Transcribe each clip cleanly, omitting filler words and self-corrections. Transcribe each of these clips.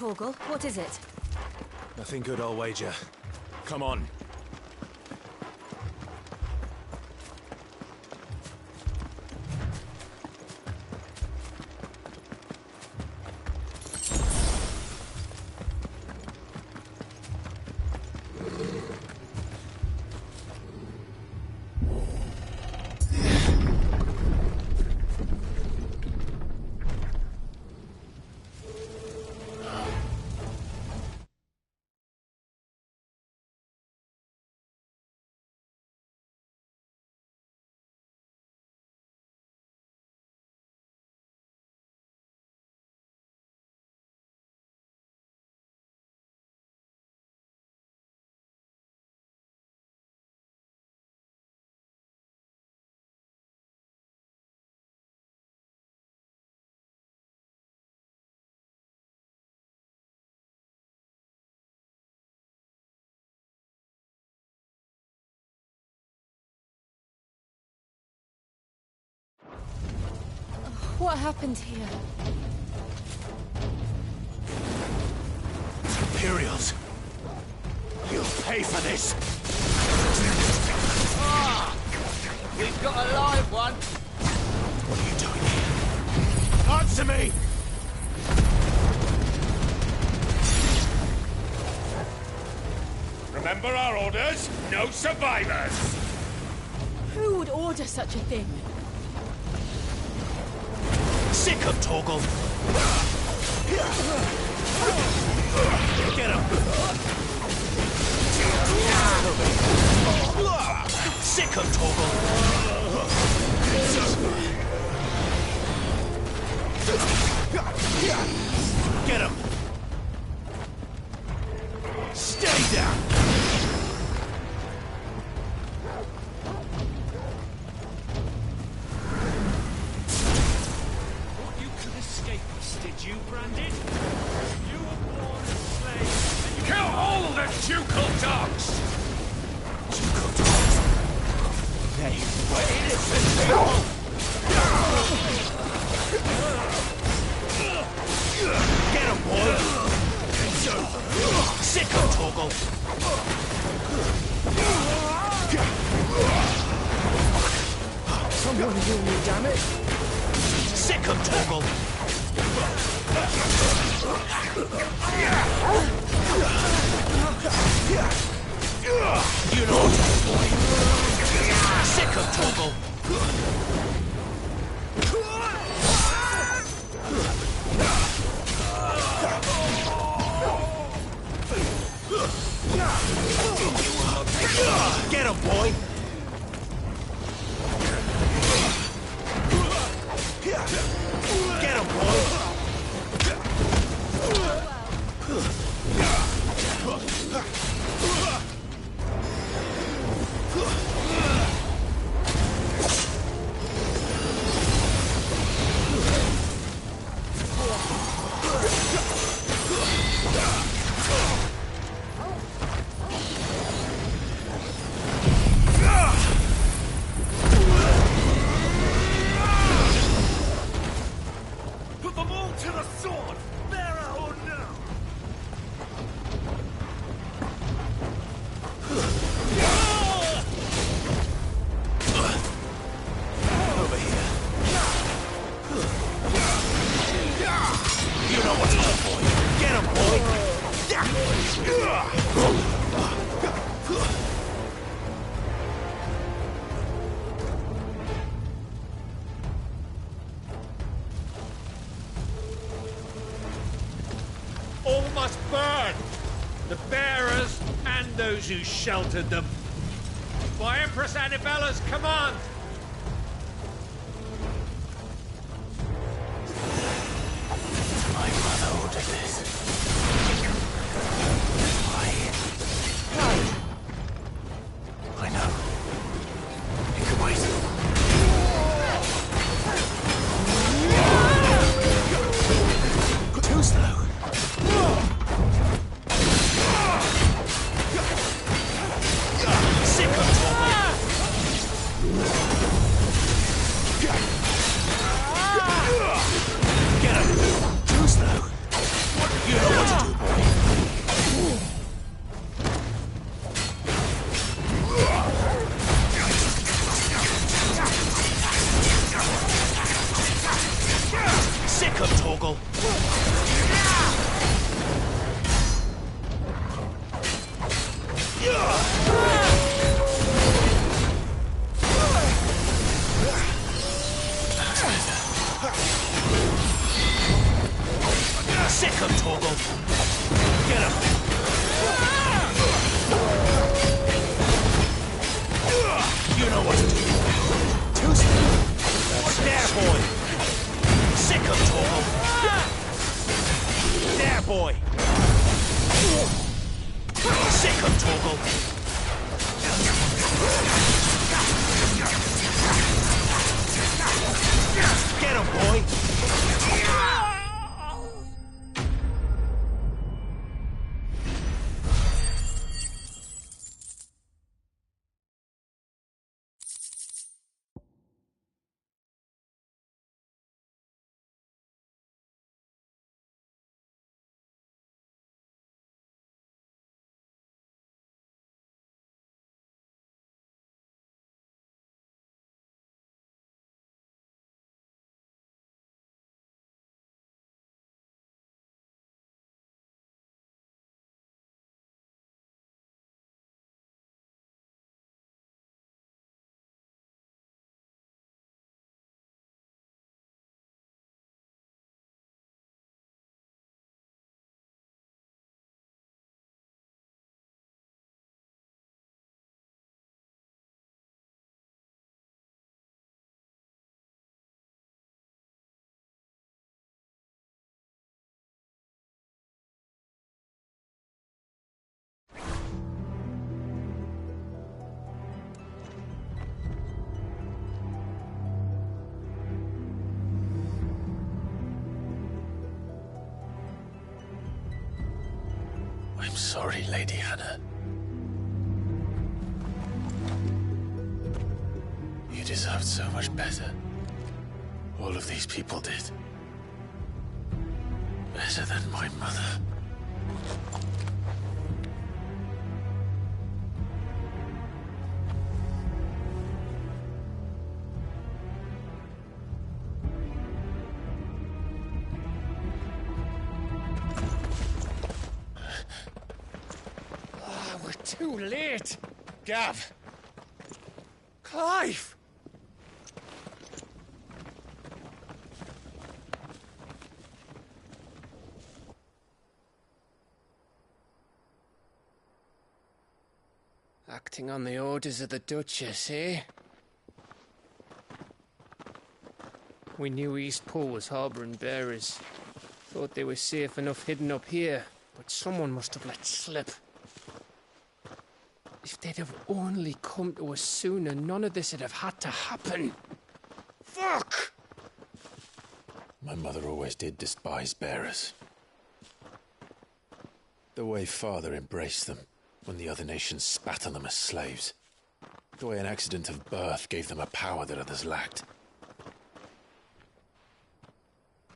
Torgal. What is it? Nothing good, I'll wager. Come on. What happened here? Imperials! You'll pay for this! Ah! We've got a live one! What are you doing here? Answer me! Remember our orders? No survivors! Who would order such a thing? Sick of Torgal! Get him! Sick of Torgal! Get him! Stay down! Did you, Brandon? You were born a slave, and you Kill all the ducal dogs! Ducal dogs? They were innocent people! Get him, boy! Sick of Torgal! Someone heal me, damn it! Sick of Torgal! You know what, boy. Sick of Torgal. Get him, boy. Get him, boy. put them all to the sword, bearer or no! Over here. You know what's up, boy. Get him, boy. All must burn! The bearers and those who sheltered them. By Empress Annibella's command! My mother ordered this. I know. It could wait. Too slow. Sick of trouble. Get him. Too slow. You know what to do. sorry, Lady Hannah. You deserved so much better. All of these people did. Better than my mother. We're too late. Gav. Clive. Acting on the orders of the Duchess, eh? We knew Eastpool was harbouring bearers. Thought they were safe enough hidden up here, but someone must have let slip. If they'd have only come to us sooner, none of this would have had to happen. Fuck! My mother always did despise bearers. The way Father embraced them when the other nations spat on them as slaves. The way an accident of birth gave them a power that others lacked.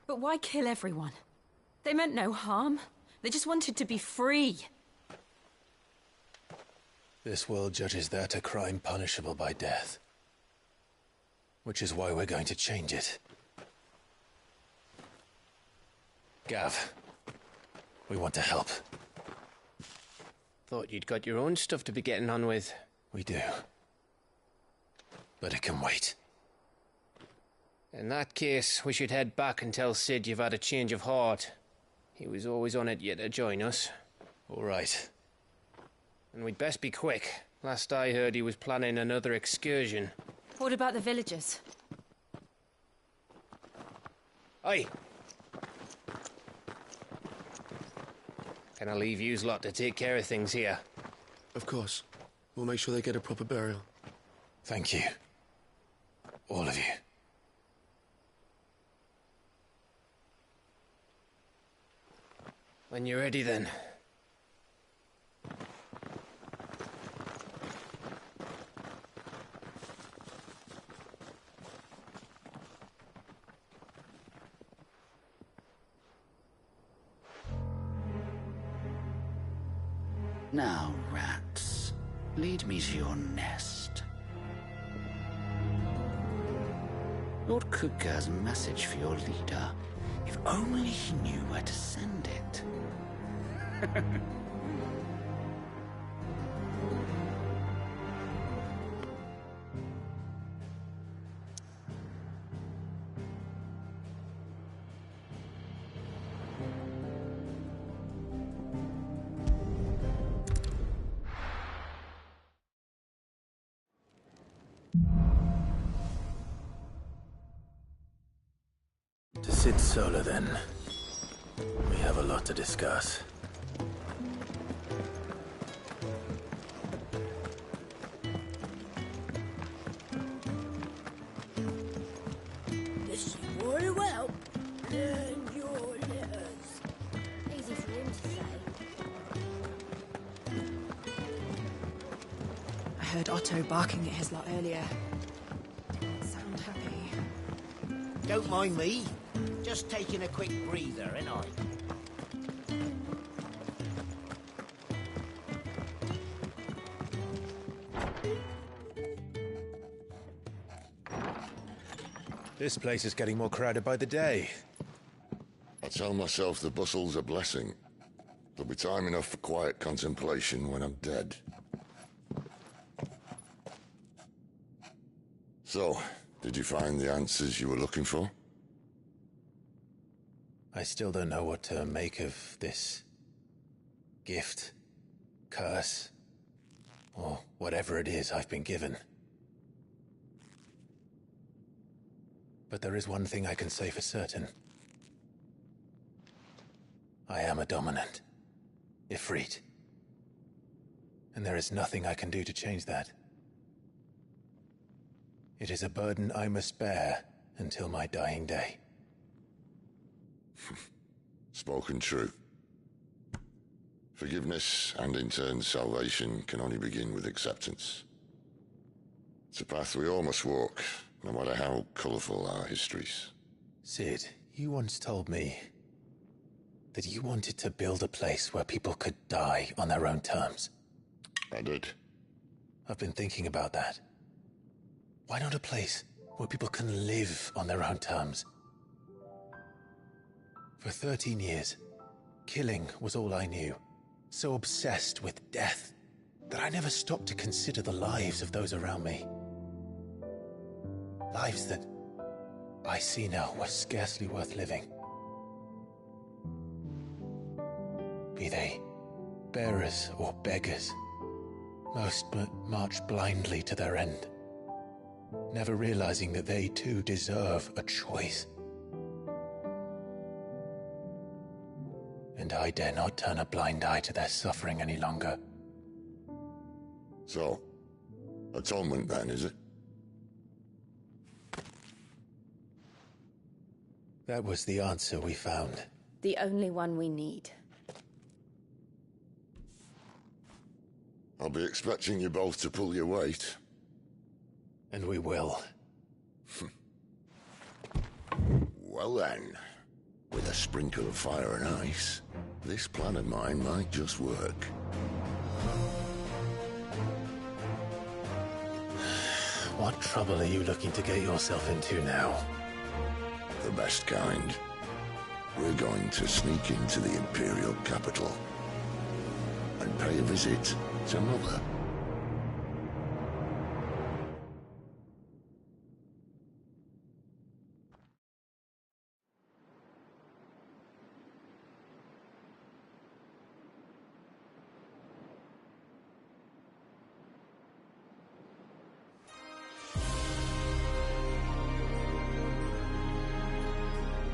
But why kill everyone? They meant no harm. They just wanted to be free. This world judges that a crime punishable by death. Which is why we're going to change it. Gav, we want to help. Thought you'd got your own stuff to be getting on with. We do. But it can wait. In that case, we should head back and tell Sid you've had a change of heart. He was always on it yet to join us. All right. And we'd best be quick. Last I heard, he was planning another excursion. What about the villagers? Aye. Can I leave yous lot to take care of things here? Of course. We'll make sure they get a proper burial. Thank you. All of you. When you're ready, then. Now, rats, lead me to your nest. Lord Kuka has a message for your leader. If only he knew where to send it. To Sid Solar, then. We have a lot to discuss. This is very well. And your letters. Easy for him to say. I heard Otto barking at his lot earlier. Sound happy. Don't mind me. Just taking a quick breather, ain't I? This place is getting more crowded by the day. I tell myself the bustle's a blessing. There'll be time enough for quiet contemplation when I'm dead. So, did you find the answers you were looking for? I still don't know what to make of this gift, curse, or whatever it is I've been given. But there is one thing I can say for certain. I am a dominant, Ifrit. And there is nothing I can do to change that. It is a burden I must bear until my dying day. Spoken true. Forgiveness, and in turn salvation, can only begin with acceptance. It's a path we all must walk, no matter how colourful our histories. Sid, you once told me that you wanted to build a place where people could die on their own terms. I did. I've been thinking about that. Why not a place where people can live on their own terms? For 13 years, killing was all I knew. So obsessed with death that I never stopped to consider the lives of those around me. Lives that I see now were scarcely worth living. Be they bearers or beggars, most march blindly to their end, never realizing that they too deserve a choice. And I dare not turn a blind eye to their suffering any longer. So, atonement then, is it? That was the answer we found. The only one we need. I'll be expecting you both to pull your weight. And we will. Well then, with a sprinkle of fire and ice, this plan of mine might just work. What trouble are you looking to get yourself into now? The best kind. We're going to sneak into the Imperial capital and pay a visit to Mother.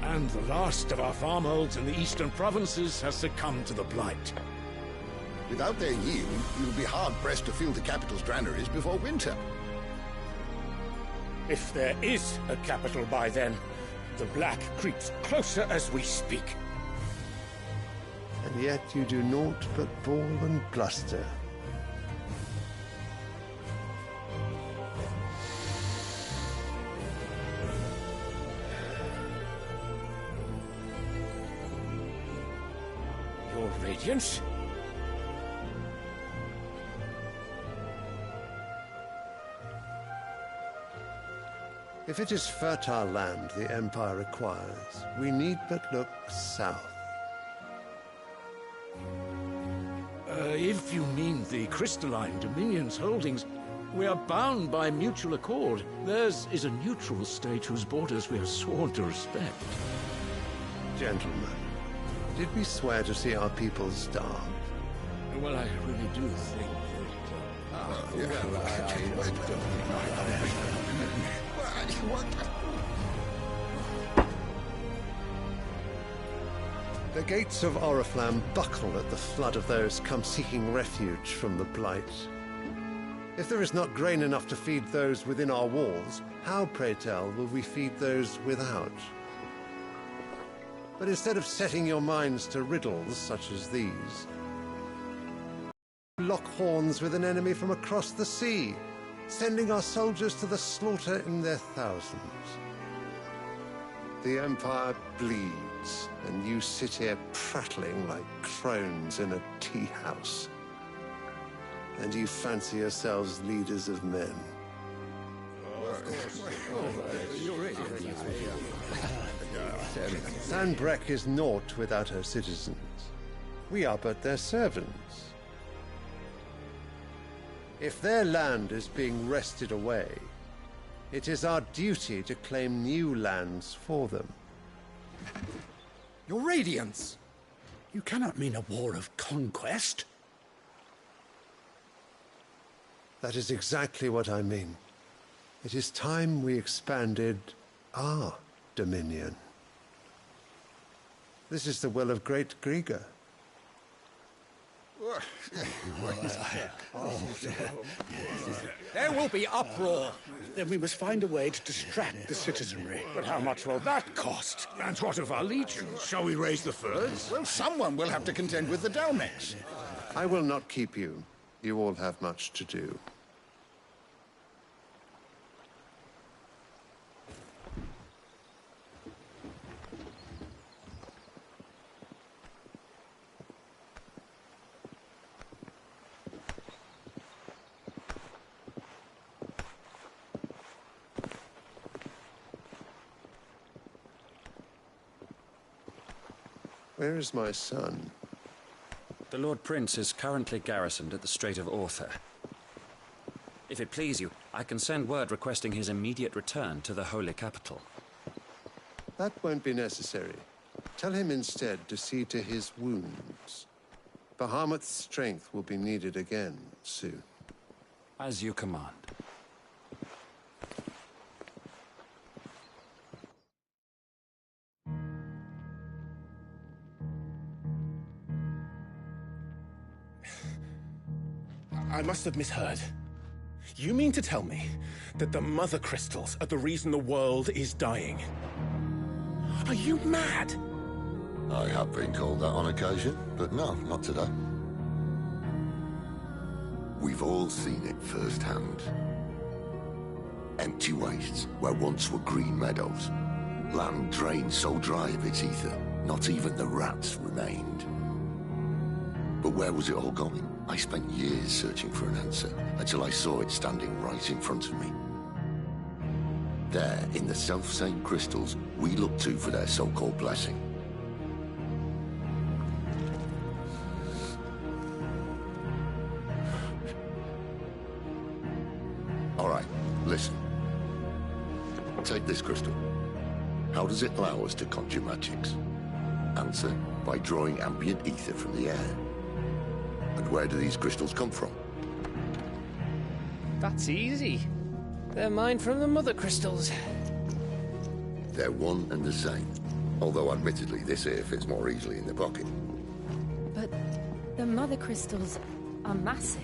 And the last of our farmholds in the eastern provinces has succumbed to the blight. Without their yield, you'll be hard-pressed to fill the capital's granaries before winter. If there is a capital by then, the black creeps closer as we speak. And yet you do naught but bawl and bluster. Your Radiance? If it is fertile land the Empire requires, we need but look south. If you mean the crystalline Dominion's holdings, we are bound by mutual accord. Theirs is a neutral state whose borders we are sworn to respect. Gentlemen, did we swear to see our people starve? Well, I really do think The gates of Oriflamme buckle at the flood of those come seeking refuge from the blight. If there is not grain enough to feed those within our walls, how, pray tell, will we feed those without? But instead of setting your minds to riddles such as these, lock horns with an enemy from across the sea, sending our soldiers to the slaughter in their thousands. The Empire bleeds, and you sit here prattling like crones in a tea house. And you fancy yourselves leaders of men. Sanbreque is naught without her citizens. We are but their servants. If their land is being wrested away, it is our duty to claim new lands for them. Your Radiance! You cannot mean a war of conquest. That is exactly what I mean. It is time we expanded our dominion. This is the will of great Grieger. There will be uproar. Then we must find a way to distract the citizenry. But how much will that cost? And what of our legions? Shall we raise the furs? Well, someone will have to contend with the Dalmex. I will not keep you. You all have much to do. Where is my son? The Lord Prince is currently garrisoned at the Strait of Author. If it please you, I can send word requesting his immediate return to the Holy Capital. That won't be necessary. Tell him instead to see to his wounds. Bahamut's strength will be needed again soon. As you command. I must have misheard. You mean to tell me that the Mother Crystals are the reason the world is dying? Are you mad? I have been called that on occasion, but no, not today. We've all seen it firsthand. Empty wastes where once were green meadows. Land drained so dry of its ether, not even the rats remained. But where was it all going? I spent years searching for an answer, until I saw it standing right in front of me. There, in the self-same crystals, we look to for their so-called blessing. All right, listen. Take this crystal. How does it allow us to conjure magics? Answer, by drawing ambient ether from the air. And where do these crystals come from? That's easy. They're mined from the Mother Crystals. They're one and the same. Although admittedly this here fits more easily in the pocket. But the Mother Crystals are massive.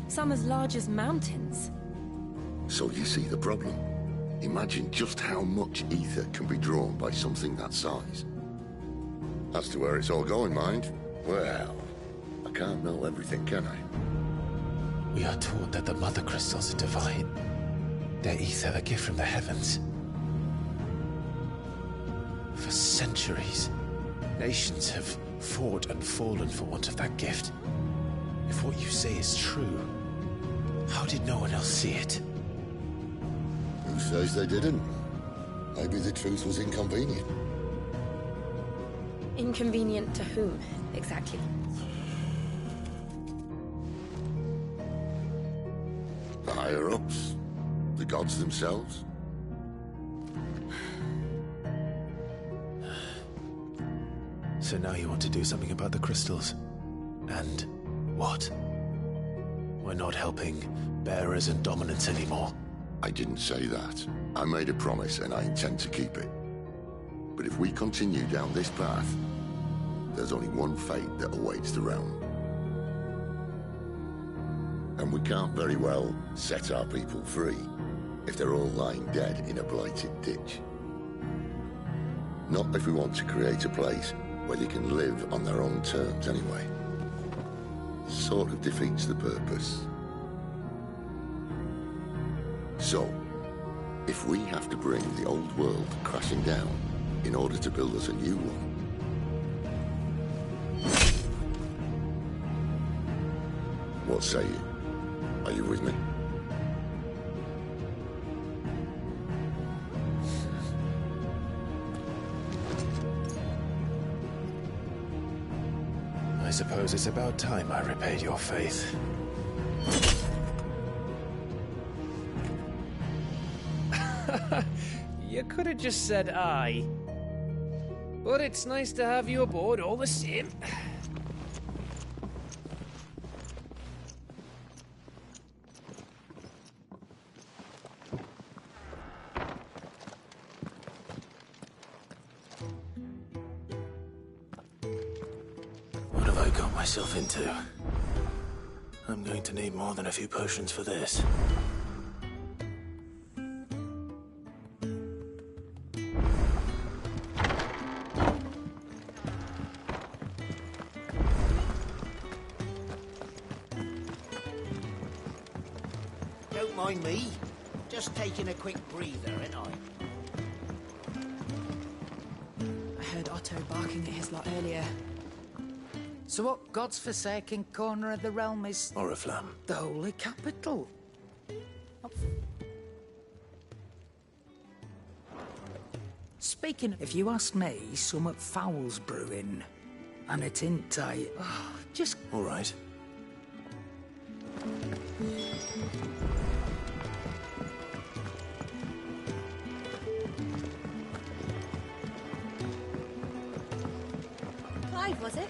Some as large as mountains. So you see the problem. Imagine just how much ether can be drawn by something that size. As to where it's all going, mind? Well, I can't know everything, can I? We are taught that the Mother Crystals are divine. Their ether a gift from the heavens. For centuries, nations have fought and fallen for want of that gift. If what you say is true, how did no one else see it? Who says they didn't? Maybe the truth was inconvenient. Inconvenient to whom, exactly? The higher-ups? The gods themselves? So now you want to do something about the crystals? And what? We're not helping bearers and dominants anymore. I didn't say that. I made a promise and I intend to keep it. But if we continue down this path, there's only one fate that awaits the realm. And we can't very well set our people free if they're all lying dead in a blighted ditch. Not if we want to create a place where they can live on their own terms anyway. Sort of defeats the purpose. So, if we have to bring the old world crashing down in order to build us a new one, what say you? Are you with me? I suppose it's about time I repaid your faith. You could have just said aye. But it's nice to have you aboard all the same. What have I got myself into? I'm going to need more than a few potions for this. Don't mind me. Just taking a quick breather, ain't I? I heard Otto barking at his lot earlier. So what God's forsaken corner of the realm is? Oriflamme. The holy capital. Speaking, if you ask me, summat foul's brewing. And it ain't tight. Oh, just... All right. Clive, was it?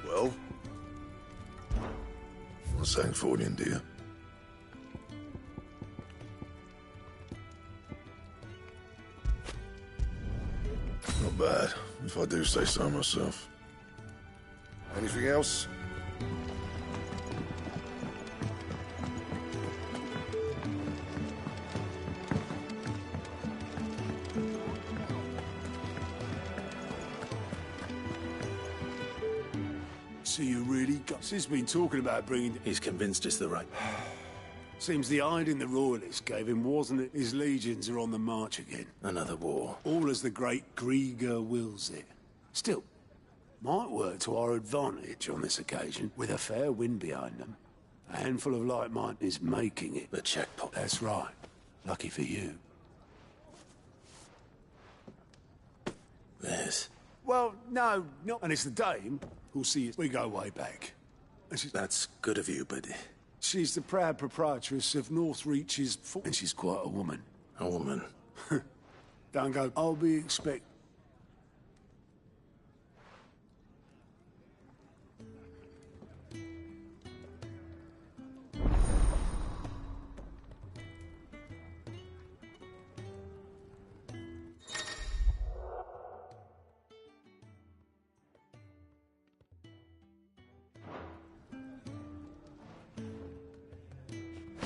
Well? What's Sangfordian, dear? Not bad, if I do say so myself. Anything else? So you really got... Sis been talking about bringing... He's convinced it's the right... Seems the hiding the royalists gave him, wasn't it? His legions are on the march again. Another war. All as the great Grieger wills it. Still, might work to our advantage on this occasion, with a fair wind behind them. A handful of like-minded is making it. The checkpoint. That's right. Lucky for you. Yes. Well, no, not... And it's the dame who'll see it. We go way back. That's good of you, but... She's the proud proprietress of Northreach's... And she's quite a woman. A woman? Don't go, I'll be expect...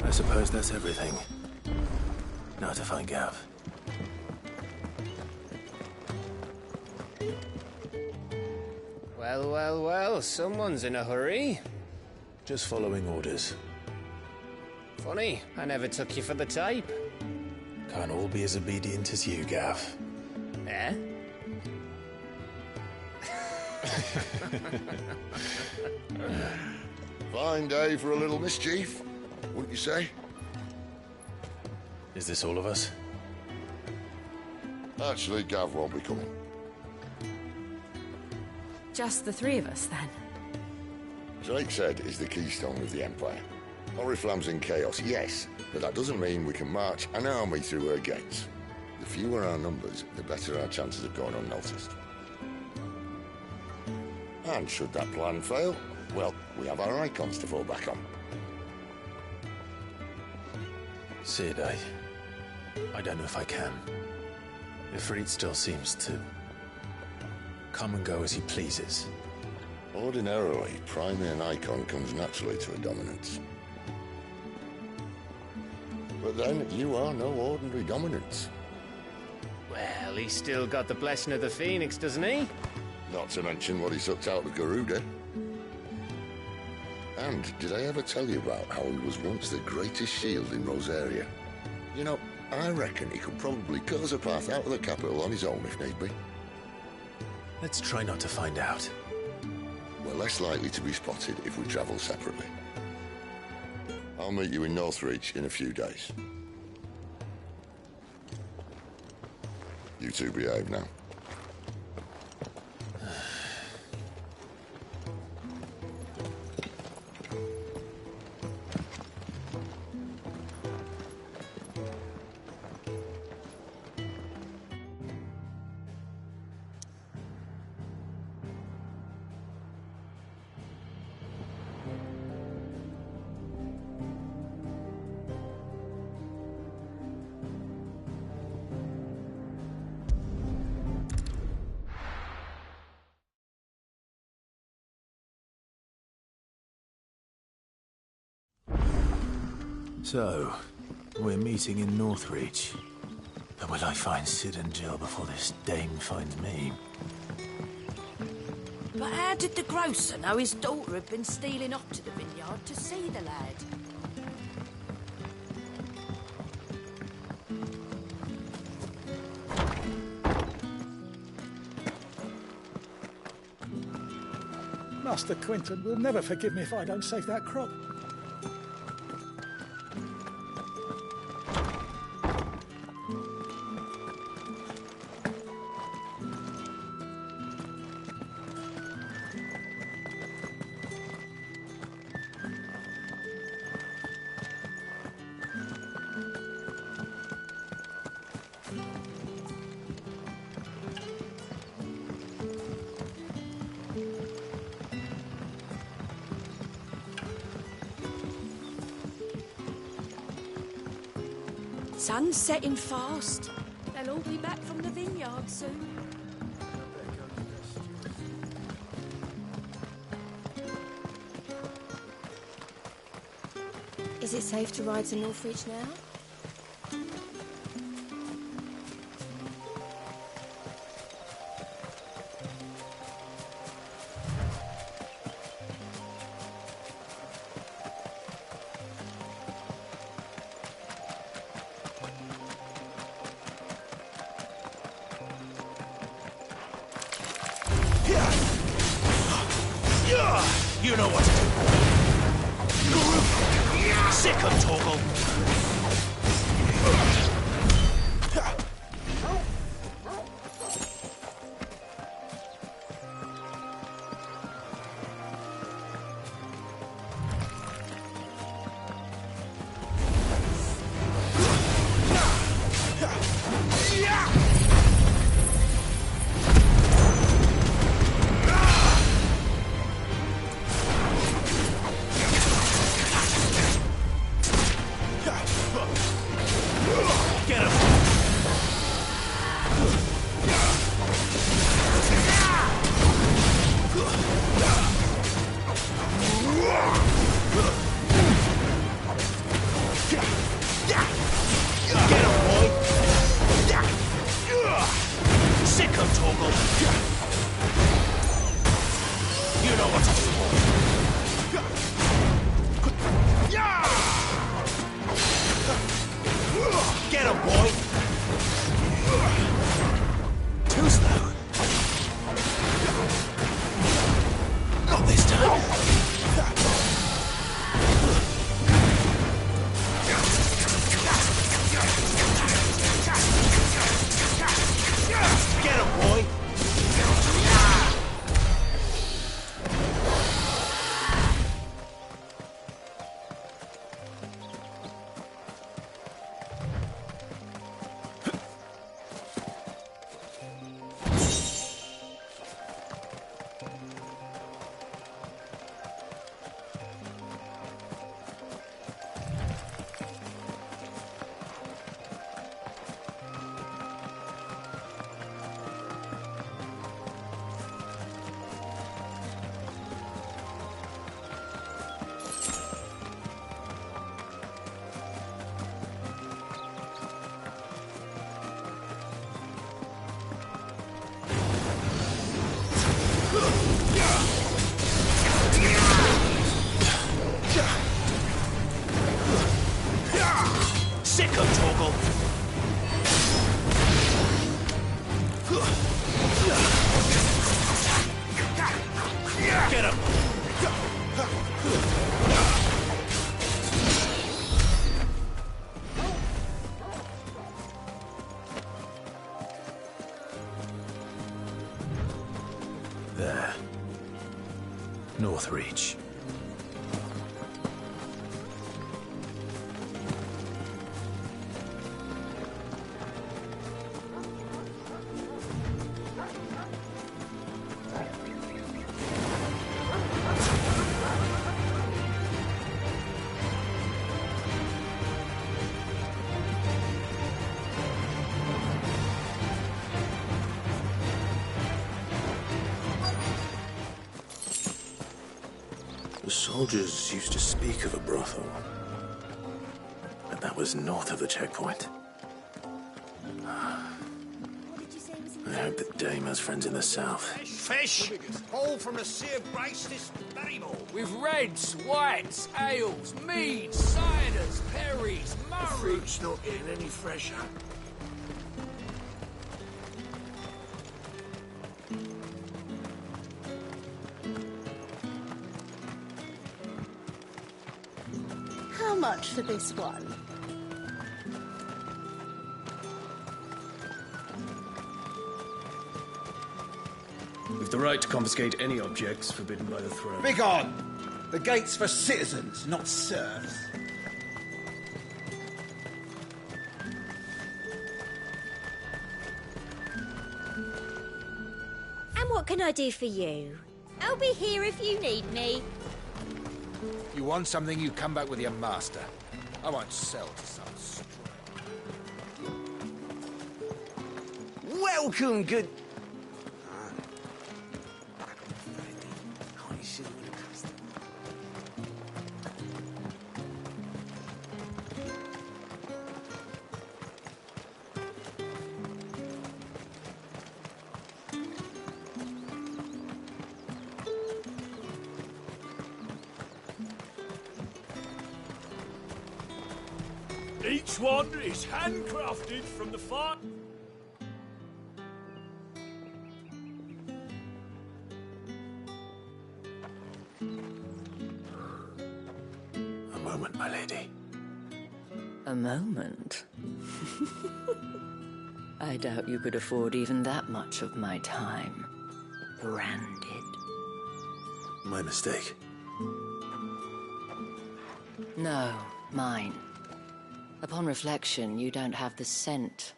I suppose that's everything. Now to find Gav. Well, well, well, someone's in a hurry. Just following orders. Funny, I never took you for the type. Can't all be as obedient as you, Gav. Eh? Fine day for a little mischief, wouldn't you say? Is this all of us? Actually, Gav won't be coming. Just the three of us, then? Drake said is the keystone of the Empire. Oriflamme's in chaos, yes, but that doesn't mean we can march an army through her gates. The fewer our numbers, the better our chances of going unnoticed. And should that plan fail, well, we have our icons to fall back on. Sid, I don't know if I can. Ifrit still seems to come and go as he pleases. Ordinarily, priming an icon comes naturally to a dominance. But then, you are no ordinary dominance. Well, he's still got the blessing of the Phoenix, doesn't he? Not to mention what he sucked out of Garuda. And did I ever tell you about how he was once the greatest shield in Rosaria? You know, I reckon he could probably cut us a path out of the capital on his own if need be. Let's try not to find out. We're less likely to be spotted if we travel separately. I'll meet you in Northreach in a few days. You two behave now. So, we're meeting in Northreach. But will I find Sid and Jill before this dame finds me? But how did the grocer know his daughter had been stealing off to the vineyard to see the lad? Master Quinton will never forgive me if I don't save that crop. Sun's setting fast. They'll all be back from the vineyard soon. Is it safe to ride to Northreach now? You know what to do. Sick of Torgal. Sick of Torgal. Get him. There. Northreach. The soldiers used to speak of a brothel. was north of the checkpoint. I hope that Dame has friends in the south. Fish! All from the Sea of Grace this very morning. With reds, whites, ales, meads, ciders, perries, The murrays. fruit's not getting any fresher. How much for this one? We've the right to confiscate any objects forbidden by the throne. Begone! The gate's for citizens, not serfs. And what can I do for you? I'll be here if you need me. You want something, you come back with your master. I won't sell to some stray. Welcome, good... Each one is handcrafted from the farm. A moment, my lady. A moment? I doubt you could afford even that much of my time. Branded. My mistake. No, mine. Upon reflection, you don't have the scent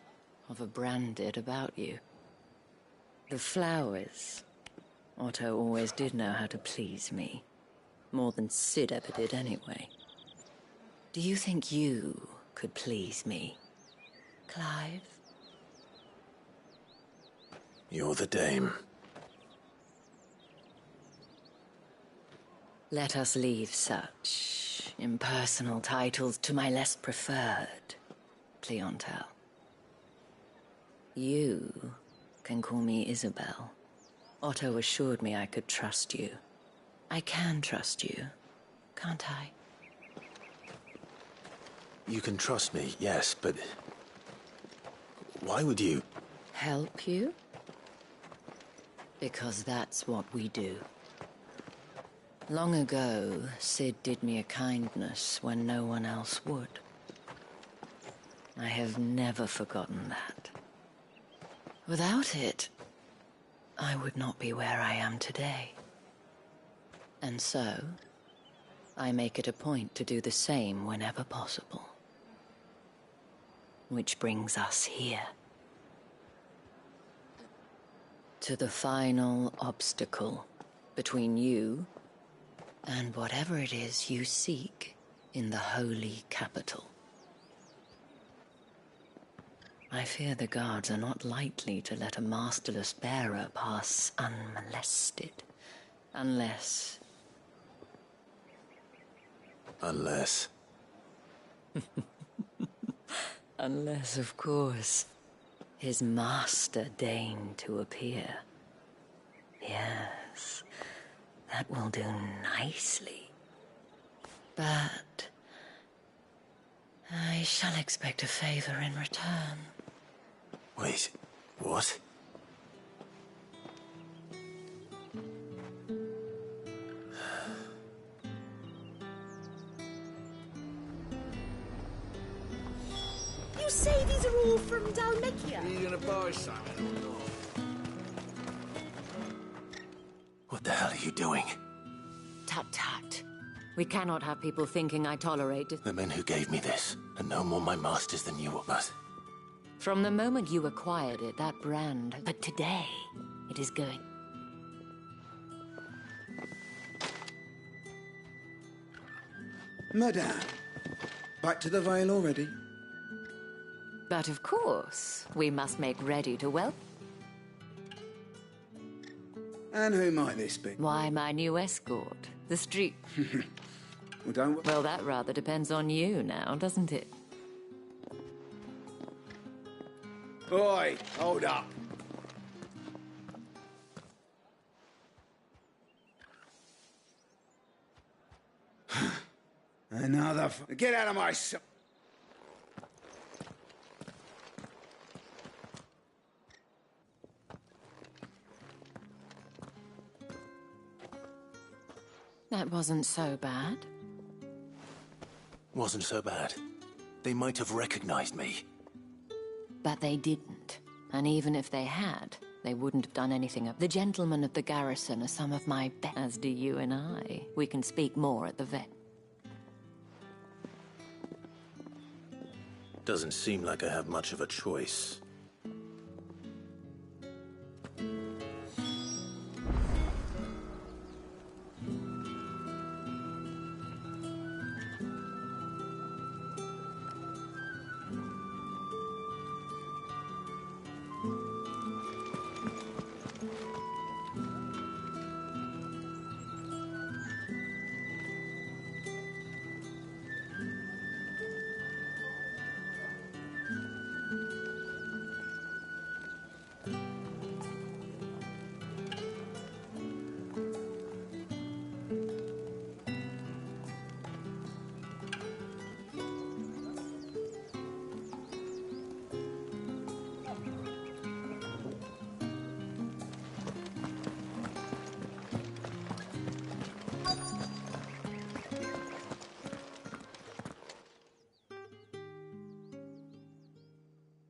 of a branded about you. The flowers. Otto always did know how to please me. More than Sid ever did anyway. Do you think you could please me, Clive? You're the Dame. Let us leave such impersonal titles to my less preferred clientele. You can call me Isabel. Otto assured me I could trust you. I can trust you, can't I? You can trust me, yes, but... why would you? Help you? Because that's what we do. Long ago, Sid did me a kindness when no one else would. I have never forgotten that. Without it, I would not be where I am today. And so, I make it a point to do the same whenever possible. Which brings us here. To the final obstacle between you and whatever it is you seek in the holy capital. I fear the guards are not likely to let a masterless bearer pass unmolested, unless... Unless... Unless, of course, his master deigned to appear. Yes, that will do nicely. But I shall expect a favor in return. Wait, what? You say these are all from Dalmatia? Are you gonna buy something or not? What the hell are you doing? Tut-tut. We cannot have people thinking I tolerate it. The men who gave me this are no more my masters than you are. From the moment you acquired it, that brand... But today, it is going... Madame, back to the Vale already? But of course, we must make ready to welcome. And who might this be? Why, my new escort. The street... Well, don't... Well, that rather depends on you now, doesn't it? Oi, hold up. Another Get out of my sight! That wasn't so bad. Wasn't so bad. They might have recognized me. But they didn't. And even if they had, they wouldn't have done anything. The gentlemen of the garrison are some of my best, as do you and I. We can speak more at the vet. Doesn't seem like I have much of a choice.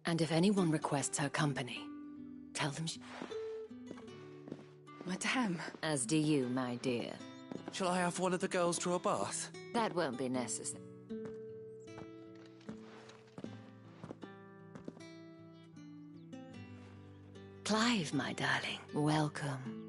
And if anyone requests her company, tell them Madame. As do you, my dear. Shall I have one of the girls draw a bath? That won't be necessary. Clive, my darling, welcome.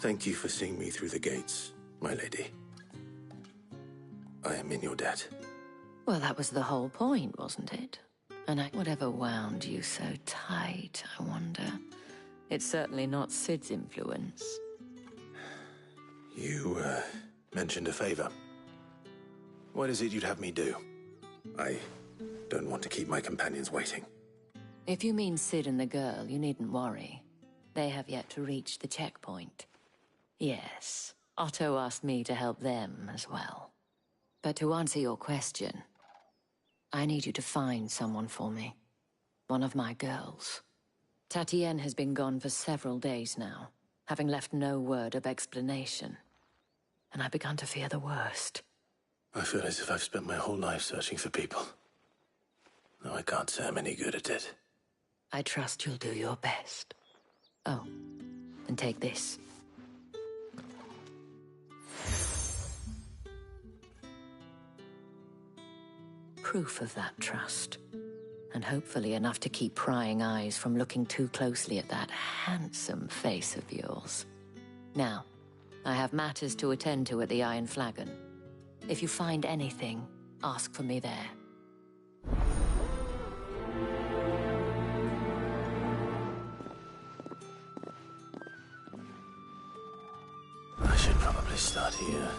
Thank you for seeing me through the gates, my lady. I am in your debt. Well, that was the whole point, wasn't it? And whatever wound you so tight, I wonder. It's certainly not Sid's influence. You, mentioned a favor. What is it you'd have me do? I don't want to keep my companions waiting. If you mean Sid and the girl, you needn't worry. They have yet to reach the checkpoint. Yes, Otto asked me to help them as well. But to answer your question, I need you to find someone for me. One of my girls. Tatienne has been gone for several days now, having left no word of explanation. And I've begun to fear the worst. I feel as if I've spent my whole life searching for people. Though I can't say I'm any good at it. I trust you'll do your best. Oh, and take this. Proof of that trust. And hopefully enough to keep prying eyes from looking too closely at that handsome face of yours. Now, I have matters to attend to at the Iron Flagon. If you find anything, ask for me there. I should probably start here.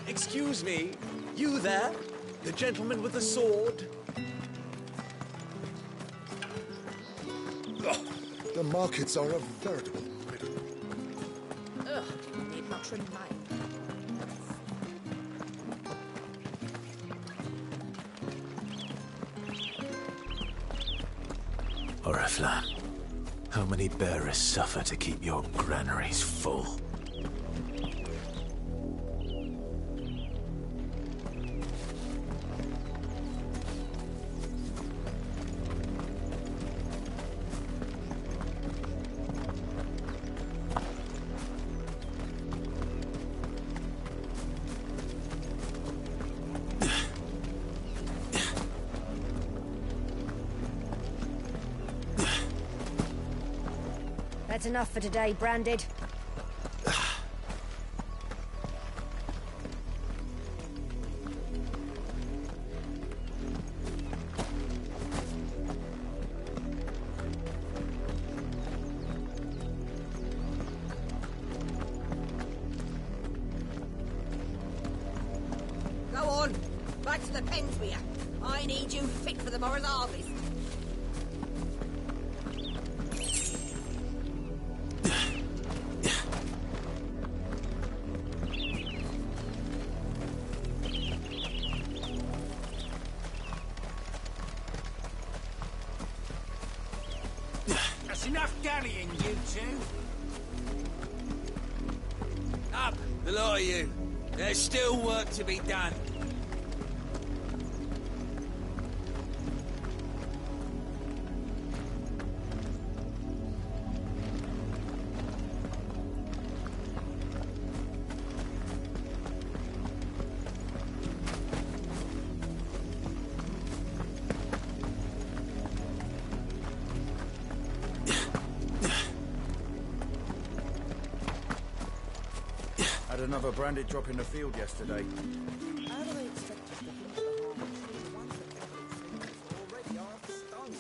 Excuse me, you there? The gentleman with the sword? Ugh, the markets are a veritable riddle. Ugh, need not remind me. Oriflamme, how many bearers suffer to keep your granaries full? That's enough for today, Branded. Go on, back to the pens with you. I need you fit for the morrow's harvest. That's enough dallying, you two. Up, the lot of you. There's still work to be done. Had another branded drop in the field yesterday. How do they expect to get into the harvest when the ones that can already are stung?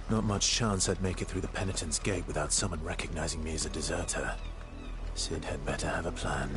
Not much chance I'd make it through the Penitent's Gate without someone recognizing me as a deserter. Cid had better have a plan.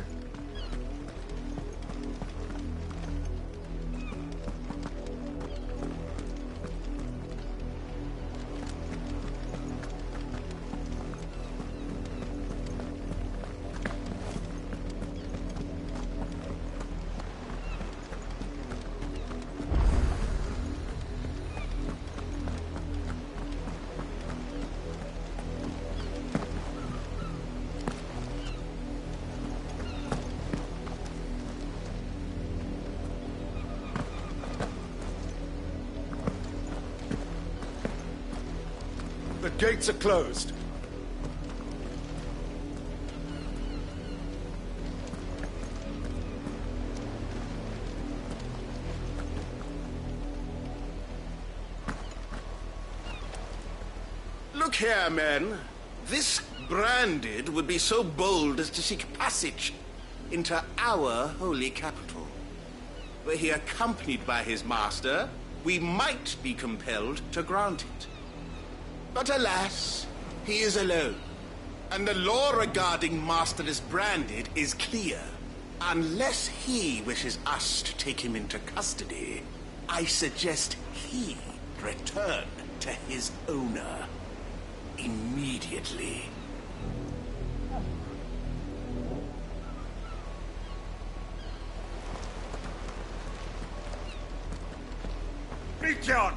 The gates are closed. Look here, men. This branded would be so bold as to seek passage into our holy capital. Were he accompanied by his master, we might be compelled to grant it. But alas, he is alone. And the law regarding masterless branded is clear. Unless he wishes us to take him into custody, I suggest he return to his owner immediately. Reach on!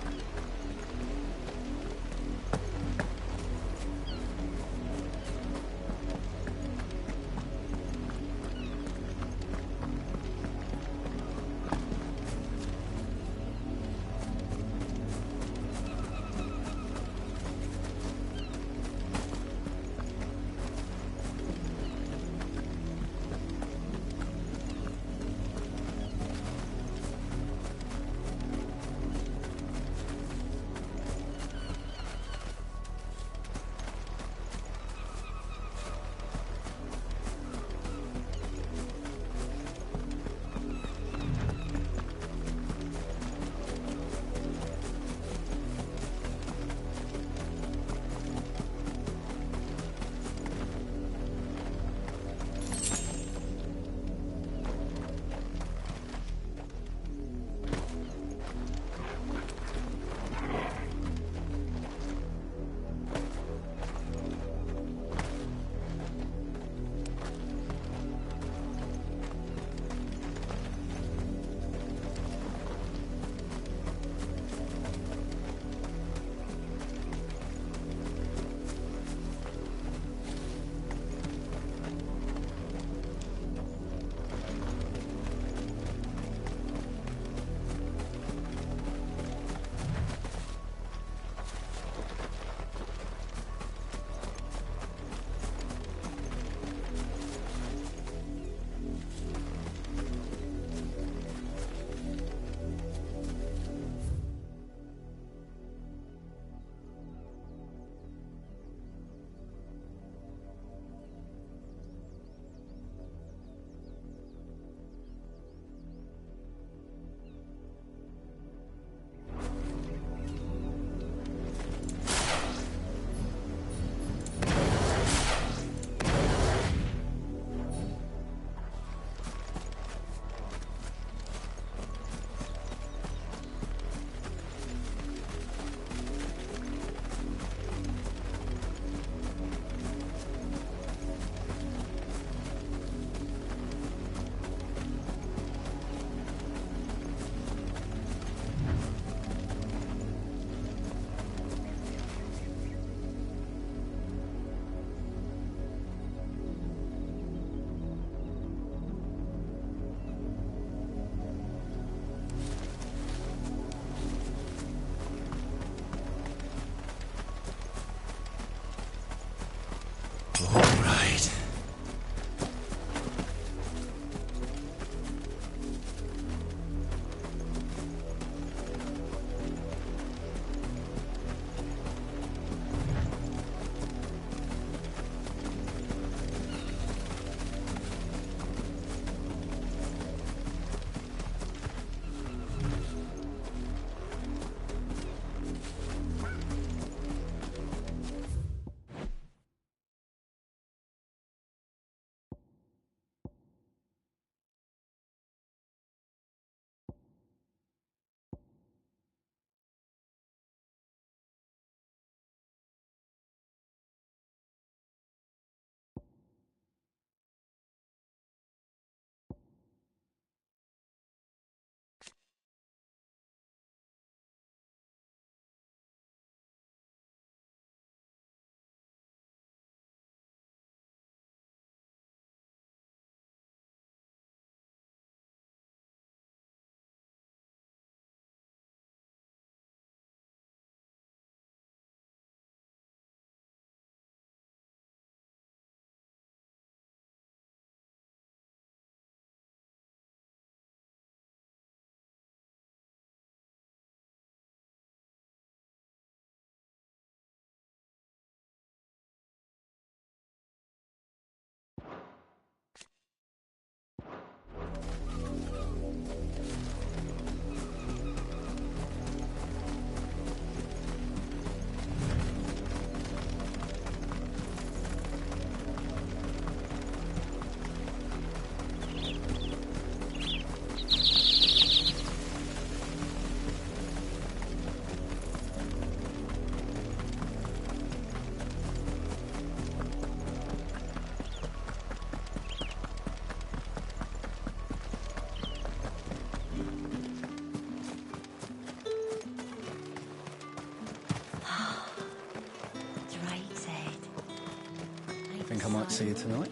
Think I might see you tonight?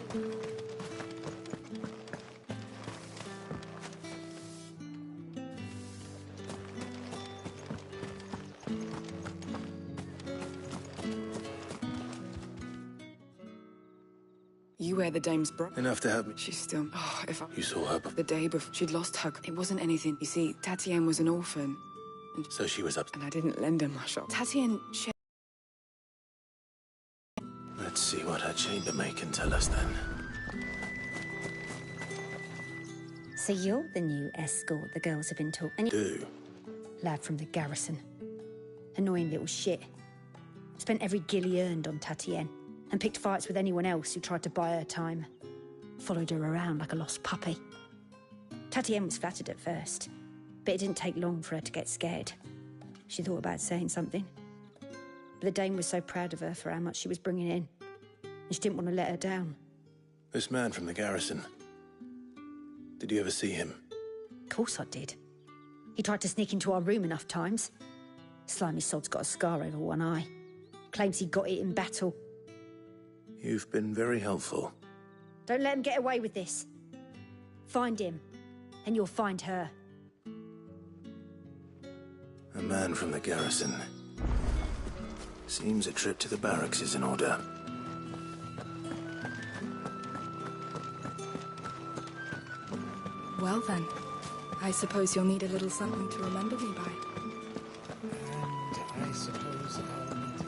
You wear the dame's bra. Enough to help me. She's still... Oh, if I... You saw her The day before she'd lost her... It wasn't anything. You see, Tatienne was an orphan. So she was up. And I didn't lend her my shop. Tatienne... Let's see what her chambermaid can tell us then. So you're the new escort the girls have been talking... Do? Lad from the garrison. Annoying little shit. Spent every guilly earned on Tatienne. And picked fights with anyone else who tried to buy her time. Followed her around like a lost puppy. Tatienne was flattered at first, but it didn't take long for her to get scared. She thought about saying something. But the dame was so proud of her for how much she was bringing in, and she didn't want to let her down. This man from the garrison. Did you ever see him? Of course I did. He tried to sneak into our room enough times. Slimy sod's got a scar over one eye. Claims he got it in battle. You've been very helpful. Don't let him get away with this. Find him, and you'll find her. A man from the garrison. Seems a trip to the barracks is in order. Well then, I suppose you'll need a little something to remember me by. And I suppose I'll need to...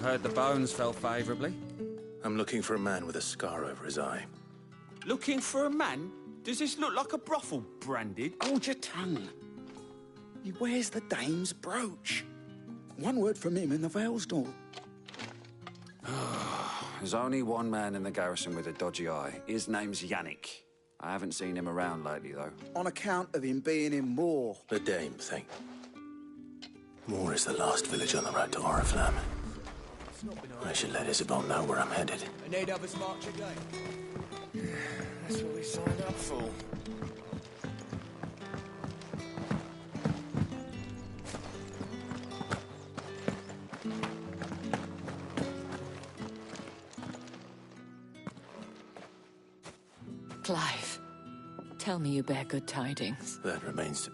Heard the bones fell favourably. I'm looking for a man with a scar over his eye. Looking for a man? Does this look like a brothel, Branded? Hold your tongue. He wears the dame's brooch. One word from him in the Vale's There's only one man in the garrison with a dodgy eye. His name's Yannick. I haven't seen him around lately, though. On account of him being in Moor. The dame thing. Moor is the last village on the road to Oriflamme. I should let Isabel know where I'm headed. I need others march again. That's what we signed up for. Clive, tell me you bear good tidings. That remains to...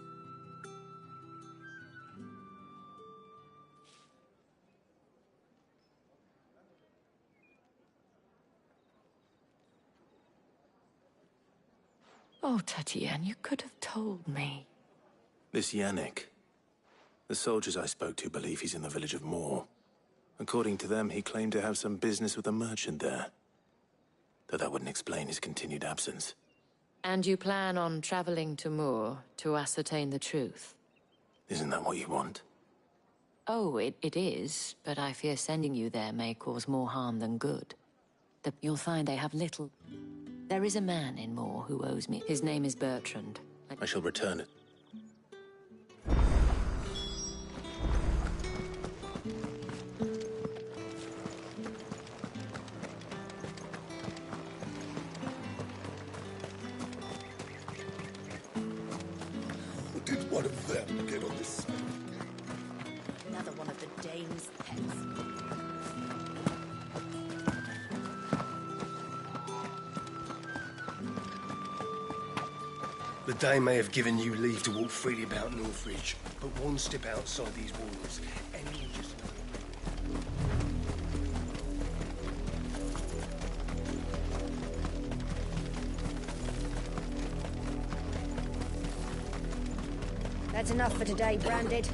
Oh, Tatienne, you could have told me. This Yannick. The soldiers I spoke to believe he's in the village of Moor. According to them, he claimed to have some business with a merchant there. Though that wouldn't explain his continued absence. And you plan on traveling to Moor to ascertain the truth? Isn't that what you want? Oh, it is, but I fear sending you there may cause more harm than good. You'll find they have little... There is a man in Moor who owes me. His name is Bertrand. I shall return it. Did one of them get on this side? Another one of the dame's pets. The Dame may have given you leave to walk freely about Northridge, but one step outside these walls, and you'll just... That's enough for today, Branded.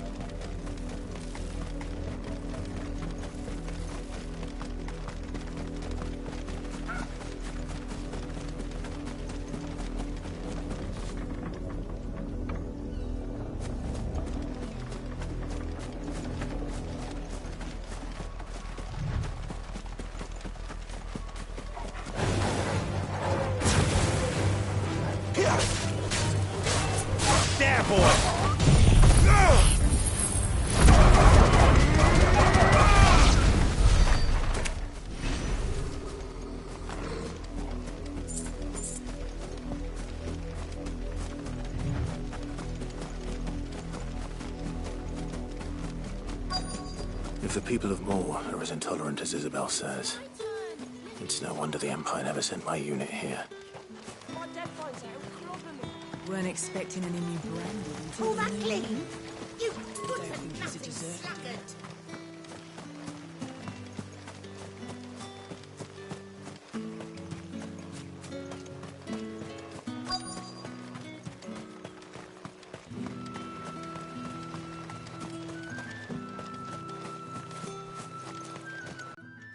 There, boy! If the people of Moor are as intolerant as Isabel says, it's no wonder the Empire never sent my unit here. My dad finds out, clobbing me. Weren't expecting any new branding until Pull the that new clean. year. You Don't good think for he's a nothing dessert. sluggard.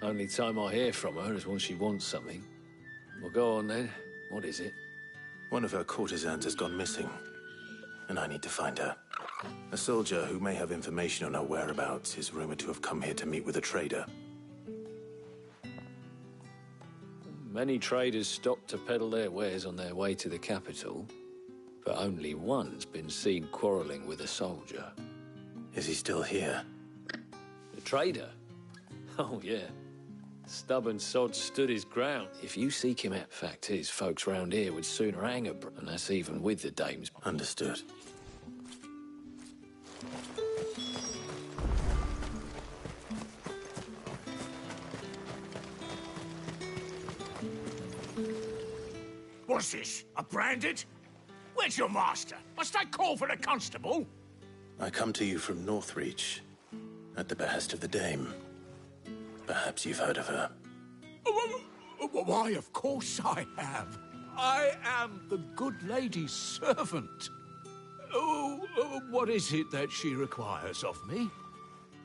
Only time I hear from her is when she wants something. Well, go on then. What is it? One of her courtesans has gone missing, and I need to find her. A soldier who may have information on her whereabouts is rumored to have come here to meet with a trader. Many traders stop to peddle their wares on their way to the capital, but only one's been seen quarrelling with a soldier. Is he still here? The trader? Oh, yeah. Stubborn sod stood his ground. If you seek him out, fact is, folks round here would sooner hang a and that's even with the dames. Understood. What's this? A branded? Where's your master? Must I call for the constable? I come to you from Northreach, at the behest of the Dame. Perhaps you've heard of her. Why, of course I have. I am the good lady's servant. What is it that she requires of me?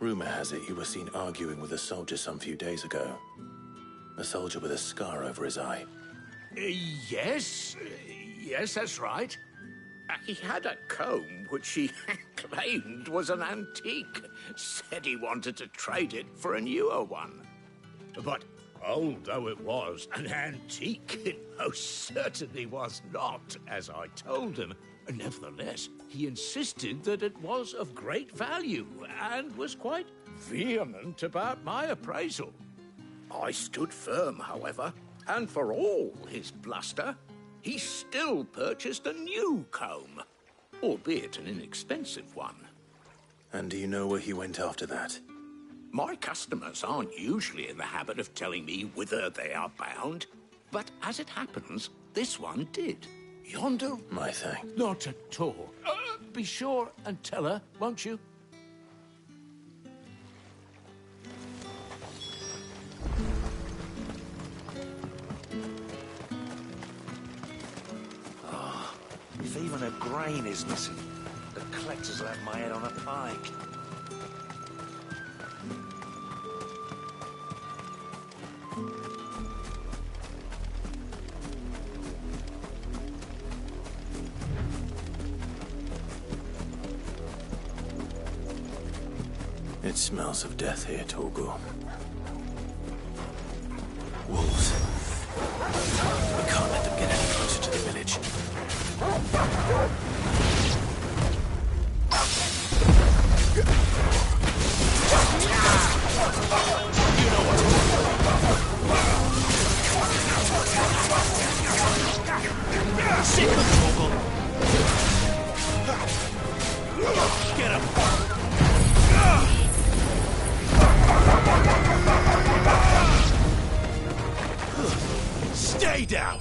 Rumor has it you were seen arguing with a soldier some few days ago. A soldier with a scar over his eye. Yes, that's right. He had a comb which he claimed was an antique. Said he wanted to trade it for a newer one. But old though it was, an antique it most certainly was not, as I told him. Nevertheless, he insisted that it was of great value and was quite vehement about my appraisal. I stood firm, however, and for all his bluster, he still purchased a new comb, albeit an inexpensive one. And do you know where he went after that? My customers aren't usually in the habit of telling me whither they are bound, but as it happens, this one did. Yonder? My thanks. Not at all. Be sure and tell her, won't you? If even a grain is missing, the collectors will have my head on a pike. It smells of death here, Torgor. Wolves. We can't let them get any closer to the village. You know what? Sick of Torgor. Get him. Stay down!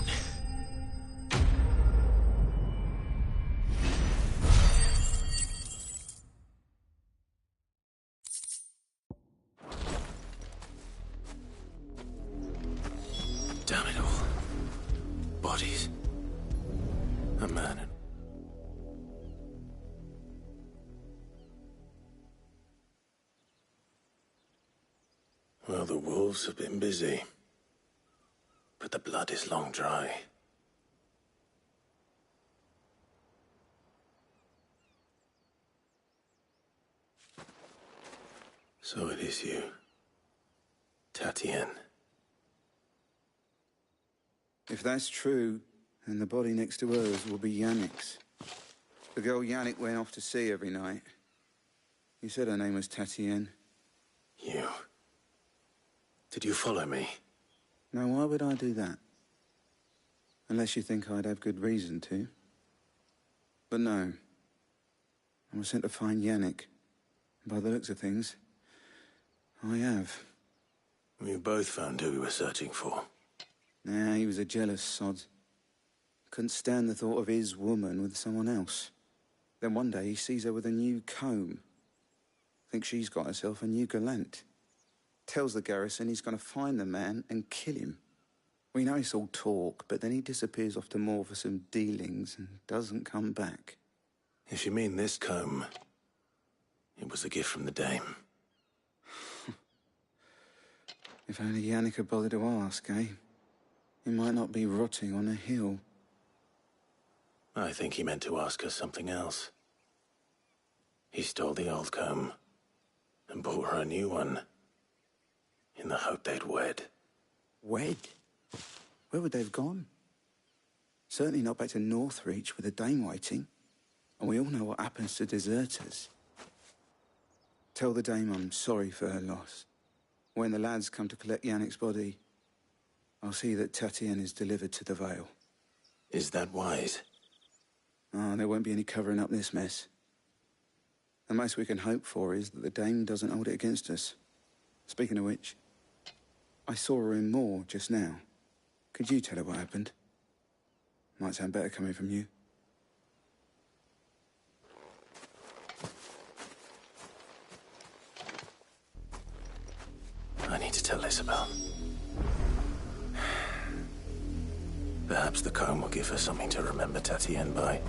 Damn it all. Bodies. A man and... Well, the wolves have been busy. But the blood is long dry. So it is you, Tatienne. If that's true, then the body next to hers will be Yannick's. The girl Yannick went off to sea every night. You said her name was Tatienne. You... Did you follow me? Now, why would I do that? Unless you think I'd have good reason to. But no. I was sent to find Yannick. By the looks of things, I have. We both found who we were searching for. Nah, he was a jealous sod. Couldn't stand the thought of his woman with someone else. Then one day he sees her with a new comb. Thinks she's got herself a new gallant. Tells the garrison he's going to find the man and kill him. We know it's all talk, but then he disappears off to Moor for some dealings and doesn't come back. If you mean this comb, it was a gift from the dame. If only Yannick had bothered to ask, eh? He might not be rotting on a hill. I think he meant to ask us something else. He stole the old comb and bought her a new one in the hope they'd wed. Wed? Where would they have gone? Certainly not back to Northreach with a dame waiting. And we all know what happens to deserters. Tell the dame I'm sorry for her loss. When the lads come to collect Yannick's body, I'll see that Tatienne is delivered to the Vale. Is that wise? Oh, there won't be any covering up this mess. The most we can hope for is that the dame doesn't hold it against us. Speaking of which, I saw her in Moor just now. Could you tell her what happened? Might sound better coming from you. I need to tell Isabel. Perhaps the comb will give her something to remember Tatienne by.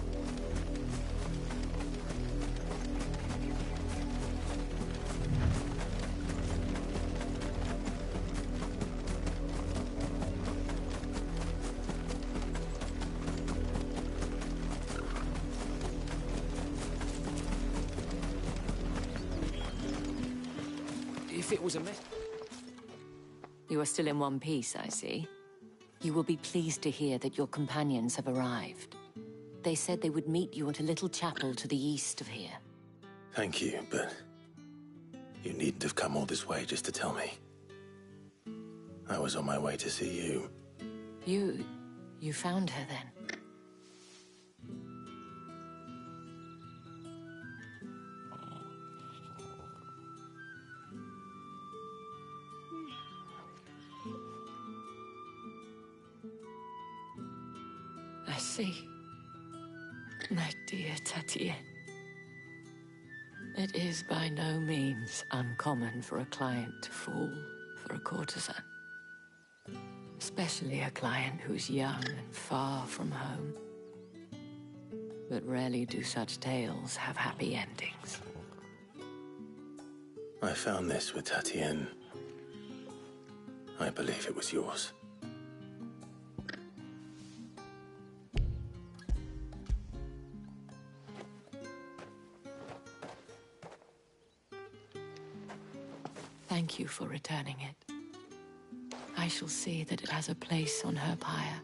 If it was a mess... You are still in one piece, I see. You will be pleased to hear that your companions have arrived. They said they would meet you at a little chapel to the east of here. Thank you, but you needn't have come all this way just to tell me. I was on my way to see you. You found her then? I see. My dear Tatienne. It is by no means uncommon for a client to fall for a courtesan. Especially a client who's young and far from home. But rarely do such tales have happy endings. I found this with Tatienne. I believe it was yours. Thank you for returning it. I shall see that it has a place on her pyre.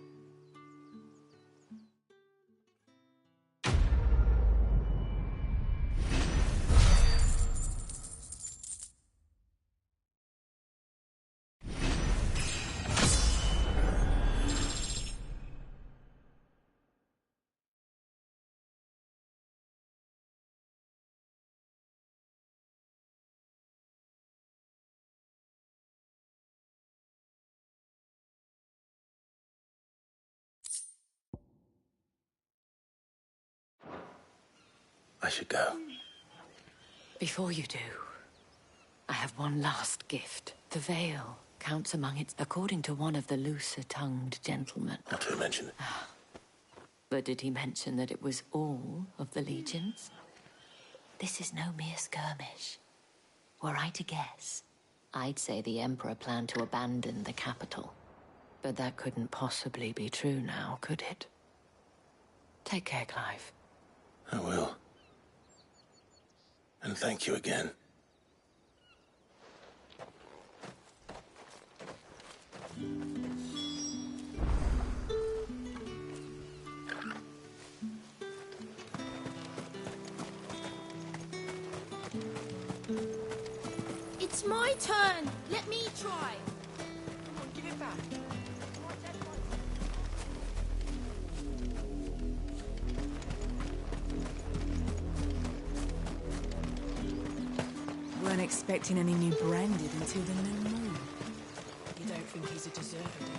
I should go. Before you do, I have one last gift. The veil counts among its, according to one of the looser-tongued gentlemen. Not to mention it. But did he mention that it was all of the legions? This is no mere skirmish. Were I to guess, I'd say the Emperor planned to abandon the capital. But that couldn't possibly be true now, could it? Take care, Clive. I will. And thank you again. It's my turn. Let me try. Come on, give it back. When weren't expecting any new branded until the new moon. You don't think he's a deserter, do you?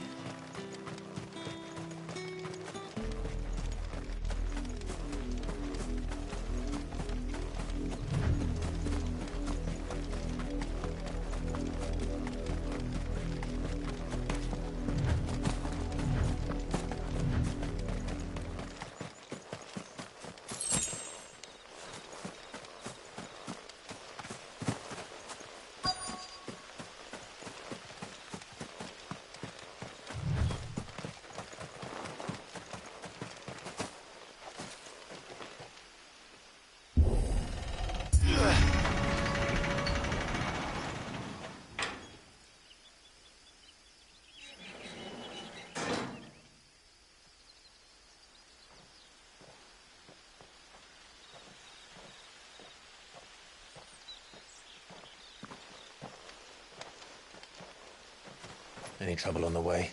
Any trouble on the way?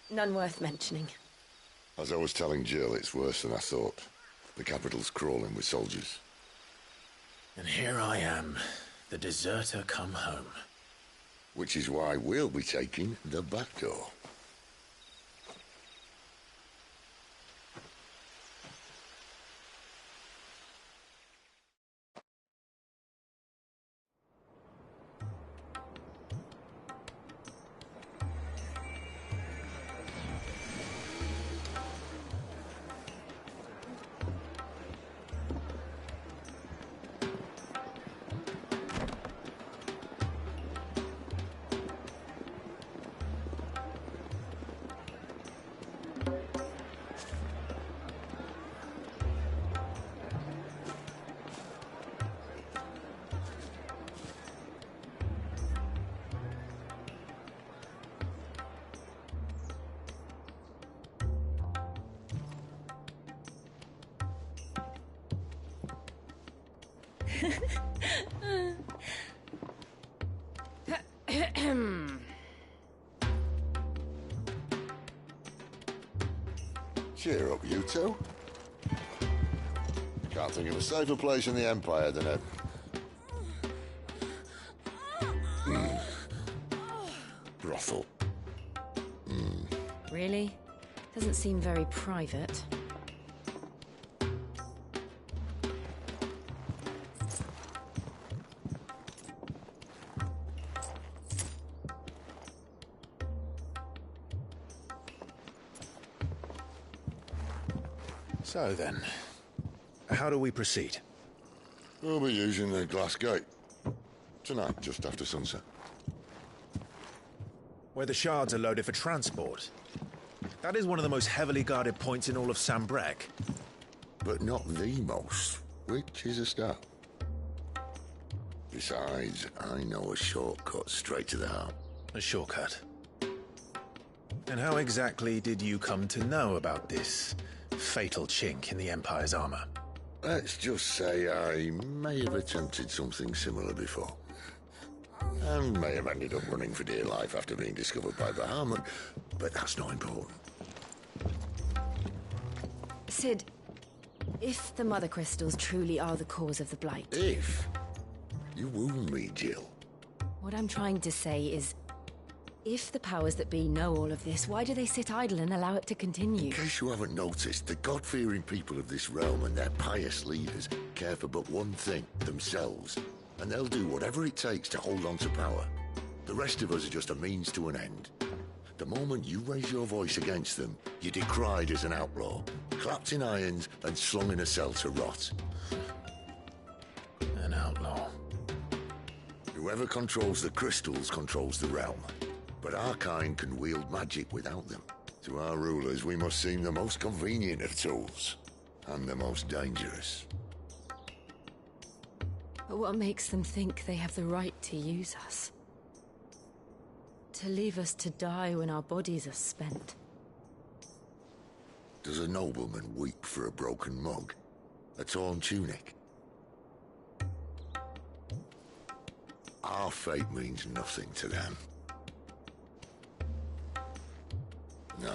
None worth mentioning. As I was telling Jill, it's worse than I thought. The capital's crawling with soldiers. And here I am, the deserter come home. Which is why we'll be taking the back door. Cheer up, you two. Can't think of a safer place in the Empire than a... brothel. Really? Doesn't seem very private. So then, how do we proceed? We'll be using the glass gate. Tonight, just after sunset. Where the shards are loaded for transport. That is one of the most heavily guarded points in all of Sambrek. But not the most, which is a start. Besides, I know a shortcut straight to the heart. A shortcut? And how exactly did you come to know about this fatal chink in the Empire's armor? Let's just say I may have attempted something similar before. And may have ended up running for dear life after being discovered by Bahamut, but that's not important. Sid, if the Mother Crystals truly are the cause of the Blight... If? You wound me, Jill. What I'm trying to say is, if the powers that be know all of this, why do they sit idle and allow it to continue? In case you haven't noticed, the God-fearing people of this realm and their pious leaders care for but one thing, themselves. And they'll do whatever it takes to hold on to power. The rest of us are just a means to an end. The moment you raise your voice against them, you're decried as an outlaw, clapped in irons and slung in a cell to rot. An outlaw. Whoever controls the crystals controls the realm. But our kind can wield magic without them. To our rulers, we must seem the most convenient of tools. And the most dangerous. But what makes them think they have the right to use us? To leave us to die when our bodies are spent? Does a nobleman weep for a broken mug? A torn tunic? Our fate means nothing to them. No,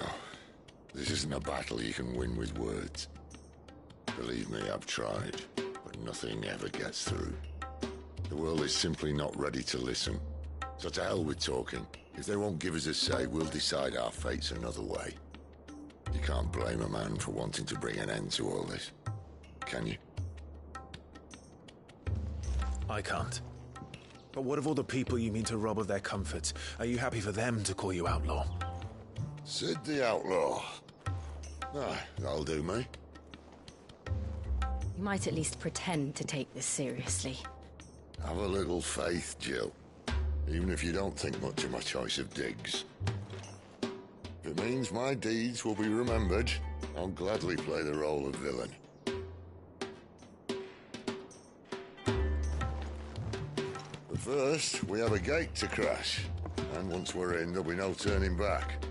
this isn't a battle you can win with words. Believe me, I've tried, but nothing ever gets through. The world is simply not ready to listen. So to hell with talking. If they won't give us a say, we'll decide our fates another way. You can't blame a man for wanting to bring an end to all this, can you? I can't. But what of all the people you mean to rob of their comforts? Are you happy for them to call you outlaw? Sid the Outlaw. That'll do me. You might at least pretend to take this seriously. Have a little faith, Jill. Even if you don't think much of my choice of digs. If it means my deeds will be remembered, I'll gladly play the role of villain. But first, we have a gate to crash. And once we're in, there'll be no turning back.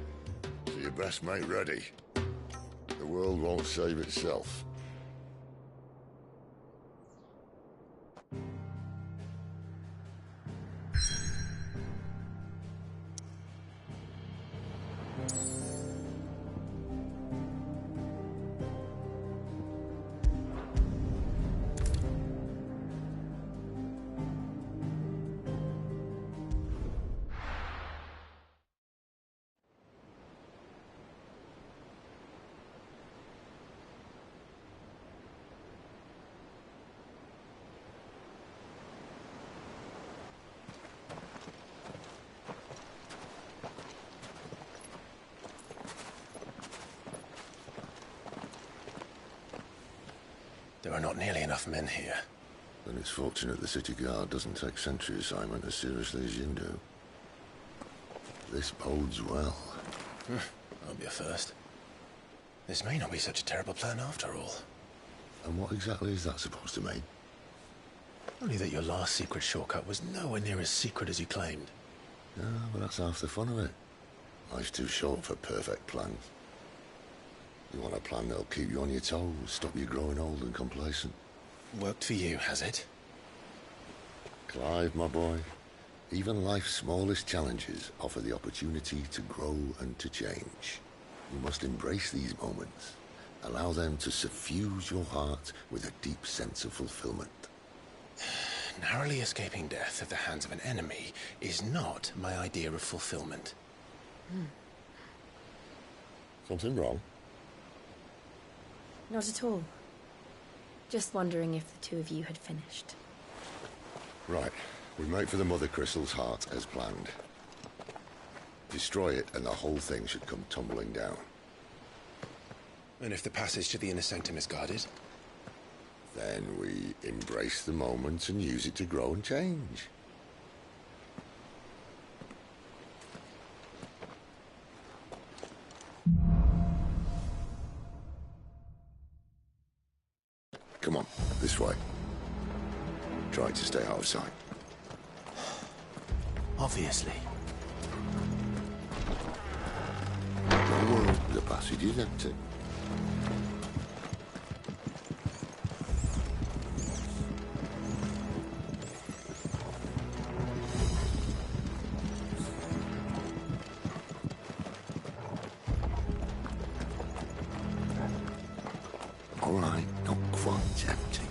So you best make ready. The world won't save itself. There are not nearly enough men here. Then it's fortunate the city guard doesn't take sentry assignment as seriously as you do. This bodes well. I'll be a first. This may not be such a terrible plan after all. And what exactly is that supposed to mean? Only that your last secret shortcut was nowhere near as secret as you claimed. Yeah, but that's half the fun of it. Life's too short for perfect plans. You want a plan that'll keep you on your toes, stop you growing old and complacent. Worked for you, has it? Clive, my boy, even life's smallest challenges offer the opportunity to grow and to change. You must embrace these moments. Allow them to suffuse your heart with a deep sense of fulfillment. Narrowly escaping death at the hands of an enemy is not my idea of fulfillment. Something wrong? Not at all. Just wondering if the two of you had finished. Right. We make for the Mother Crystal's heart as planned. Destroy it and the whole thing should come tumbling down. And if the passage to the inner sanctum is guarded? Then we embrace the moment and use it to grow and change. Come on, this way. Try to stay out of sight. Obviously. Don't worry, the passage is empty. All right, not quite empty.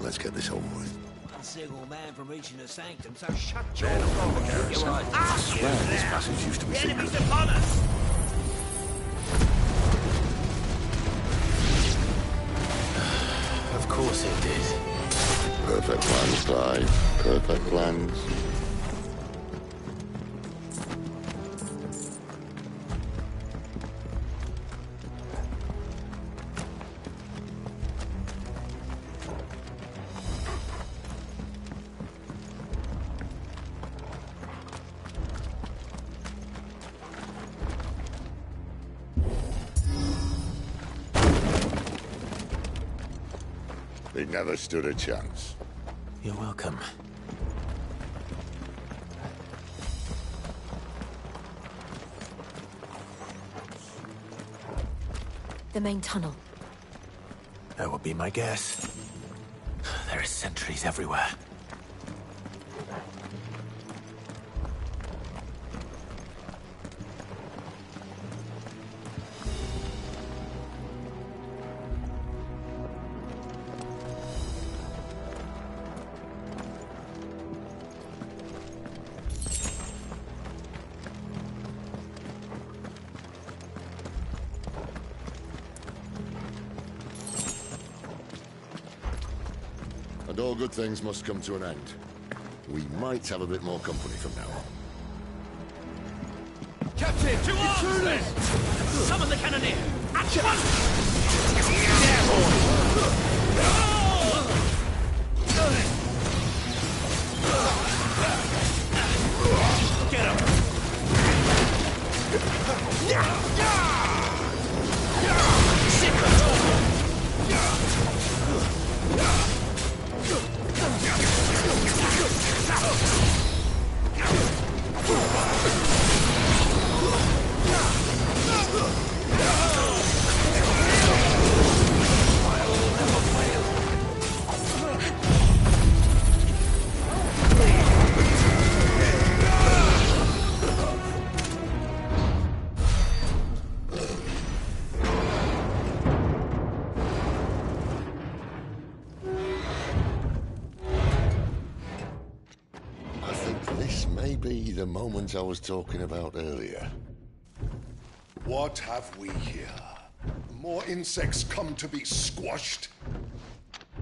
Let's get this over with. One single man from reaching the sanctum, so shut your They're not from the mouth. garrison. I swear this passage used to be The enemy's secret. upon us! Of course it did. Perfect plans, Clive. Perfect plans. They never stood a chance. You're welcome. The main tunnel. That would be my guess. There are sentries everywhere. all good things must come to an end. We might have a bit more company from now on. Captain! To arms, then! Summon the cannoneer! At once! There, boy! Get him! Sick of The moment I was talking about earlier. What have we here? More insects come to be squashed?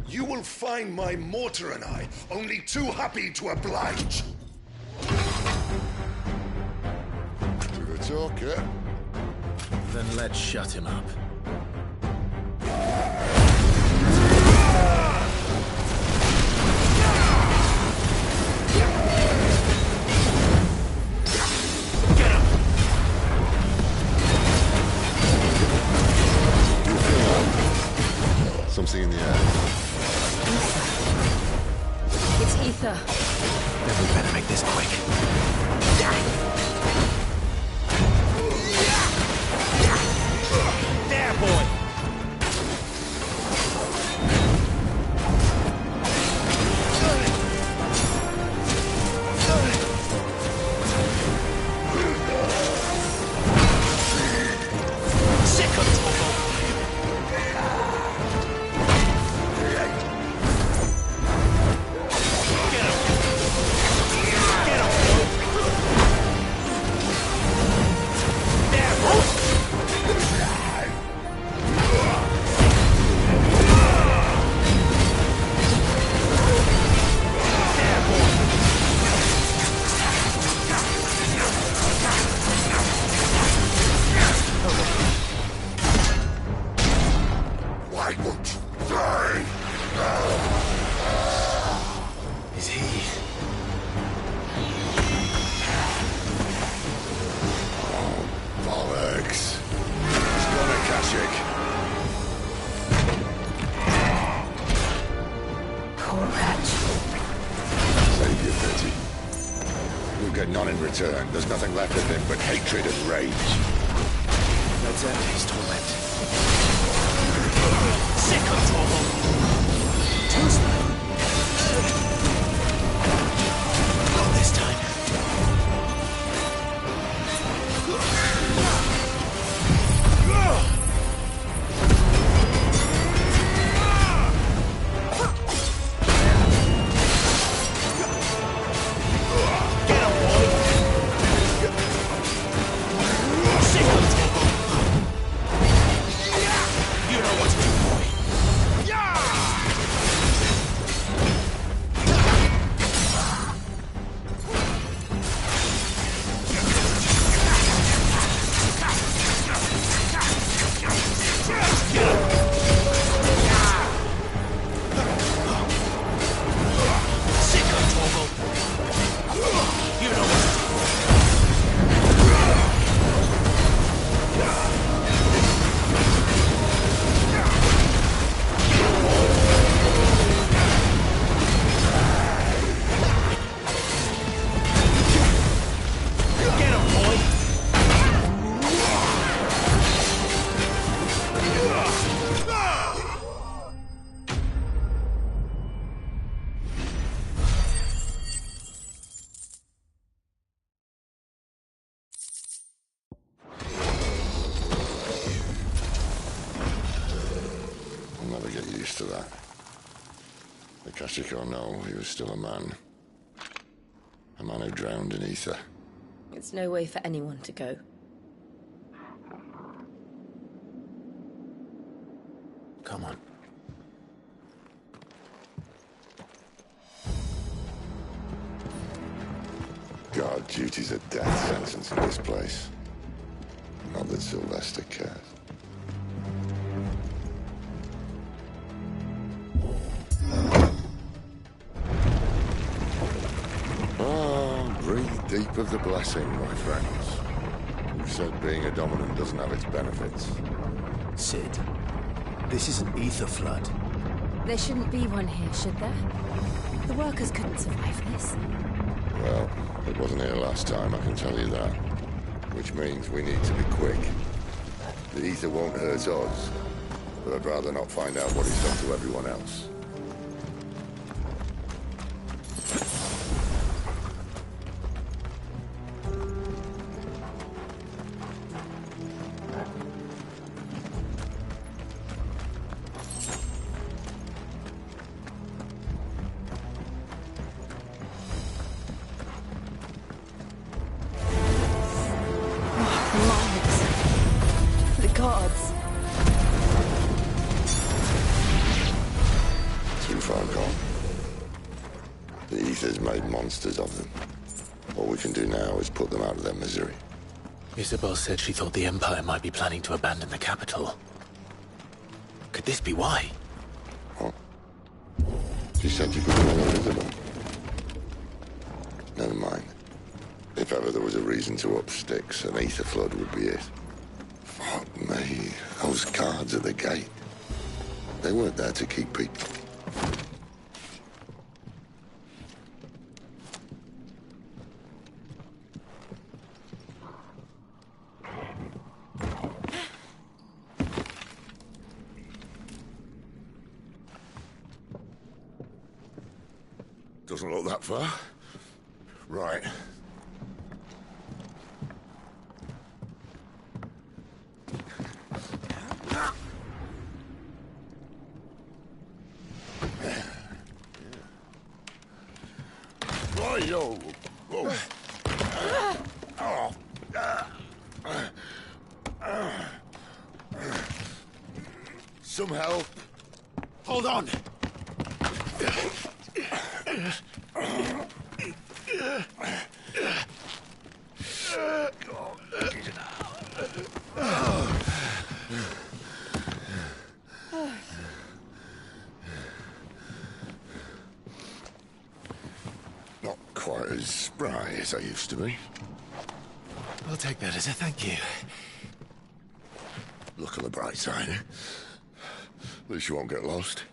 You will find my mortar and I only too happy to oblige. To the talker. Then let's shut him up. Something in the air. It's ether. Then we better make this quick. There, boy! Sick of trouble! There's nothing left of him but hatred and rage. Let's end his torment. Sick of trouble! Tuesday! Not this time. To that. The Kashiko know he was still a man. A man who drowned in ether. It's no way for anyone to go. Come on. Guard duty's a death sentence in this place. Not that Sylvester cares. Oh, breathe deep of the blessing, my friends. You said being a dominant doesn't have its benefits. Sid, this is an ether flood. There shouldn't be one here, should there? The workers couldn't survive this. Well, it wasn't here last time, I can tell you that. Which means we need to be quick. The ether won't hurt us, but I'd rather not find out what it's done to everyone else. Of them. All we can do now is put them out of their misery. Isabel said she thought the Empire might be planning to abandon the capital. Could this be why? What? She said you could no longer visit them. Never mind. If ever there was a reason to up sticks, an ether flood would be it. Fuck me. Those guards at the gate. They weren't there to keep people. Doesn't look that far. Right. Right-yo. Whoa. Some help. Hold on. Not quite as spry as I used to be. I'll take that as a thank you. Look on the bright side, eh? At least you won't get lost.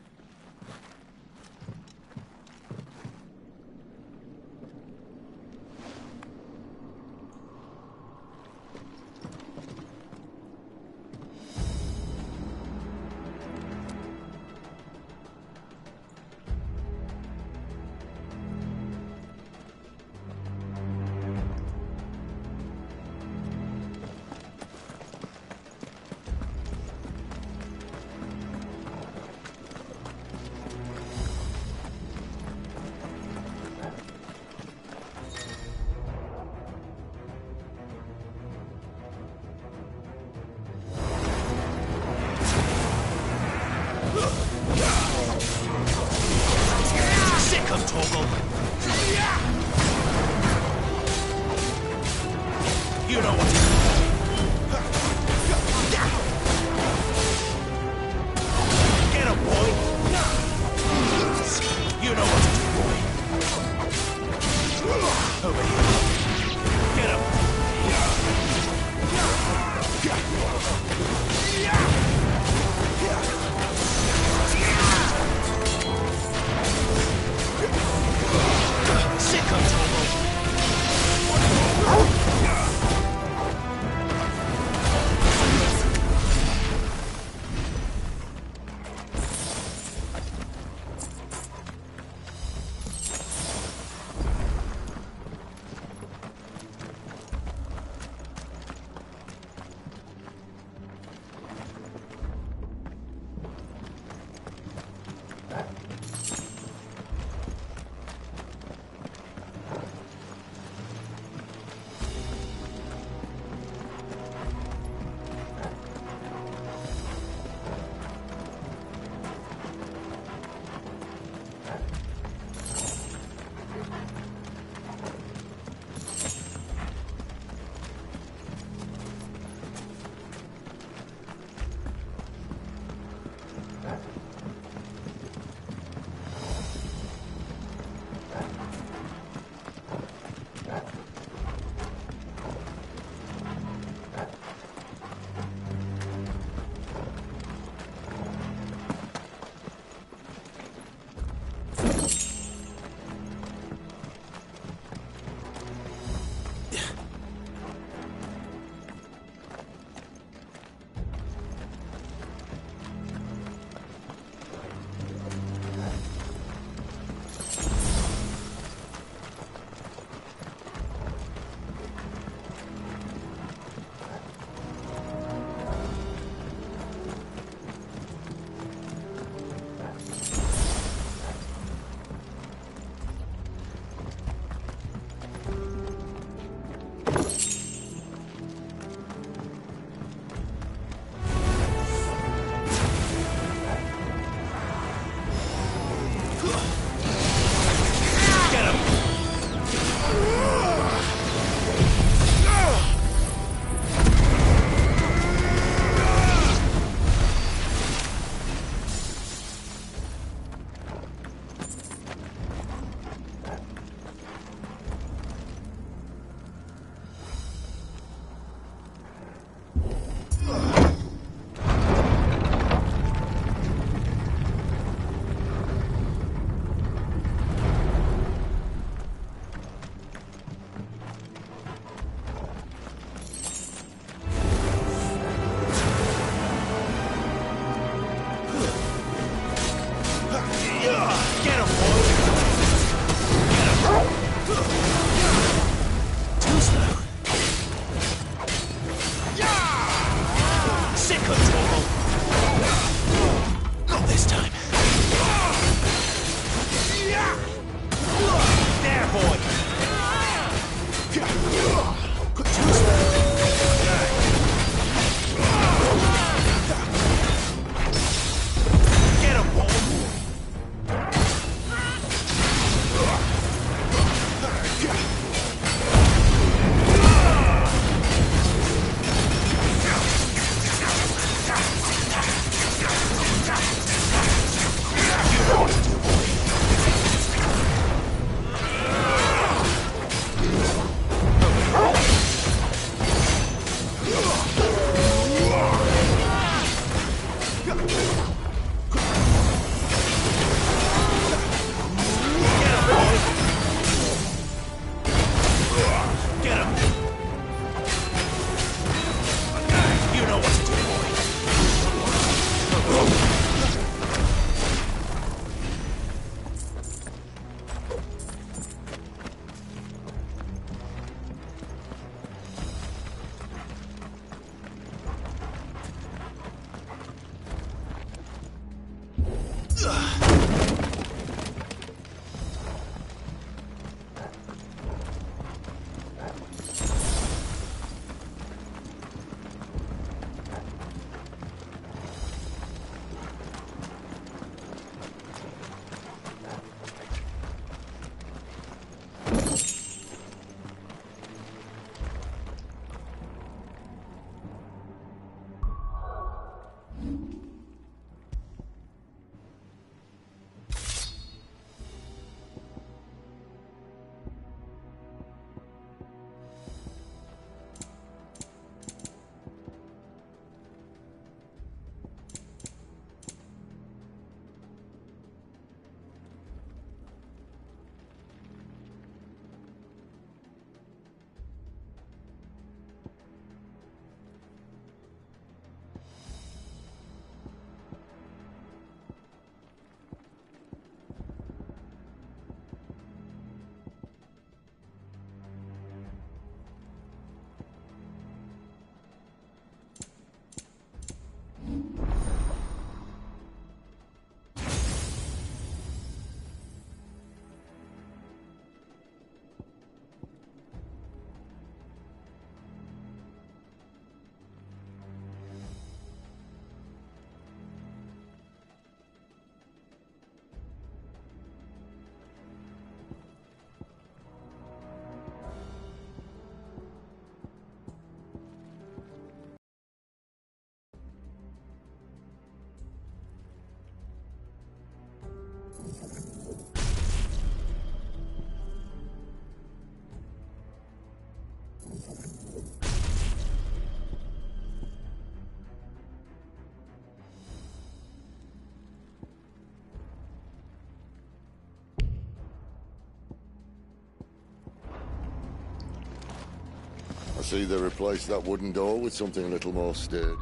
I see they replaced that wooden door with something a little more sturdy.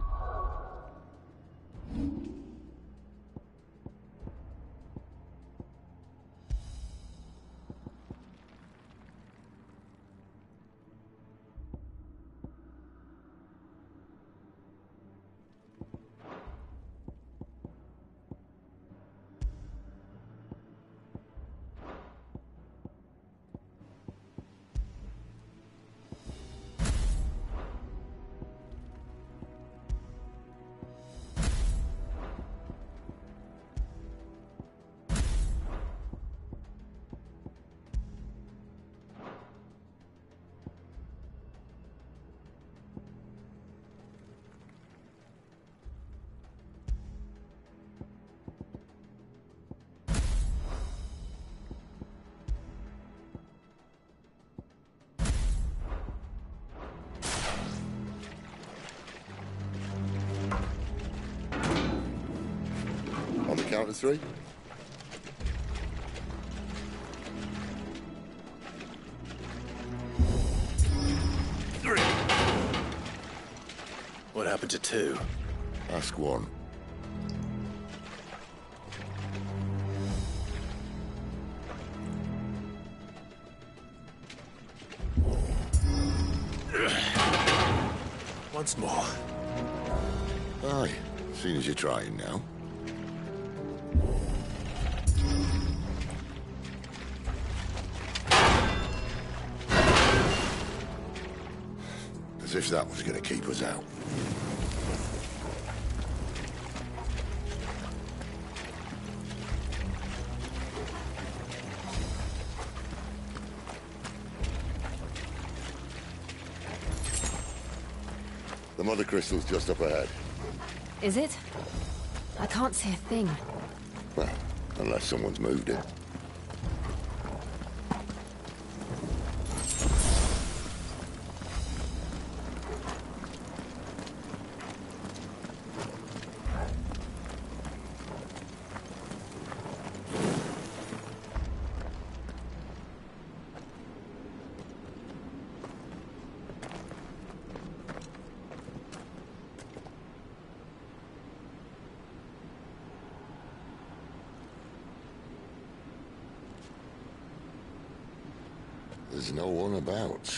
On the count of 3. What happened to 2? Ask 1. Once more. Aye, seeing as you're trying now. As if that was going to keep us out. The mother crystal's just up ahead. Is it? I can't see a thing. Well, unless someone's moved it. There's no one about.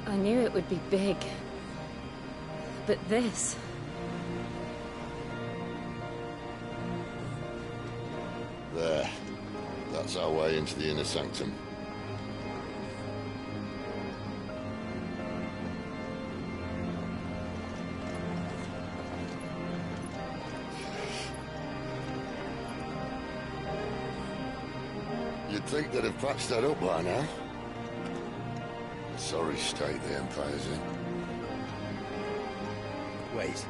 I knew it would be big. But this... There. That's our way into the inner sanctum. You'd think they'd have patched that up by now. A sorry state the Empire's in. Wait.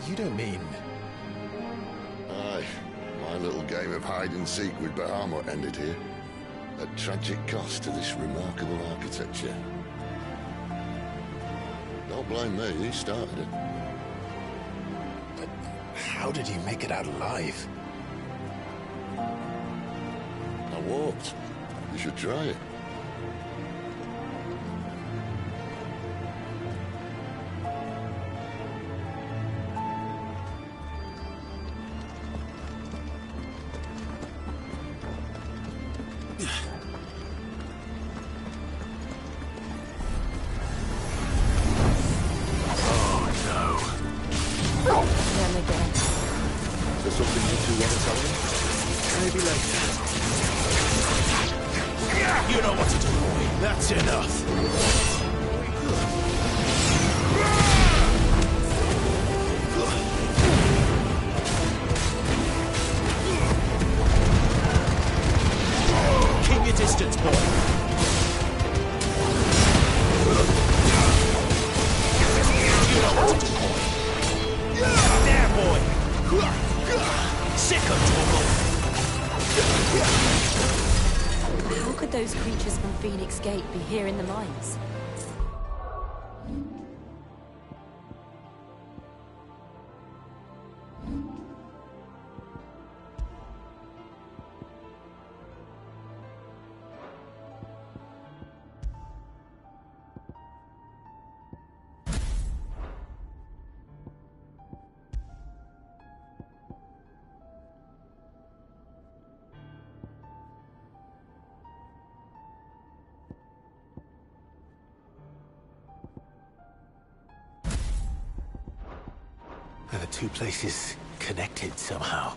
You don't mean... Aye. My little game of hide-and-seek with Bahamut ended here. At tragic cost to this remarkable architecture. Don't blame me, he started it. But how did you make it out alive? I walked. You should try it. You know what to do, boy. That's enough. Keep your distance, boy. You know what to do, boy. There, boy. Sick of trouble. How could those creatures from Phoenix Gate be here in the mines? Are the two places connected somehow?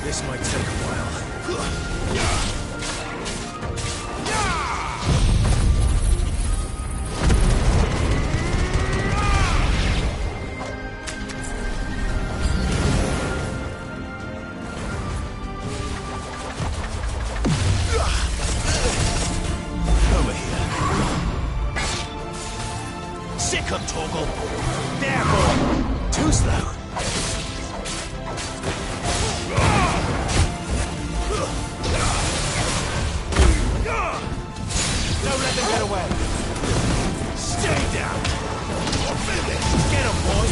This might take a while. Over here. Sick 'em, Torgal. There, boy. Too slow. Don't let them get away. Stay down. Get him, boys.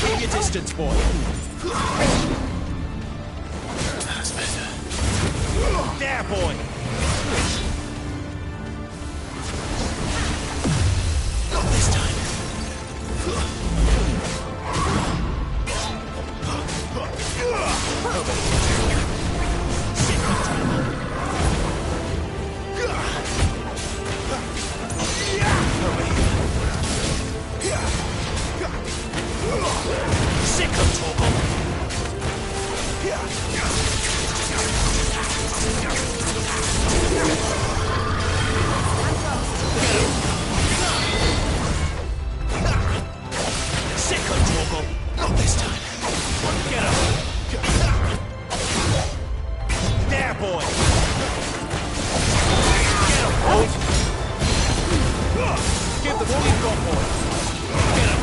Keep your distance, boy. That's better. There, boy. Not this time. Over here. Sick of trouble. Over here. Sick of trouble. Sick of trouble. Not this time. Get up. There, boy! Get him, boys! Give them all you've got, boys! Get him!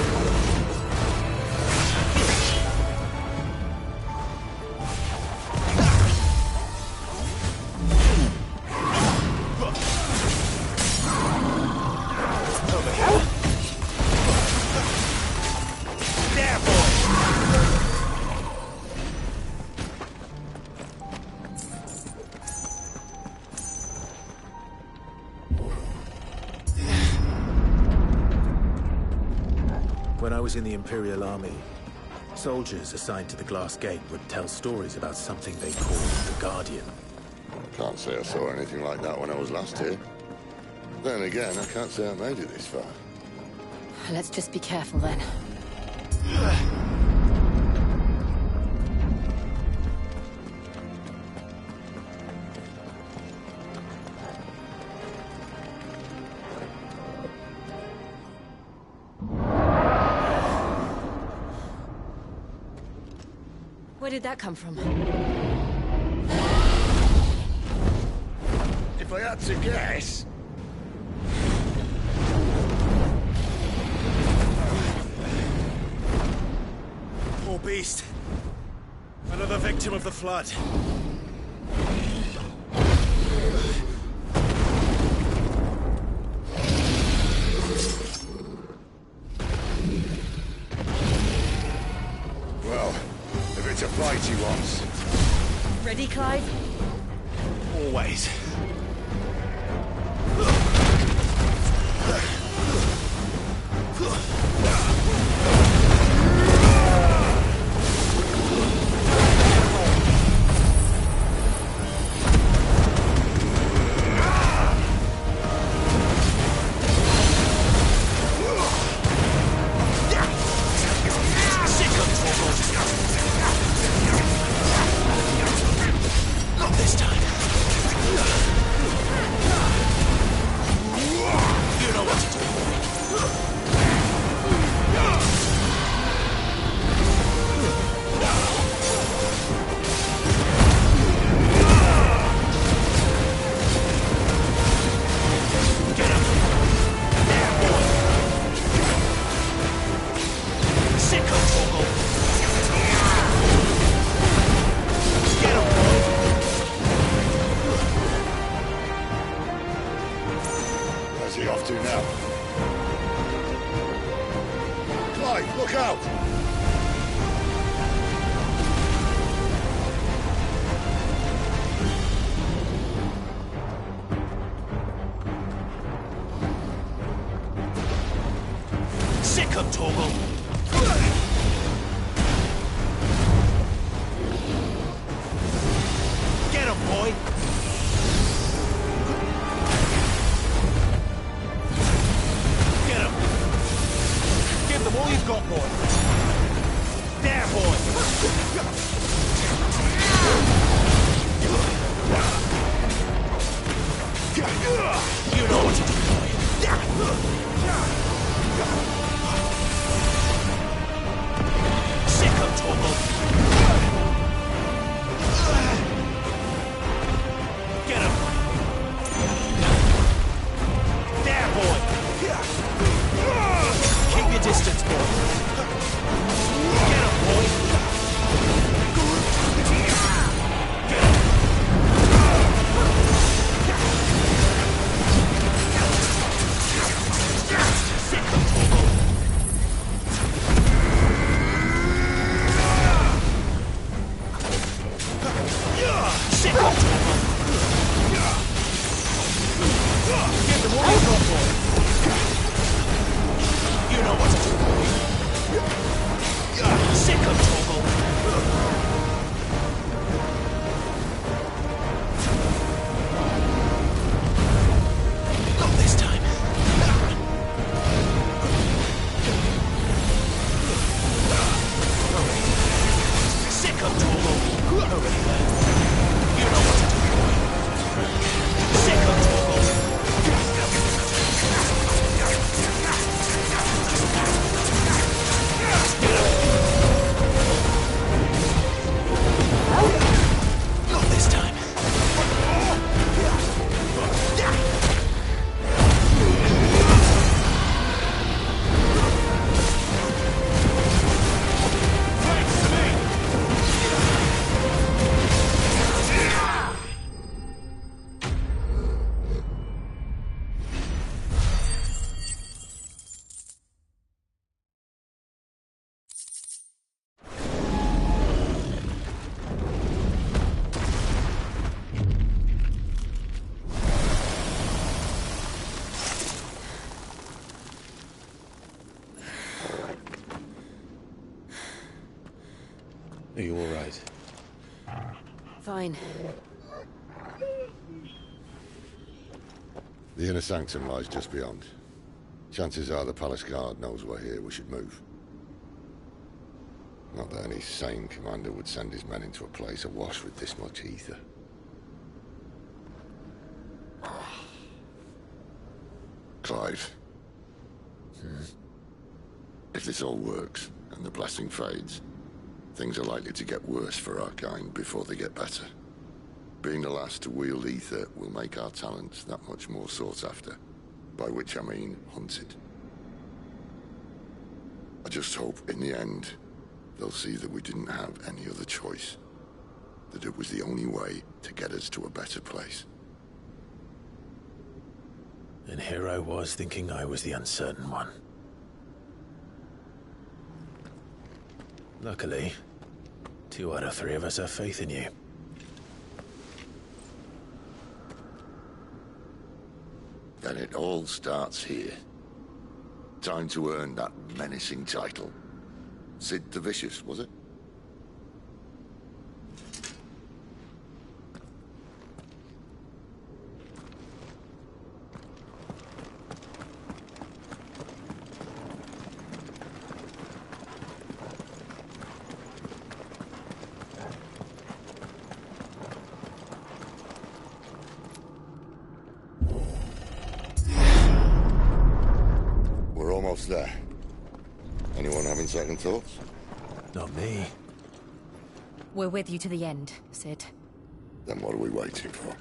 Over here. There, boy! When I was in the Imperial Army, soldiers assigned to the Glass Gate would tell stories about something they called the Guardian. Can't say I saw anything like that when I was last here. Then again, I can't say I made it this far. Let's just be careful then. Where did that come from? If I had to guess... Poor beast. Another victim of the flood. Well, if it's a fight he wants. Ready, Clive? Always. Not this time. You know what to do. him, boy! Get him! Give them all you've got, boy! There, boy! You know what to do, boy! Sick of Torgal! Get him! There, boy! Keep your distance, boy! Get him, boy! Get him! Sick of Torgal! Sick of Torgal! Give them all you've got, boy! You know what to do, boy! Sick of Torgal! Not this time. Sick of Torgal! Already there. You know what to do, boy! Sick of Torgal! Not this time. Are you all right? Fine. The inner sanctum lies just beyond. Chances are the palace guard knows we're here. We should move. Not that any sane commander would send his men into a place awash with this much ether. Clive. If this all works, and the blessing fades, things are likely to get worse for our kind before they get better. Being the last to wield ether will make our talents that much more sought after. By which I mean hunted. I just hope, in the end, they'll see that we didn't have any other choice. That it was the only way to get us to a better place. And here I was thinking I was the uncertain one. Luckily, 2 out of 3 of us have faith in you. Then it all starts here. Time to earn that menacing title. Sid the Vicious, was it? We're almost there. Anyone having second thoughts? Not me. We're with you to the end, Sid. Then what are we waiting for?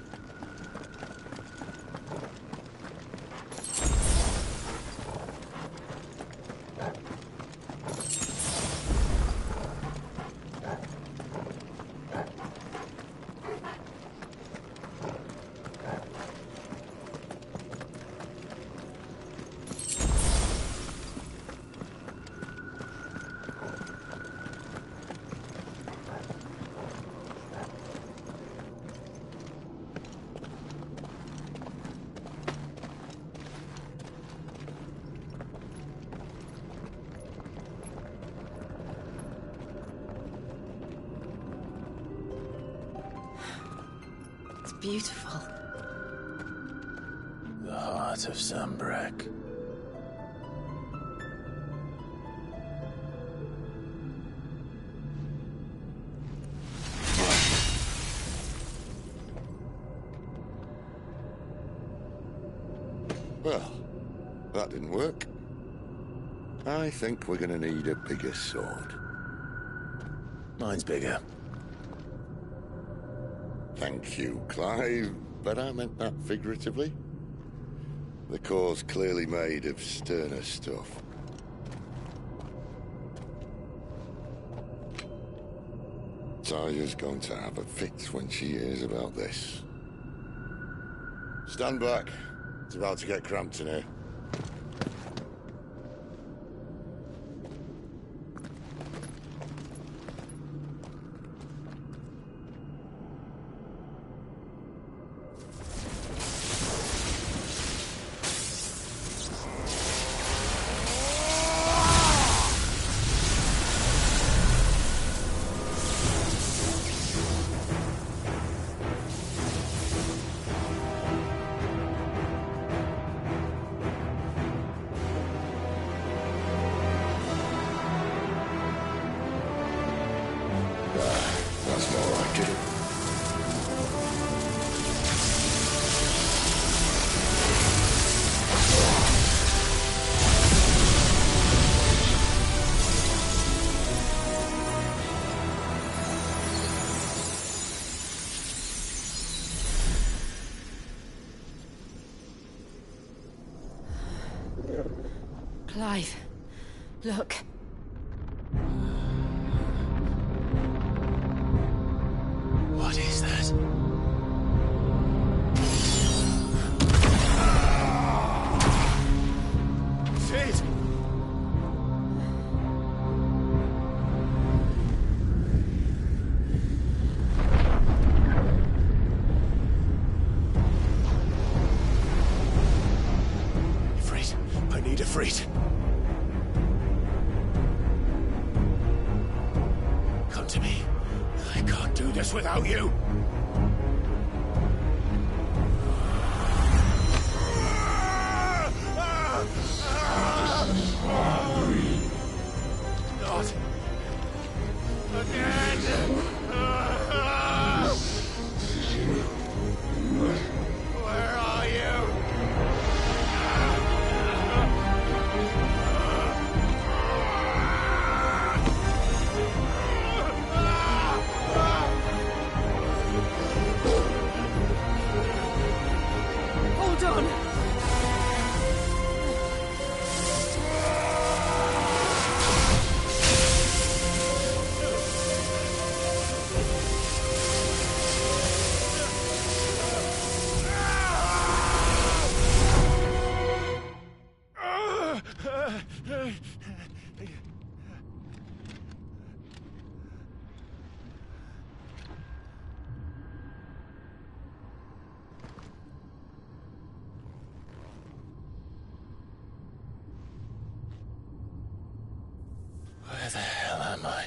beautiful. The heart of Sambrek. Well, that didn't work. I think we're gonna need a bigger sword. Mine's bigger. Thank you, Clive, but I meant that figuratively. The core's clearly made of sterner stuff. Taya's going to have a fit when she hears about this. Stand back. It's about to get cramped in here. That's more like it. Clive, look. What is that? Sid! Ifrit, I need Ifrit. Come to me. I can't do this without you. Not again. Where are you? Hold on! Where the hell am I?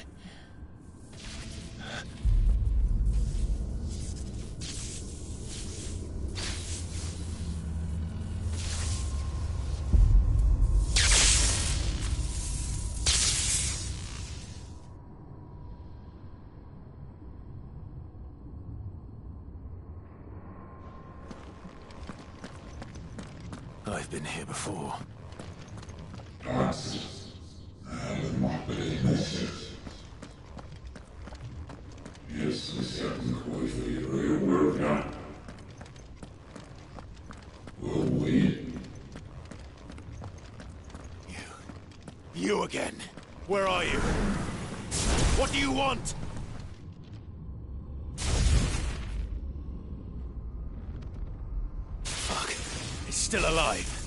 I've been here before. You again. Where are you? What do you want? Fuck. It's still alive.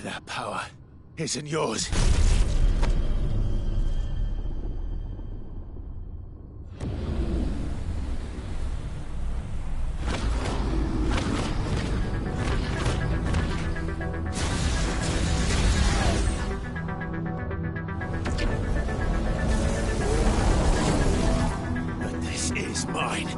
That power isn't yours. But this is mine.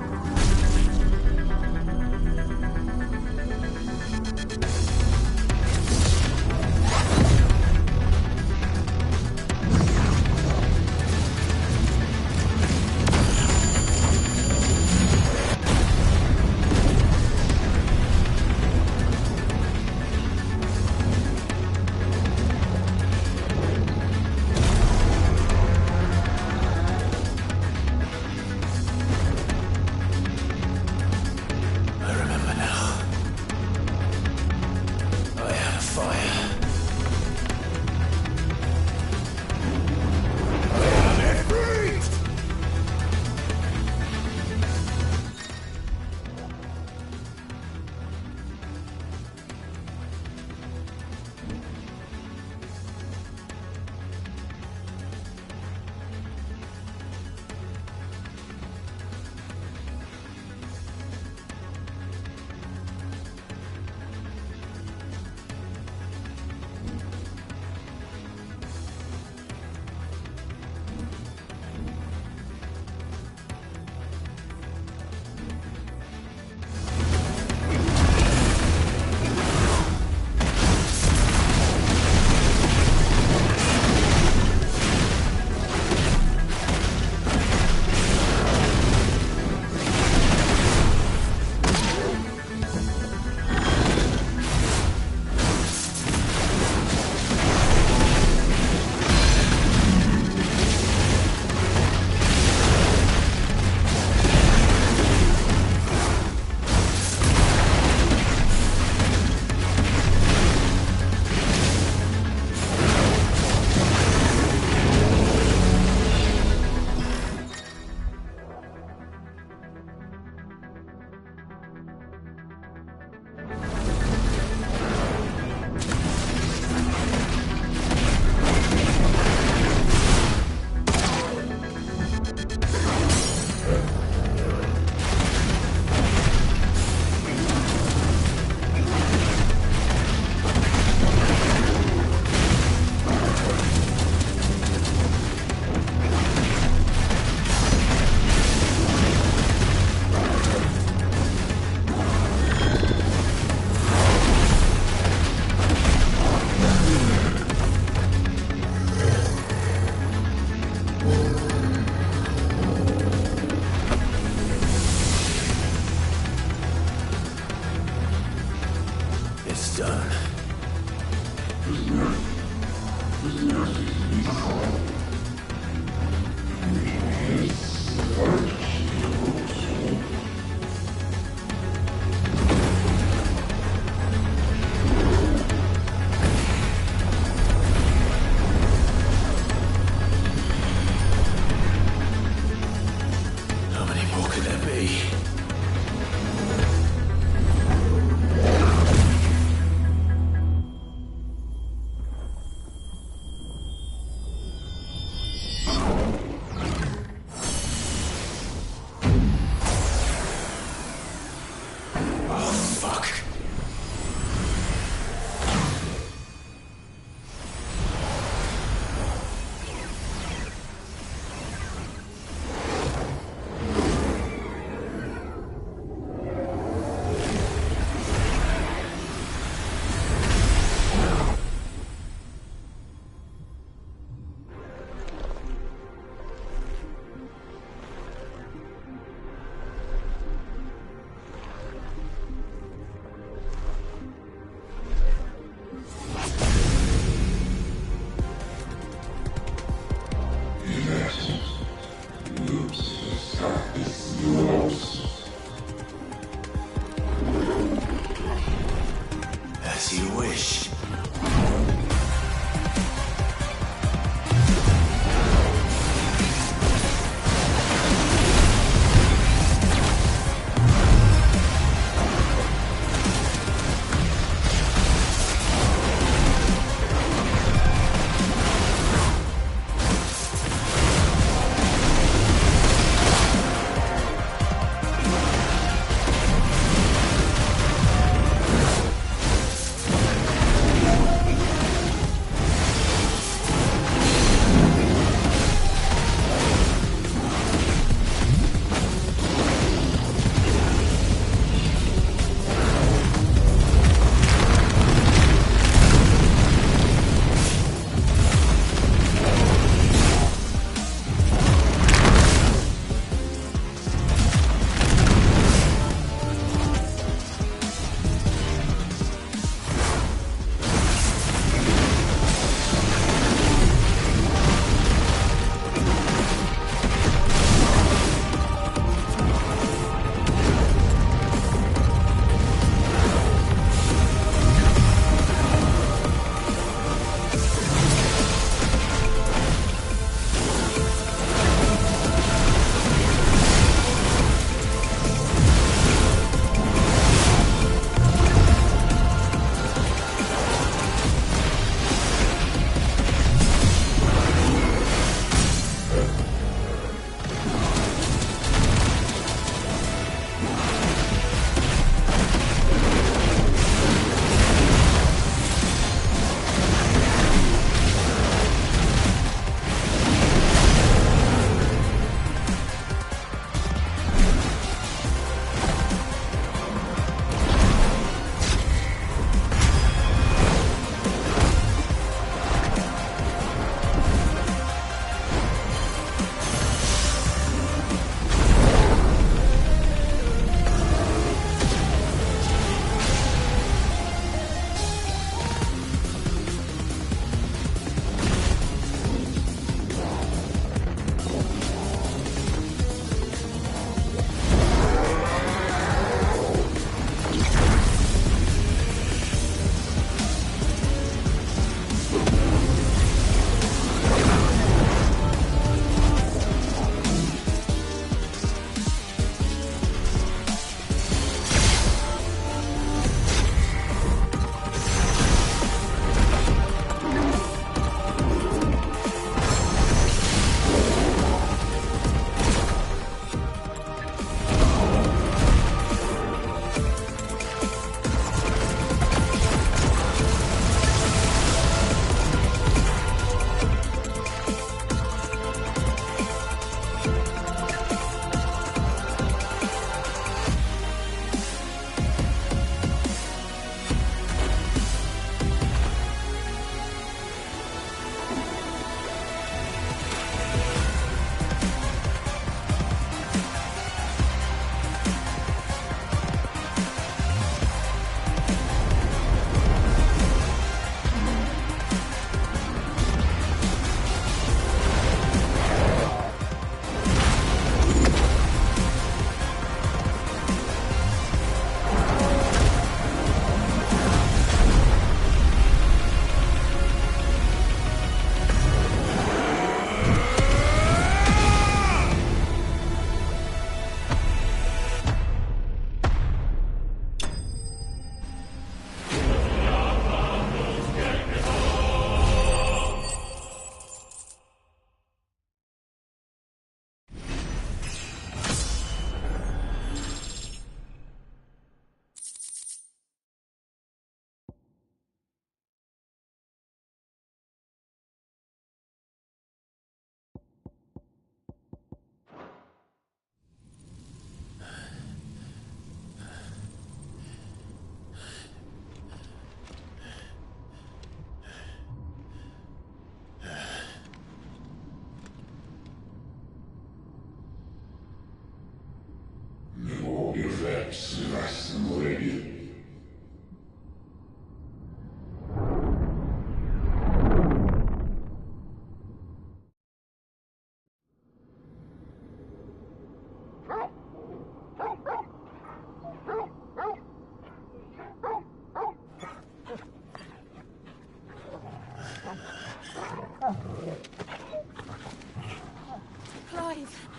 Clive!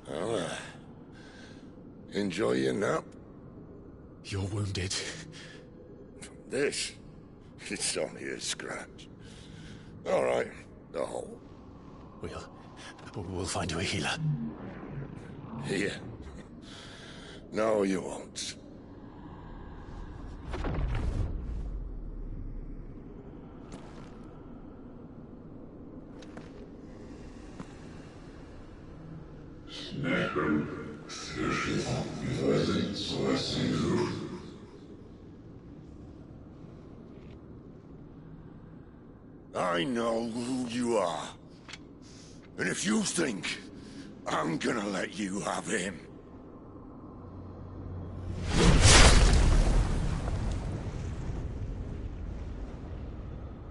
Well, enjoy your nap. You're wounded. This? It's only a scratch. All right, the hole. We'll find you a healer. Here. No, you won't. I know who you are. And if you think I'm gonna let you have him...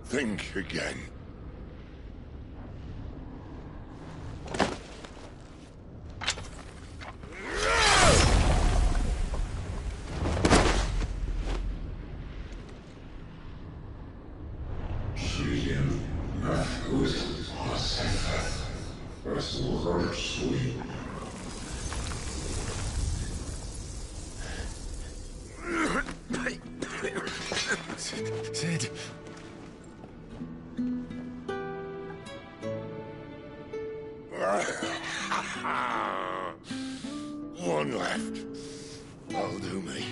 think again. Sid. One left. That'll do me.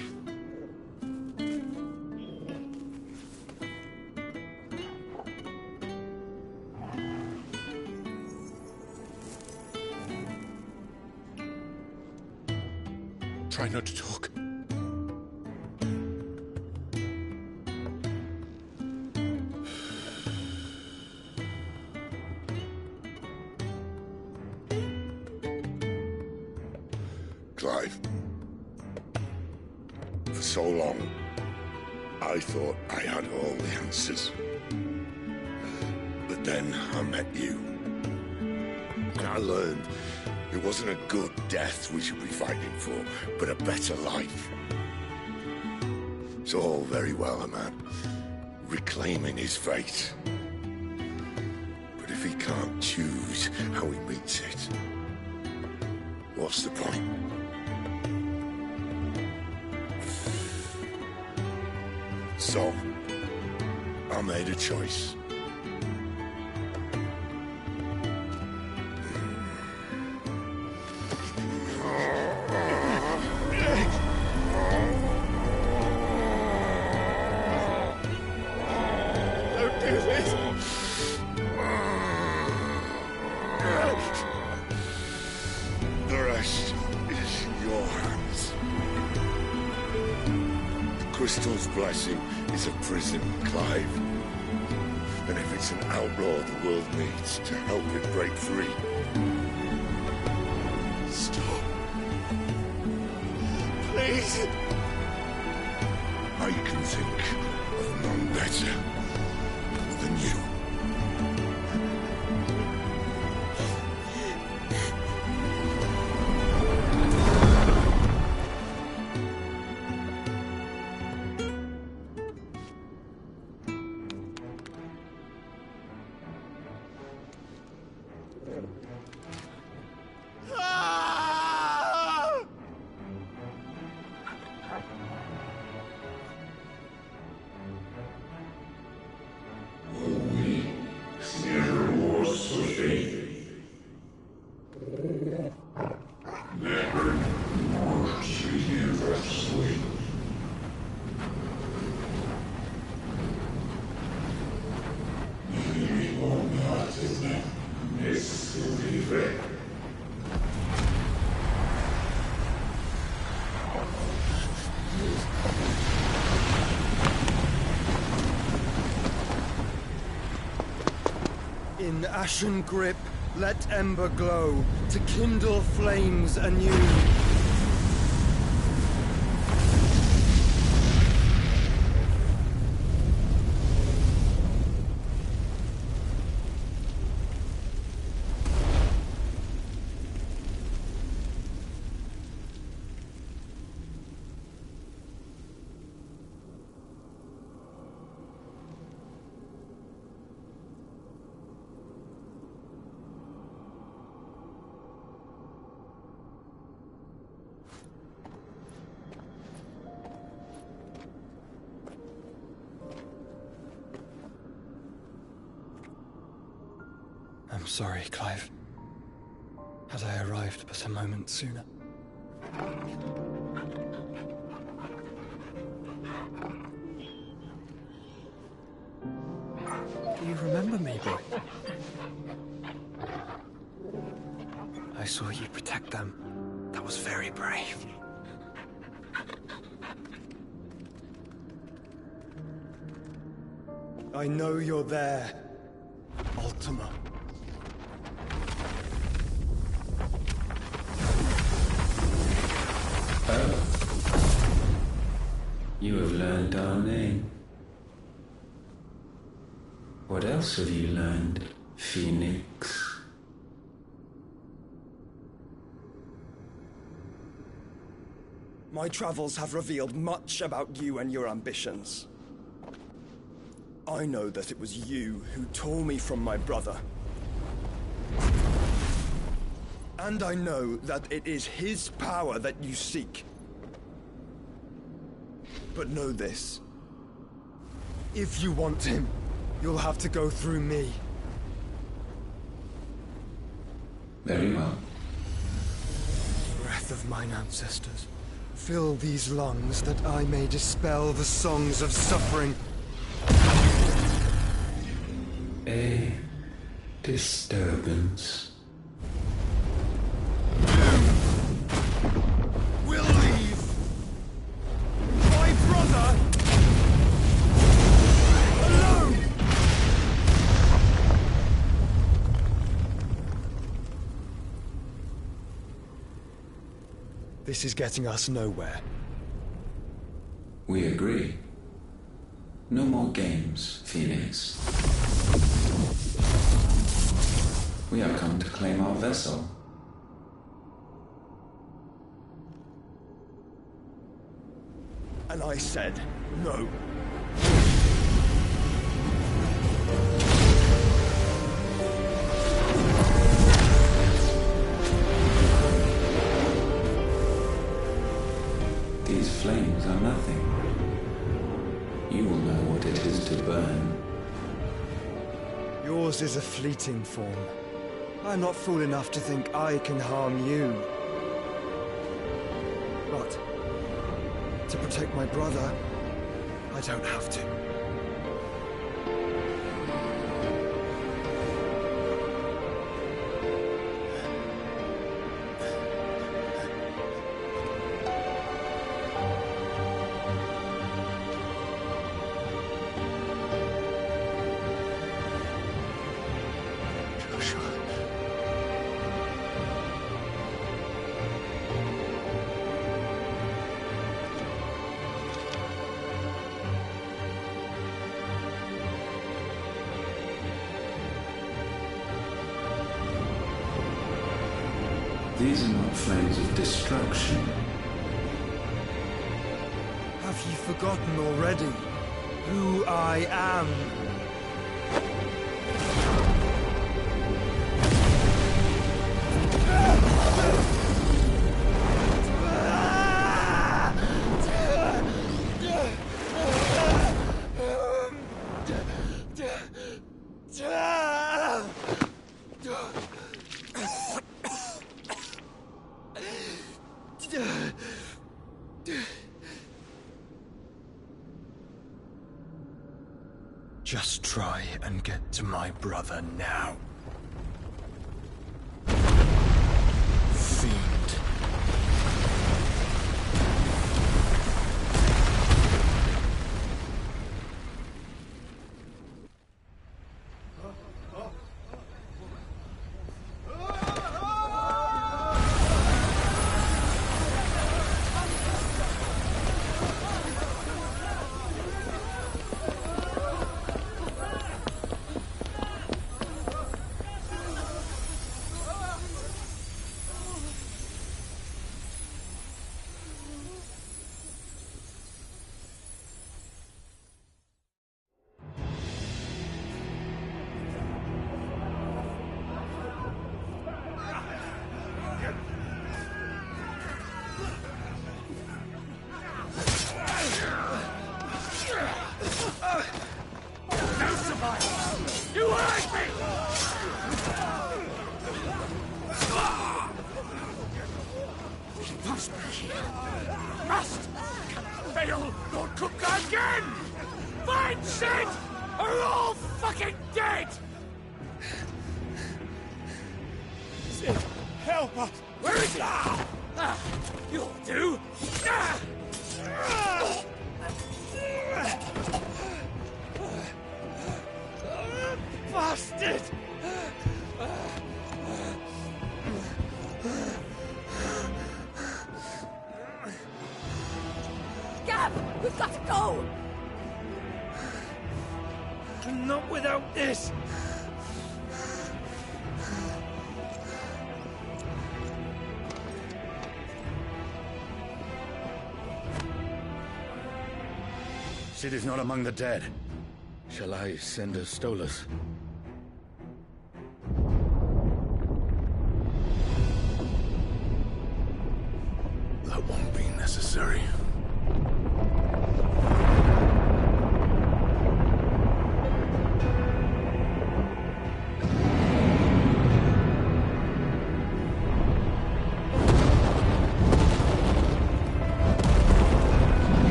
Try not to talk. Clive. For so long, I thought I had all the answers. But then I met you. And I learned it wasn't a good death we should be fighting for, but a better life. It's all very well, a man reclaiming his fate. But if he can't choose how he meets it, what's the point? So, I made a choice. Don't do this! The rest is in your hands. The Crystal's blessing is a prison, Clive. And if it's an outlaw the world needs to help it break free... Stop. Please! I can think of none better than you. In ashen grip, let ember glow, to kindle flames anew. I'm sorry, Clive. Had I arrived but a moment sooner. Do you remember me, boy? I saw you protect them. That was very brave. I know you're there, Ultima. You have learned our name. What else have you learned, Phoenix? My travels have revealed much about you and your ambitions. I know that it was you who tore me from my brother. And I know that it is his power that you seek. But know this. If you want him, you'll have to go through me. Very well. Breath of mine ancestors, fill these lungs that I may dispel the songs of suffering. A disturbance. We'll leave. My brother alone. This is getting us nowhere. We agree. No more games, Phoenix. We have come to claim our vessel. And I said no. These flames are nothing. You will know what it is to burn. Yours is a fleeting form. I'm not fool enough to think I can harm you. But to protect my brother, I don't have to. These are not flames of destruction. Have you forgotten already who I am? Just try and get to my brother now. Fiend. Sid, help us! Where is he? You'll do! Bastard! Gab, we've got to go! Not without this! Sid is not among the dead. Shall I send a Stolas? That won't be necessary.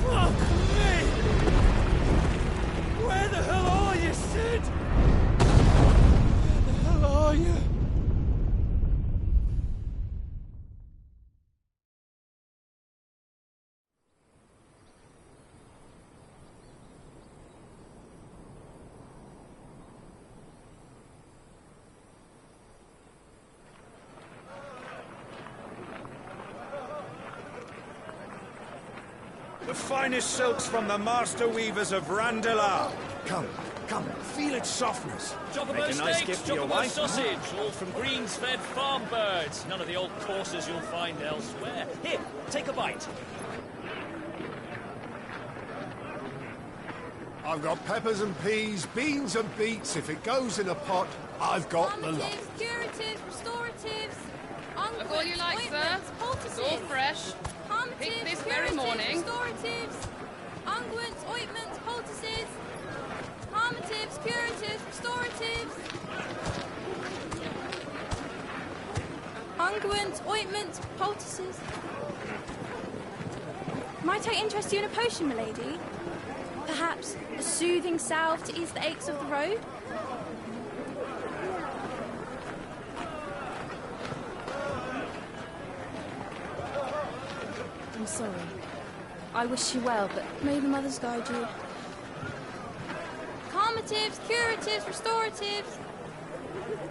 Fuck me! Where the hell are you, Sid? Where the hell are you? The finest silks from the master weavers of Randalar. Come, come, feel its softness. Chocobo steaks, chocobo sausage, all from greens-fed farm birds. None of the old courses you'll find elsewhere. Here, take a bite. I've got peppers and peas, beans and beets. If it goes in a pot, I've got the lot. Calmatives, curatives, restoratives, Look all you like, sir. It's all fresh. Picked this very morning. Restoratives, unguents, ointments, poultices, calmatives, curatives, restoratives, unguents, ointments, poultices. Might I interest you in a potion, milady? Perhaps a soothing salve to ease the aches of the road? I'm sorry. I wish you well, but may the mothers guide you. Calmatives, curatives, restoratives,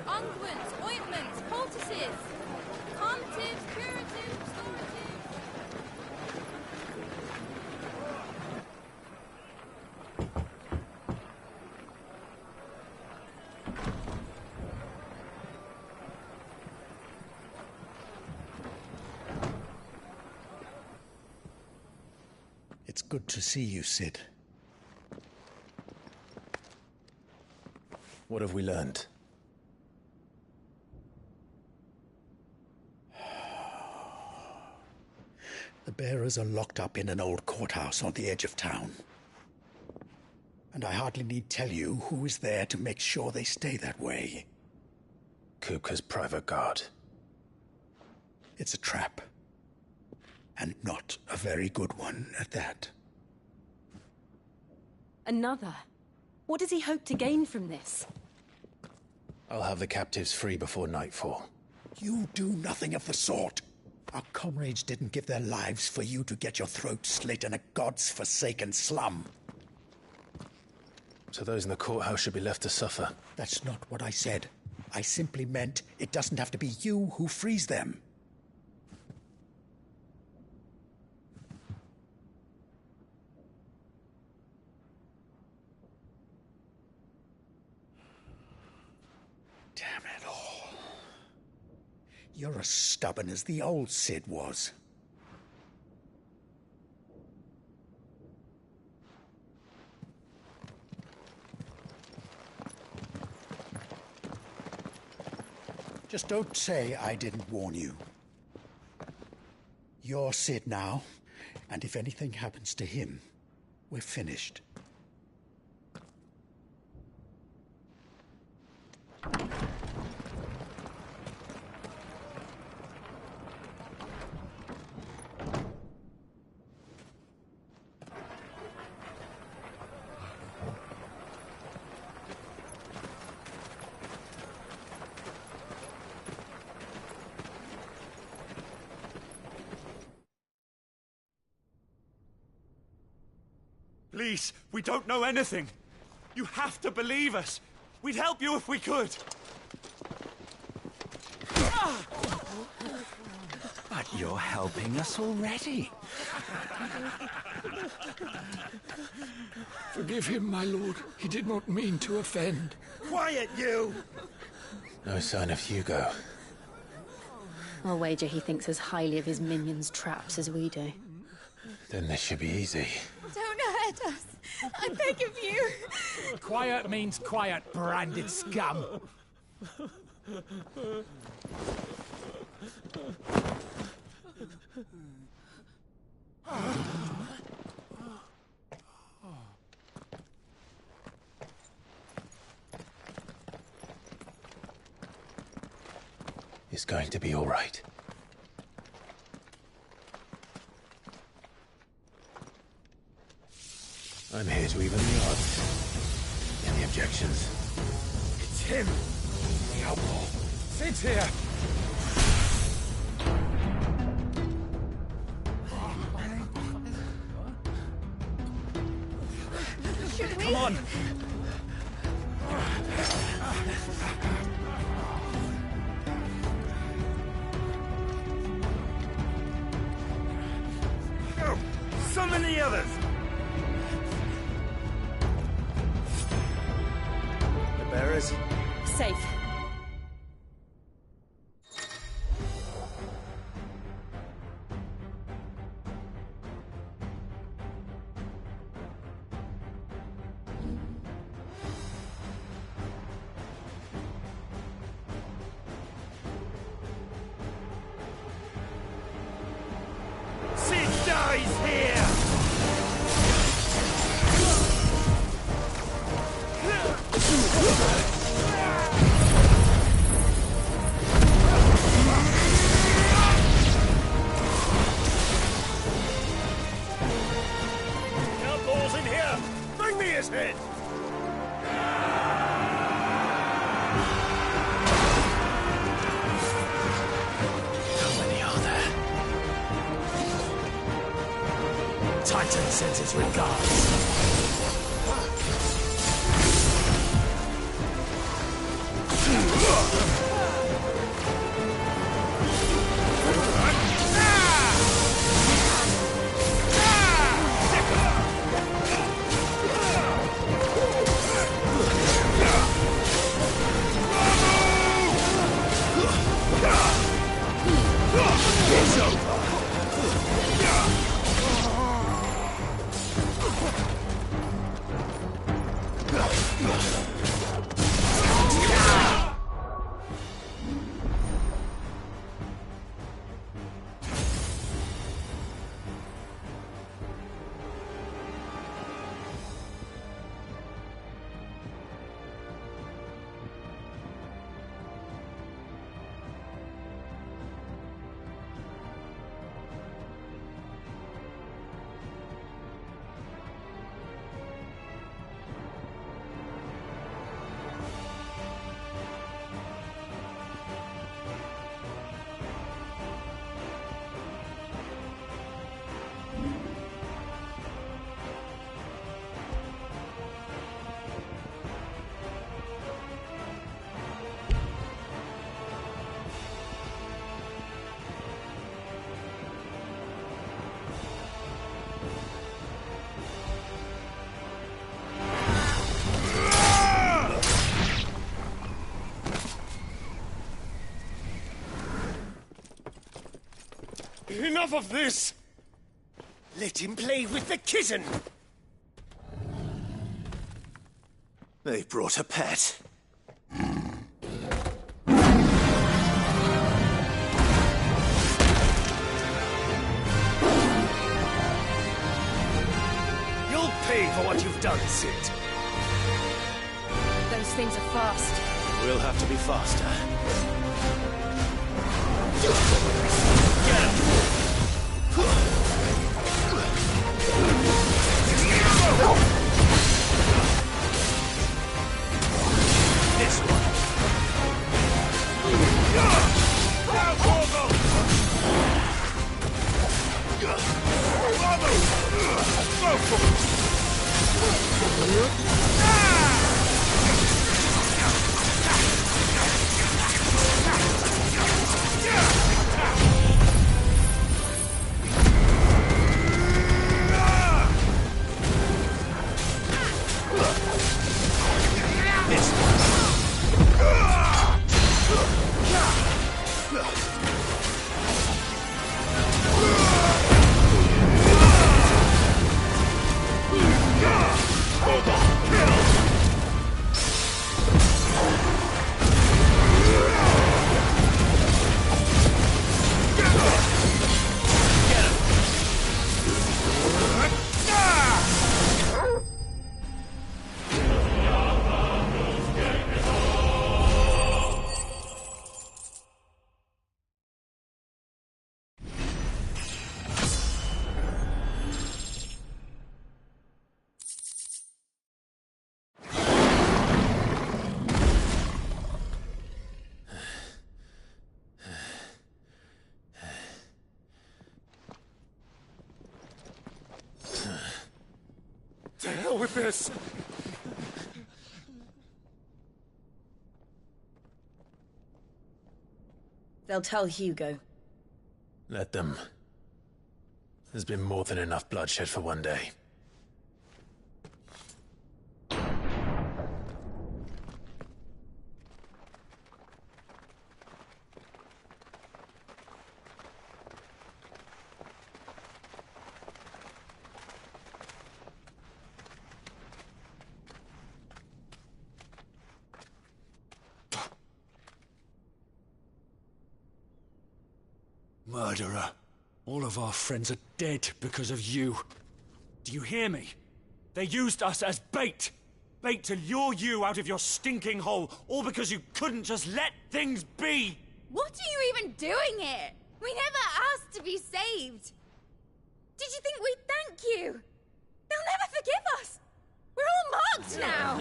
unguents, ointments, poultices. Calmatives, curatives, restoratives. It's good to see you, Sid. What have we learned? The bearers are locked up in an old courthouse on the edge of town. And I hardly need tell you who is there to make sure they stay that way. Kupka's private guard. It's a trap. And not a very good one at that. Another? What does he hope to gain from this? I'll have the captives free before nightfall. You do nothing of the sort. Our comrades didn't give their lives for you to get your throat slit in a god's forsaken slum. So those in the courthouse should be left to suffer. That's not what I said. I simply meant it doesn't have to be you who frees them. Damn it all. You're as stubborn as the old Sid was. Just don't say I didn't warn you. You're Sid now, and if anything happens to him, we're finished. Please, we don't know anything. You have to believe us. We'd help you if we could. But you're helping us already. Forgive him, my lord. He did not mean to offend. Quiet, you! No sign of Hugo. I'll wager he thinks as highly of his minions' traps as we do. Then this should be easy. Don't hurt us. I beg of you. Quiet means quiet, branded scum. It's going to be all right. I'm here to even the odds. Any objections? It's him, the outlaw. Sid's here. Come on. Go! Summon the others! The bearers? Safe. Sid dies here! Outlaws in here! Bring me his head! How many are there? Titan sends his regards. It's over! Enough of this! Let him play with the kitten. They've brought a pet. You'll pay for what you've done, Sid. Those things are fast. We'll have to be faster. This one. Go for it! To hell with this! They'll tell Hugo. Let them. There's been more than enough bloodshed for one day. Murderer. All of our friends are dead because of you. Do you hear me? They used us as bait. Bait to lure you out of your stinking hole, all because you couldn't just let things be. What are you even doing here? We never asked to be saved. Did you think we'd thank you? They'll never forgive us. We're all marked now.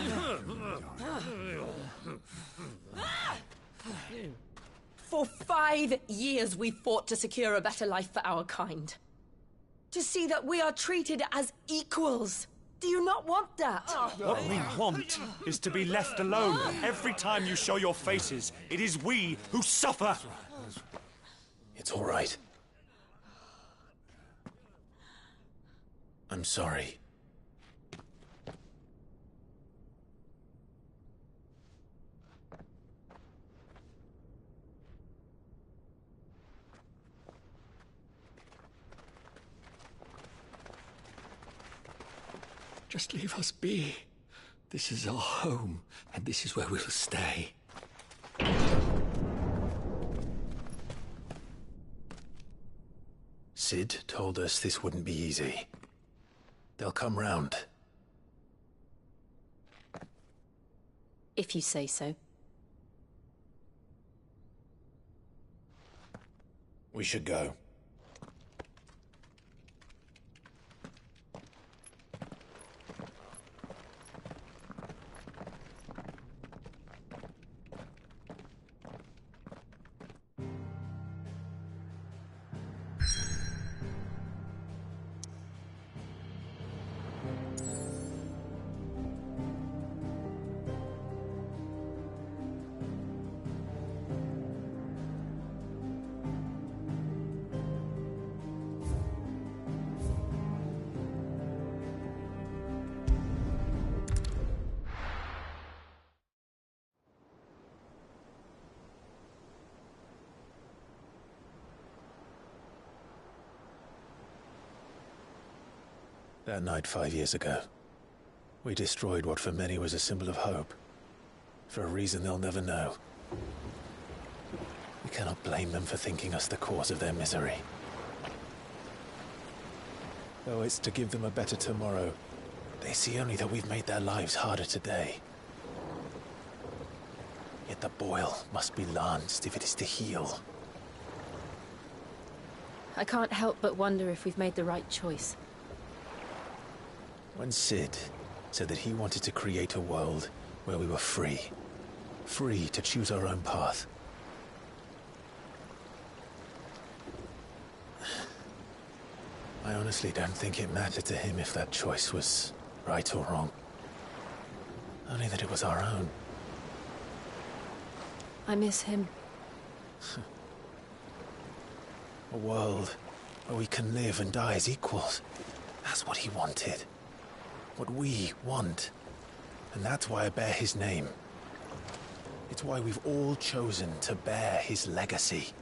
For 5 years we fought to secure a better life for our kind. To see that we are treated as equals. Do you not want that? What we want is to be left alone. Every time you show your faces, it is we who suffer. It's all right. I'm sorry. Just leave us be. This is our home, and this is where we'll stay. Sid told us this wouldn't be easy. They'll come round. If you say so. We should go. That night 5 years ago, we destroyed what for many was a symbol of hope. For a reason they'll never know. We cannot blame them for thinking us the cause of their misery. Though it's to give them a better tomorrow, they see only that we've made their lives harder today. Yet the boil must be lanced if it is to heal. I can't help but wonder if we've made the right choice. When Sid said that he wanted to create a world where we were free. Free to choose our own path. I honestly don't think it mattered to him if that choice was right or wrong. Only that it was our own. I miss him. A world where we can live and die as equals. That's what he wanted. What we want. And that's why I bear his name. It's why we've all chosen to bear his legacy.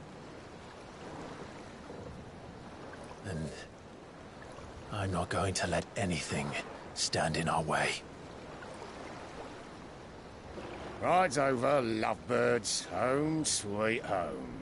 And I'm not going to let anything stand in our way. Ride's over, lovebirds. Home sweet home.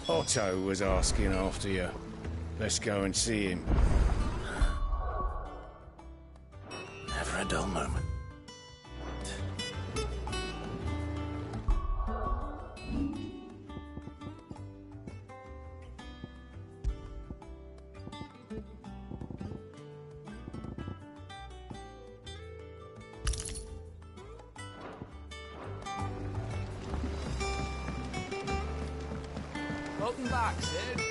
Otto was asking after you. Let's go and see him. Never a dull moment. Welcome back, Sid.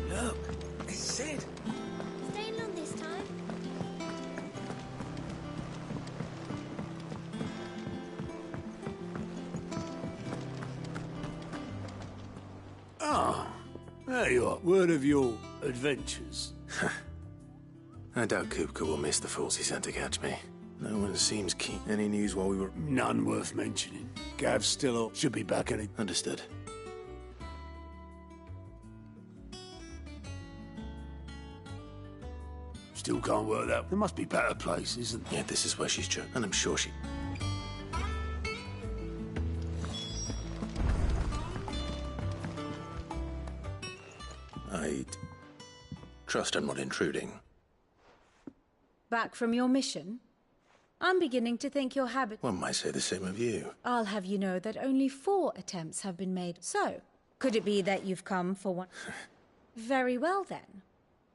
Look, it's Sid. Staying long this time? Ah, there you are. Word of your adventures. I doubt Kupka will miss the fools he sent to catch me. No one seems keen. Any news while we were... None worth mentioning. Gav's still up. Should be back any... Understood. Still can't work that. There must be better places, isn't there? Yeah, this is where she's chosen, and I'm sure she... I trust I'm not intruding. Back from your mission? I'm beginning to think your habit... One might say the same of you. I'll have you know that only 4 attempts have been made. So, could it be that you've come for one? Very well, then.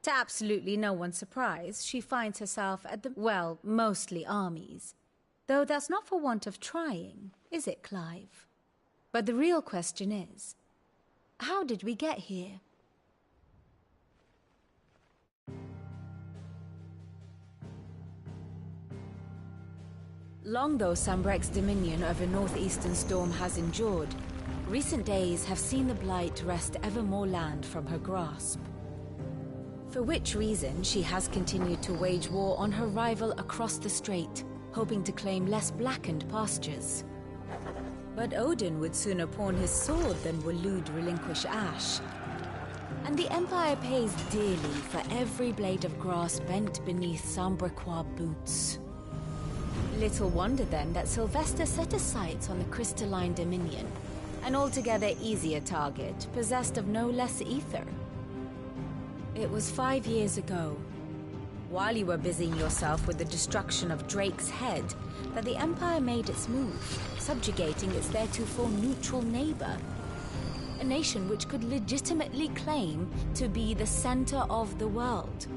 To absolutely no one's surprise, she finds herself at the, well, mostly armies. Though that's not for want of trying, is it, Clive? But the real question is, how did we get here? Long though Sambrek's dominion over northeastern storm has endured, recent days have seen the Blight wrest ever more land from her grasp. For which reason, she has continued to wage war on her rival across the strait, hoping to claim less blackened pastures. But Odin would sooner pawn his sword than Waloed relinquish Ash. And the Empire pays dearly for every blade of grass bent beneath Sambrequois boots. Little wonder then that Sylvester set his sights on the crystalline dominion, an altogether easier target, possessed of no less ether. It was 5 years ago, while you were busying yourself with the destruction of Drake's head, that the Empire made its move, subjugating its theretofore neutral neighbor. A nation which could legitimately claim to be the center of the world.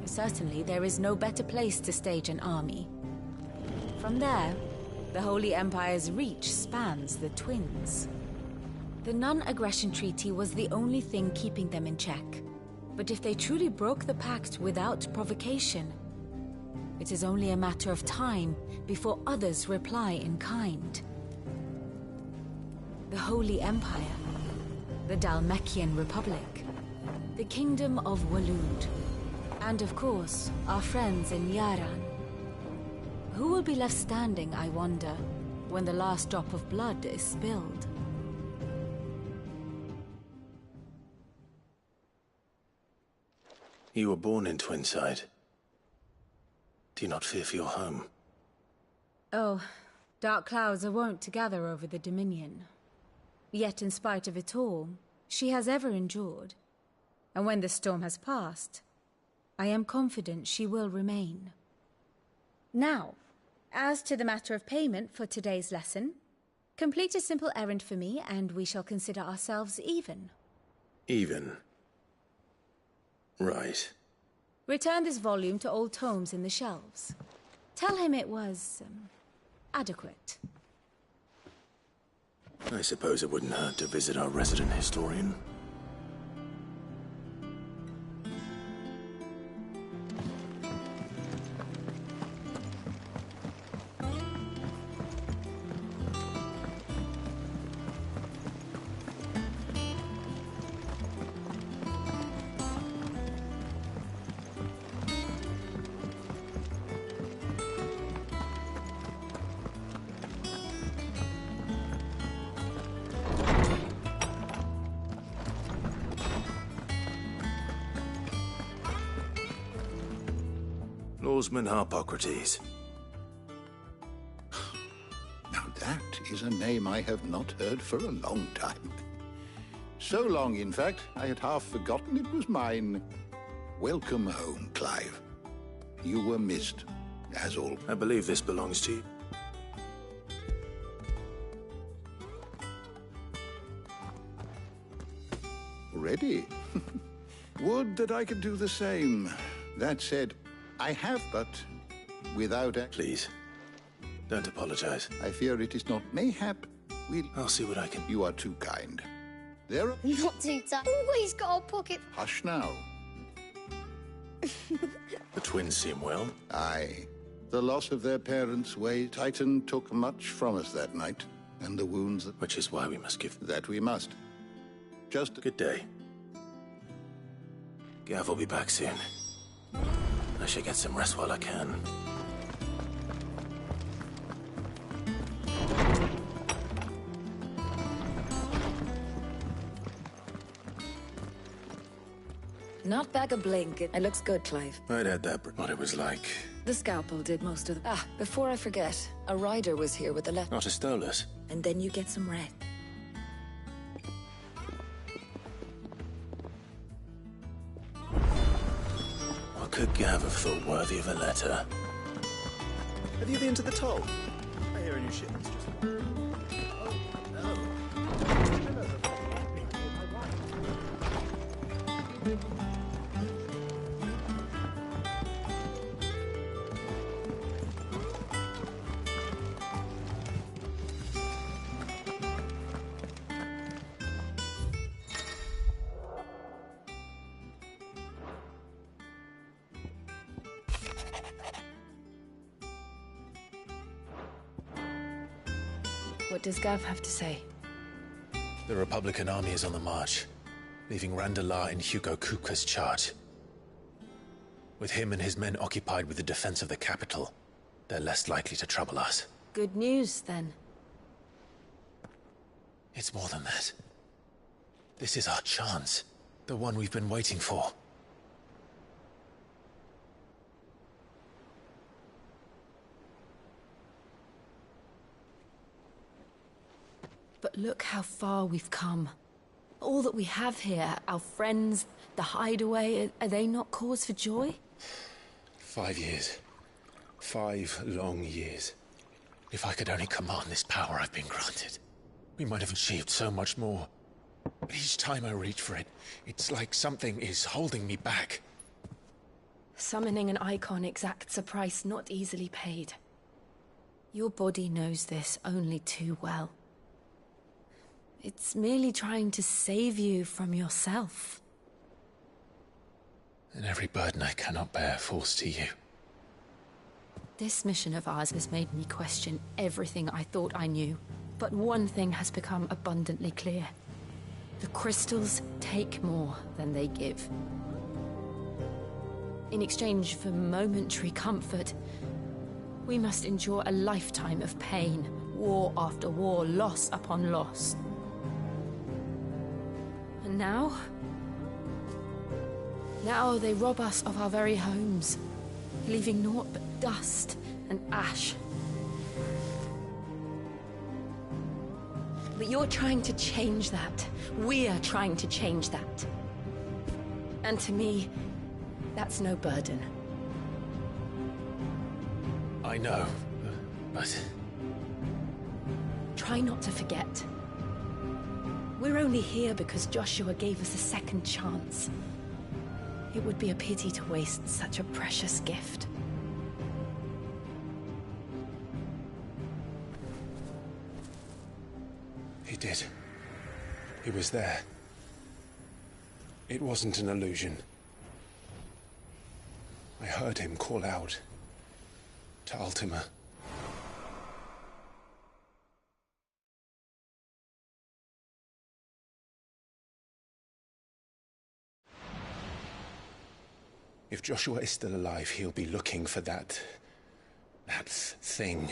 Certainly, there is no better place to stage an army. From there, the Holy Empire's reach spans the Twins. The non-aggression treaty was the only thing keeping them in check. But if they truly broke the pact without provocation, it is only a matter of time before others reply in kind. The Holy Empire, the Dhalmekian Republic, the Kingdom of Waloed, and of course, our friends in Yaran. Who will be left standing, I wonder, when the last drop of blood is spilled? You were born in Twinside. Do you not fear for your home? Oh, dark clouds are wont to gather over the Dominion. Yet in spite of it all, she has ever endured. And when the storm has passed, I am confident she will remain. Now, as to the matter of payment for today's lesson, complete a simple errand for me and we shall consider ourselves even. Even? Right. Return this volume to old tomes in the shelves. Tell him it was, adequate. I suppose it wouldn't hurt to visit our resident historian. Lawsman Harpocrates. Now that is a name I have not heard for a long time. So long, in fact, I had half forgotten it was mine. Welcome home, Clive. You were missed, as all. I believe this belongs to you. Ready? Would that I could do the same. That said, I have, but without... Please, don't apologize. I fear it is not. Mayhap I'll see what I can... You are too kind. There are... Not too tight. Always got a pocket. Hush now. The twins seem well. Aye. The loss of their parents, Way Titan, took much from us that night. And the wounds that... Which is why we must give... That we must. Just... Good day. Gav will be back soon. I should get some rest while I can. Not back a blink. It looks good, Clive. I'd had that, what it was like. The scalpel did most of the... Ah, before I forget, a rider was here with the letter. Not a Stolas. And then you get some rest. What could Gav have thought worthy of a letter? Have you been to the toll? I hear a new shipment's just... Oh, no. What does Gav have to say? The Republican army is on the march, leaving Randalar in Hugo Kuka's charge. With him and his men occupied with the defense of the capital, they're less likely to trouble us. Good news, then. It's more than that. This is our chance. The one we've been waiting for. But look how far we've come. All that we have here, our friends, the hideaway, are they not cause for joy? 5 years. 5 long years. If I could only command this power I've been granted, we might have achieved so much more. But each time I reach for it, it's like something is holding me back. Summoning an icon exacts a price not easily paid. Your body knows this only too well. It's merely trying to save you from yourself. And every burden I cannot bear falls to you. This mission of ours has made me question everything I thought I knew. But one thing has become abundantly clear. The crystals take more than they give. In exchange for momentary comfort, we must endure a lifetime of pain, war after war, loss upon loss. And now they rob us of our very homes, leaving naught but dust and ash. But you're trying to change that. We're trying to change that. And to me, that's no burden. I know, but... Try not to forget. We're only here because Joshua gave us a second chance. It would be a pity to waste such a precious gift. He did. He was there. It wasn't an illusion. I heard him call out to Ultima. If Joshua is still alive, he'll be looking for that thing.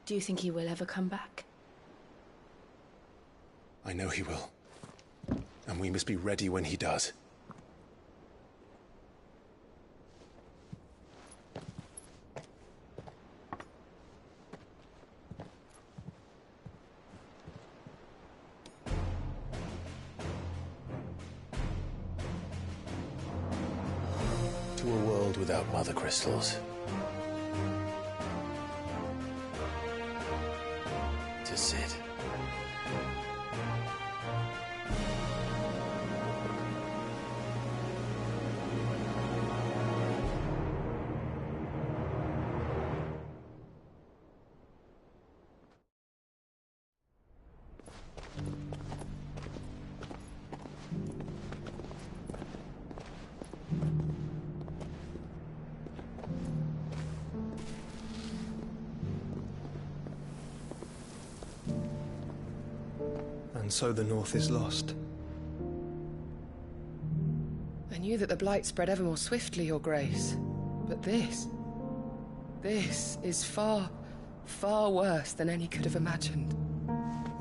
Do you think he will ever come back? I know he will. And we must be ready when he does. To a world without mother crystals. To Sid. And so the North is lost. I knew that the blight spread ever more swiftly, Your Grace. But this is far, far worse than any could have imagined.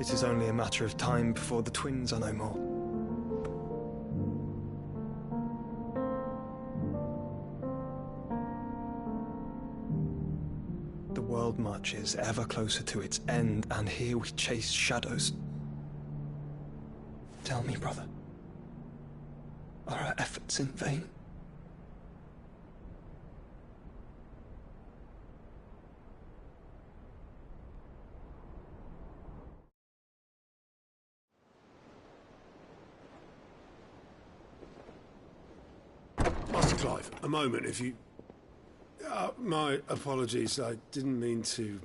It is only a matter of time before the twins are no more. The world marches ever closer to its end, and here we chase shadows. Tell me, brother, are our efforts in vain? Master Clive, a moment, if you... my apologies, I didn't mean to...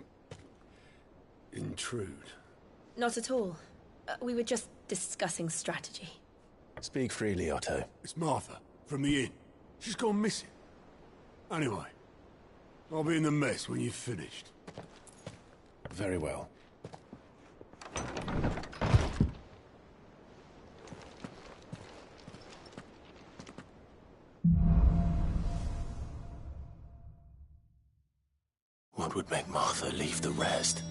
intrude. Not at all. We were just discussing strategy. Speak freely, Otto. It's Martha, from the inn. She's gone missing. Anyway, I'll be in the mess when you've finished. Very well. What would make Martha leave the rest?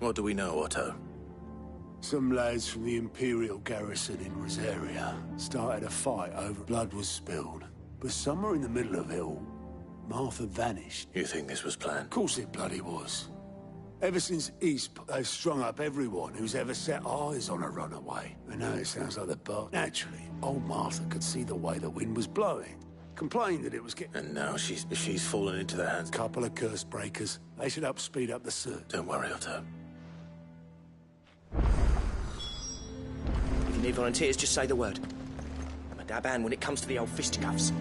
What do we know, Otto? Some lads from the Imperial garrison in Rosaria started a fight over blood was spilled. But somewhere in the middle of it all, Martha vanished. You think this was planned? Of course it bloody was. Ever since East, they've strung up everyone who's ever set eyes on a runaway. I know it sounds like the butt. Naturally, old Martha could see the way the wind was blowing. Complained that it was getting... And now she's fallen into their hands. Couple of curse breakers. They should speed up the search. Don't worry, Otto. If you need volunteers, just say the word. I'm a dab hand when it comes to the old fisticuffs.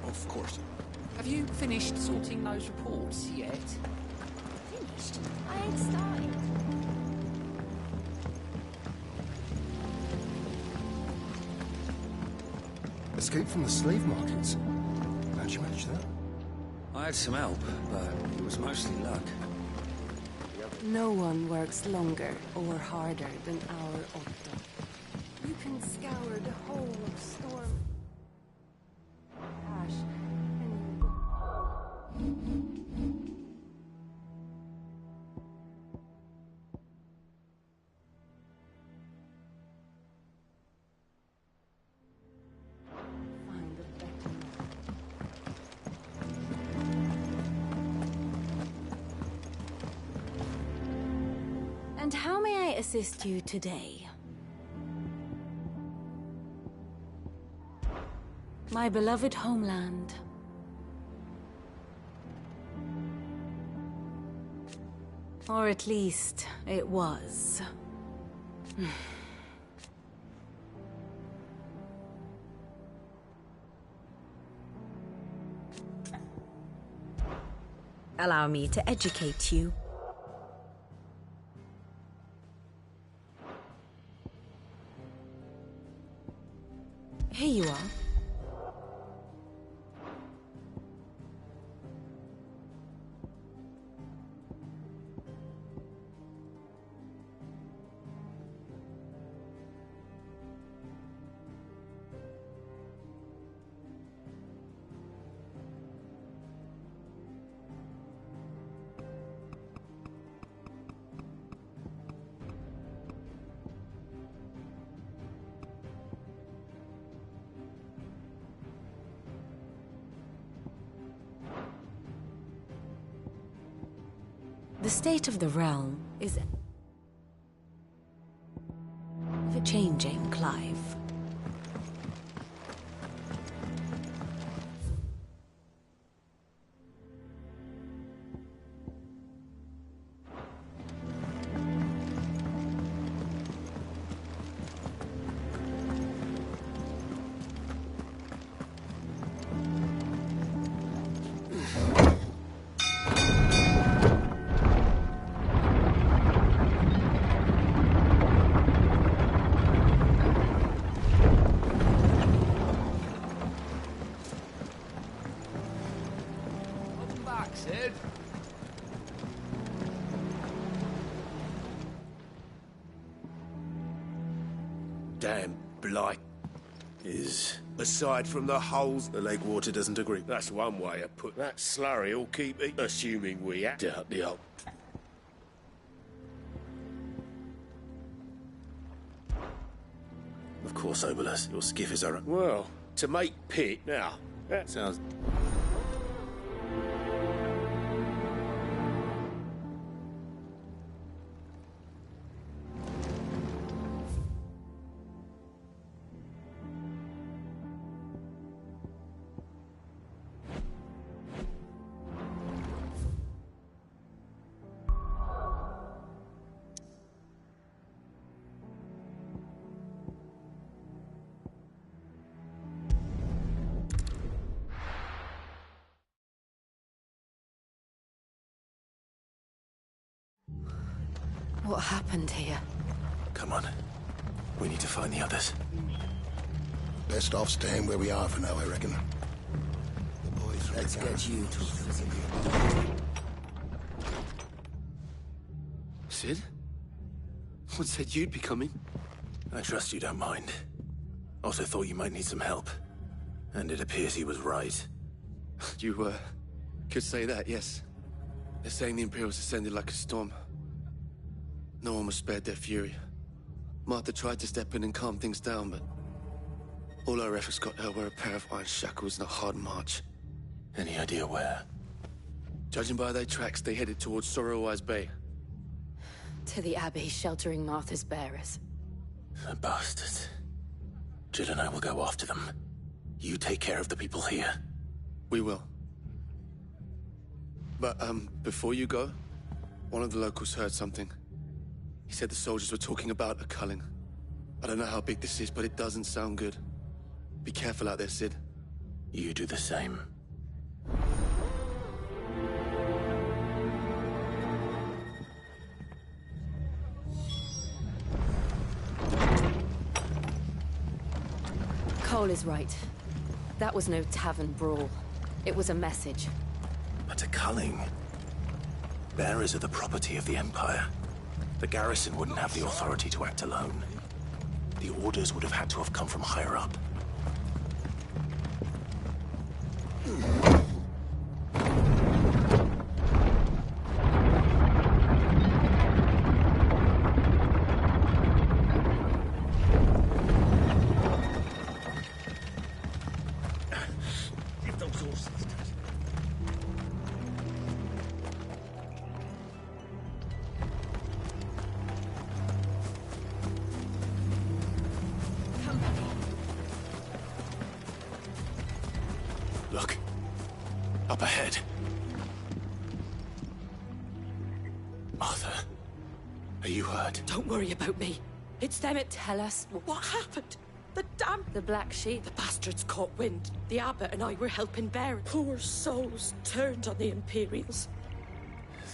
Of course. Have you finished sorting those reports yet? Finished? I ain't started. Escape from the slave markets. How'd you manage that? I had some help, but it was mostly luck. No one works longer or harder than our Otto. You can scour the whole of Storm... Ash, and find a better man. And how may I assist you today? My beloved homeland. Or at least, it was. Allow me to educate you. Here you are. The state of the realm is ever-changing, Clive. Damn blight. Aside from the holes, the lake water doesn't agree. That's one way of putting that slurry will keep it, assuming we act out the old. Of course, Obolus. Your skiff is our... Well, to make pit now. That sounds... What happened here? Come on. We need to find the others. Best off staying where we are for now, I reckon. The boys... Let's get you to... Sid? What said you'd be coming? I trust you don't mind. Also thought you might need some help. And it appears he was right. You, could say that, yes. They're saying the Imperials ascended like a storm. No one was spared their fury. Martha tried to step in and calm things down, but all our efforts got her were a pair of iron shackles and a hard march. Any idea where? Judging by their tracks, they headed towards Sorrowwise Bay. To the Abbey sheltering Martha's bearers. The bastards. Jill and I will go after them. You take care of the people here. We will. But, before you go, one of the locals heard something. He said the soldiers were talking about a culling. I don't know how big this is, but it doesn't sound good. Be careful out there, Sid. You do the same. Cole is right. That was no tavern brawl. It was a message. But a culling? Bearers are the property of the Empire. The garrison wouldn't have the authority to act alone. The orders would have had to have come from higher up. Look. Up ahead. Arthur, are you hurt? Don't worry about me. It's them. Tell us what happened. The Black Sheep. The bastards caught wind. The Abbot and I were helping bear. Poor souls turned on the Imperials.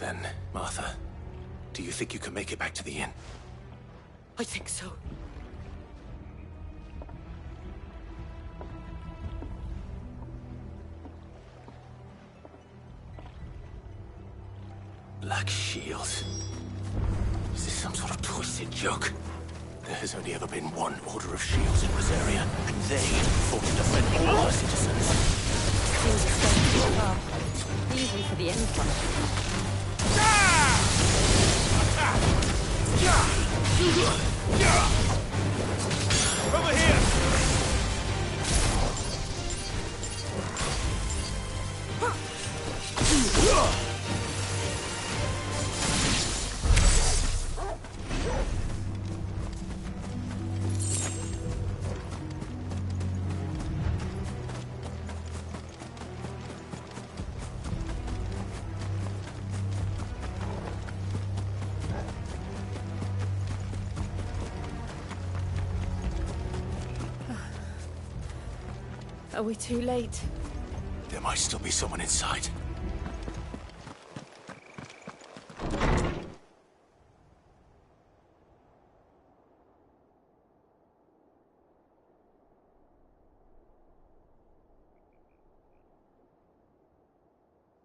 Then, Martha, do you think you can make it back to the inn? I think so. Black Shield. Is this some sort of twisted joke? There has only ever been one Order of Shields in Rosaria, and they fought to defend all our citizens. Seems expensive far, even for the Empire. Over here! Are we too late? There might still be someone inside.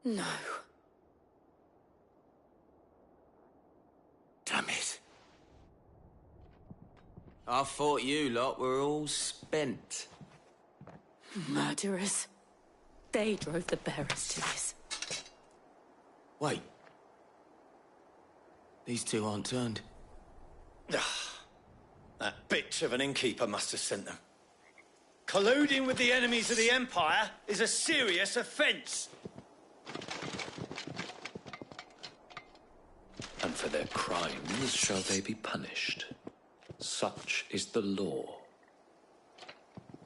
No. Damn it. I thought you lot were all spent. Murderers. They drove the bearers to this. Wait. These two aren't turned. That bitch of an innkeeper must have sent them. Colluding with the enemies of the Empire is a serious offence. And for their crimes shall they be punished. Such is the law.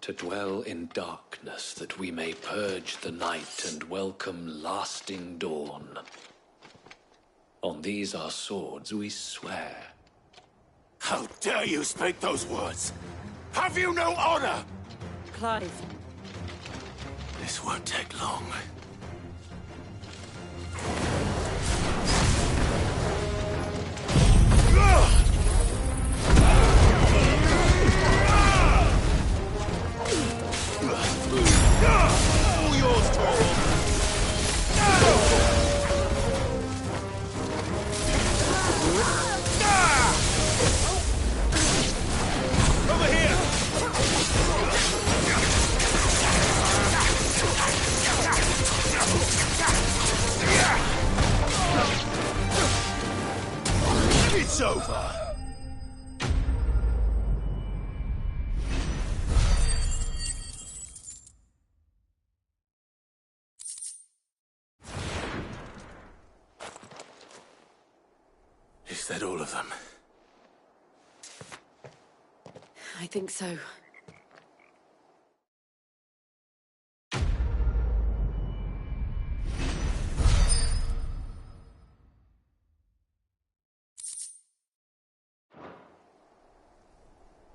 To dwell in darkness that we may purge the night and welcome lasting dawn. On these our swords we swear. How dare you speak those words? Have you no honor? Clive. This won't take long. All yours, Torvald. Over here! It's over. Is that all of them? I think so.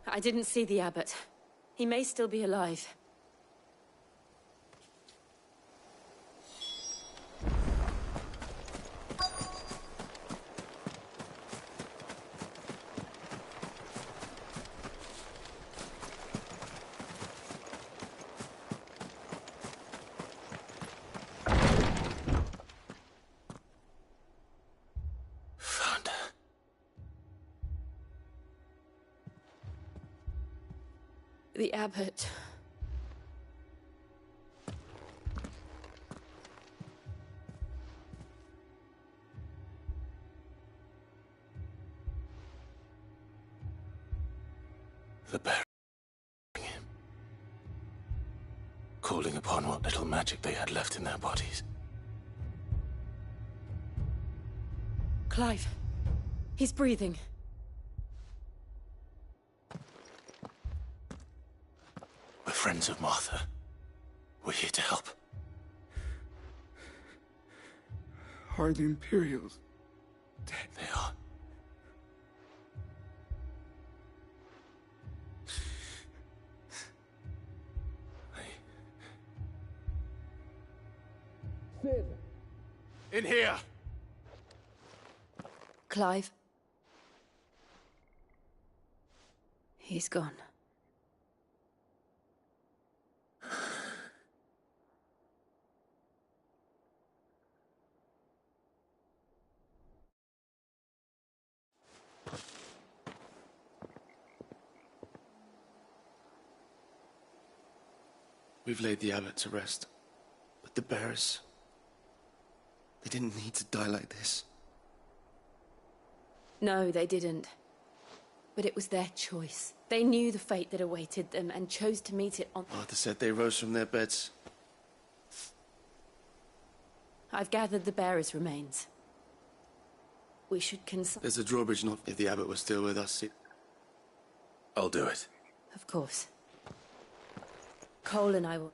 I didn't see the Abbot. He may still be alive. Found her. The Abbot. The bear. Calling upon what little magic they had left in their bodies. Clive. He's breathing. We're friends of Martha. We're here to help. Are the Imperials dead? In here! Clive. He's gone. We've laid the abbot to rest. But the bearers... they didn't need to die like this. No, they didn't. But it was their choice. They knew the fate that awaited them and chose to meet it on... Arthur said they rose from their beds. I've gathered the bearers' remains. We should consult... There's a drawbridge not if the abbot was still with us. I'll do it. Of course. Cole and I will...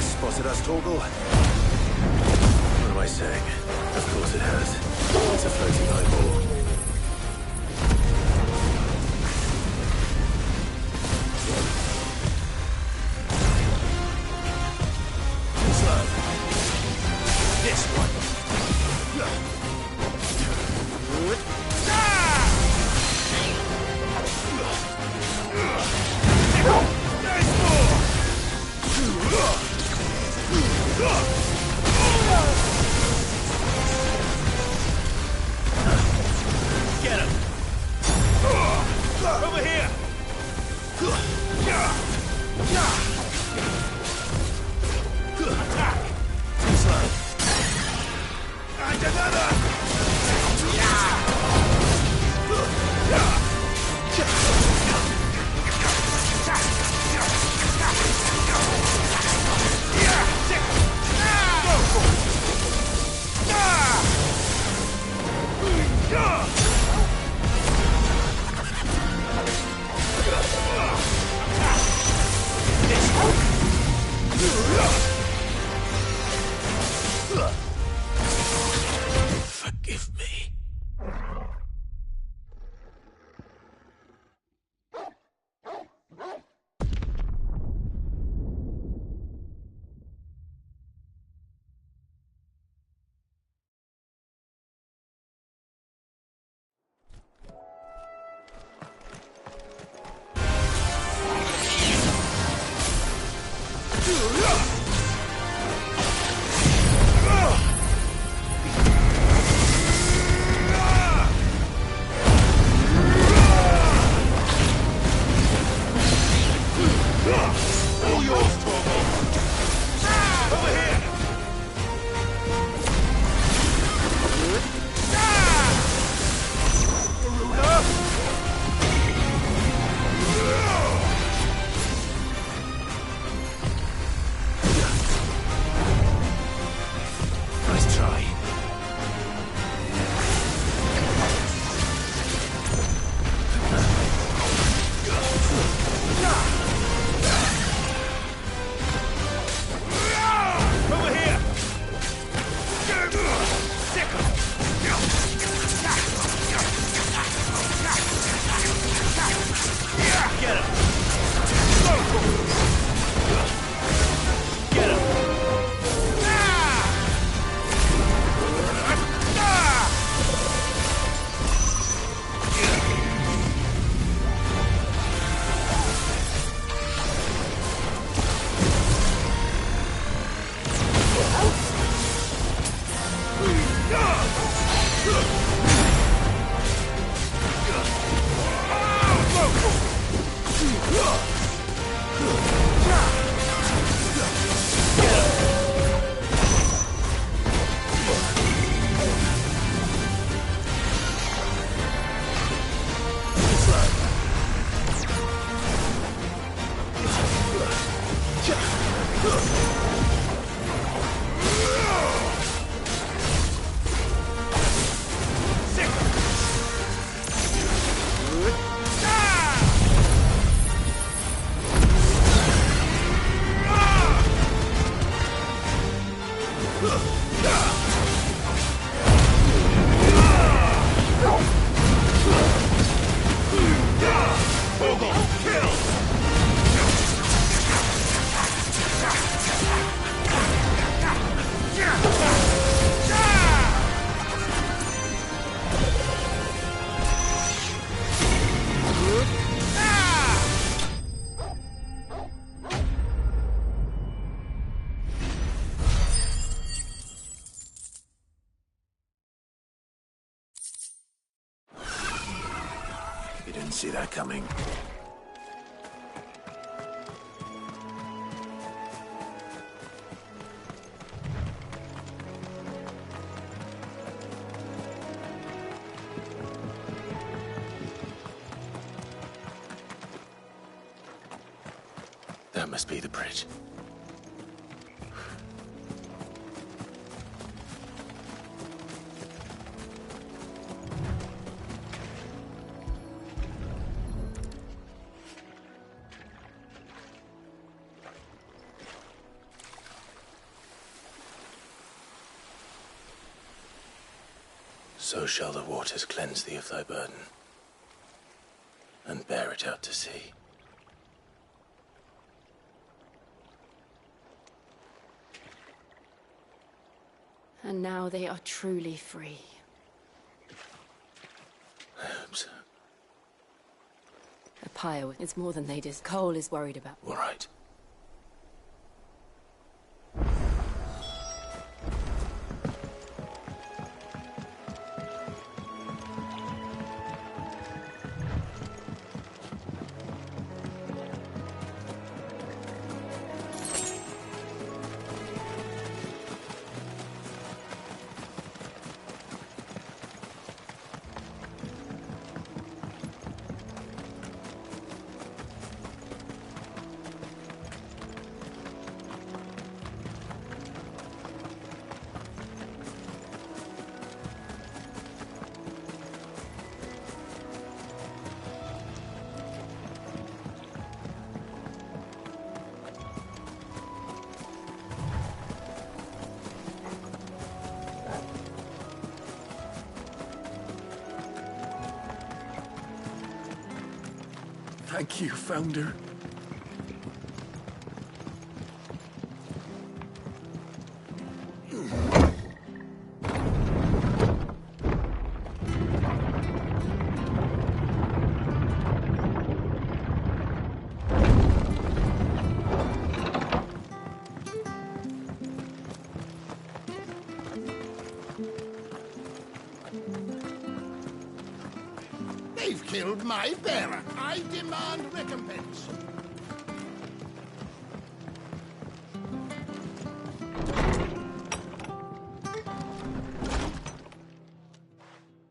Spotted us, Torgal? What am I saying? Of course it has. It's a floating eyeball. Slow. This one. There's more! see that coming. That must be the bridge. So shall the waters cleanse thee of thy burden, and bear it out to sea. And now they are truly free. I hope so. A pyre is more than they did. Cole is worried about. All right. Thank you, Founder. They've killed my bearer. I demand recompense.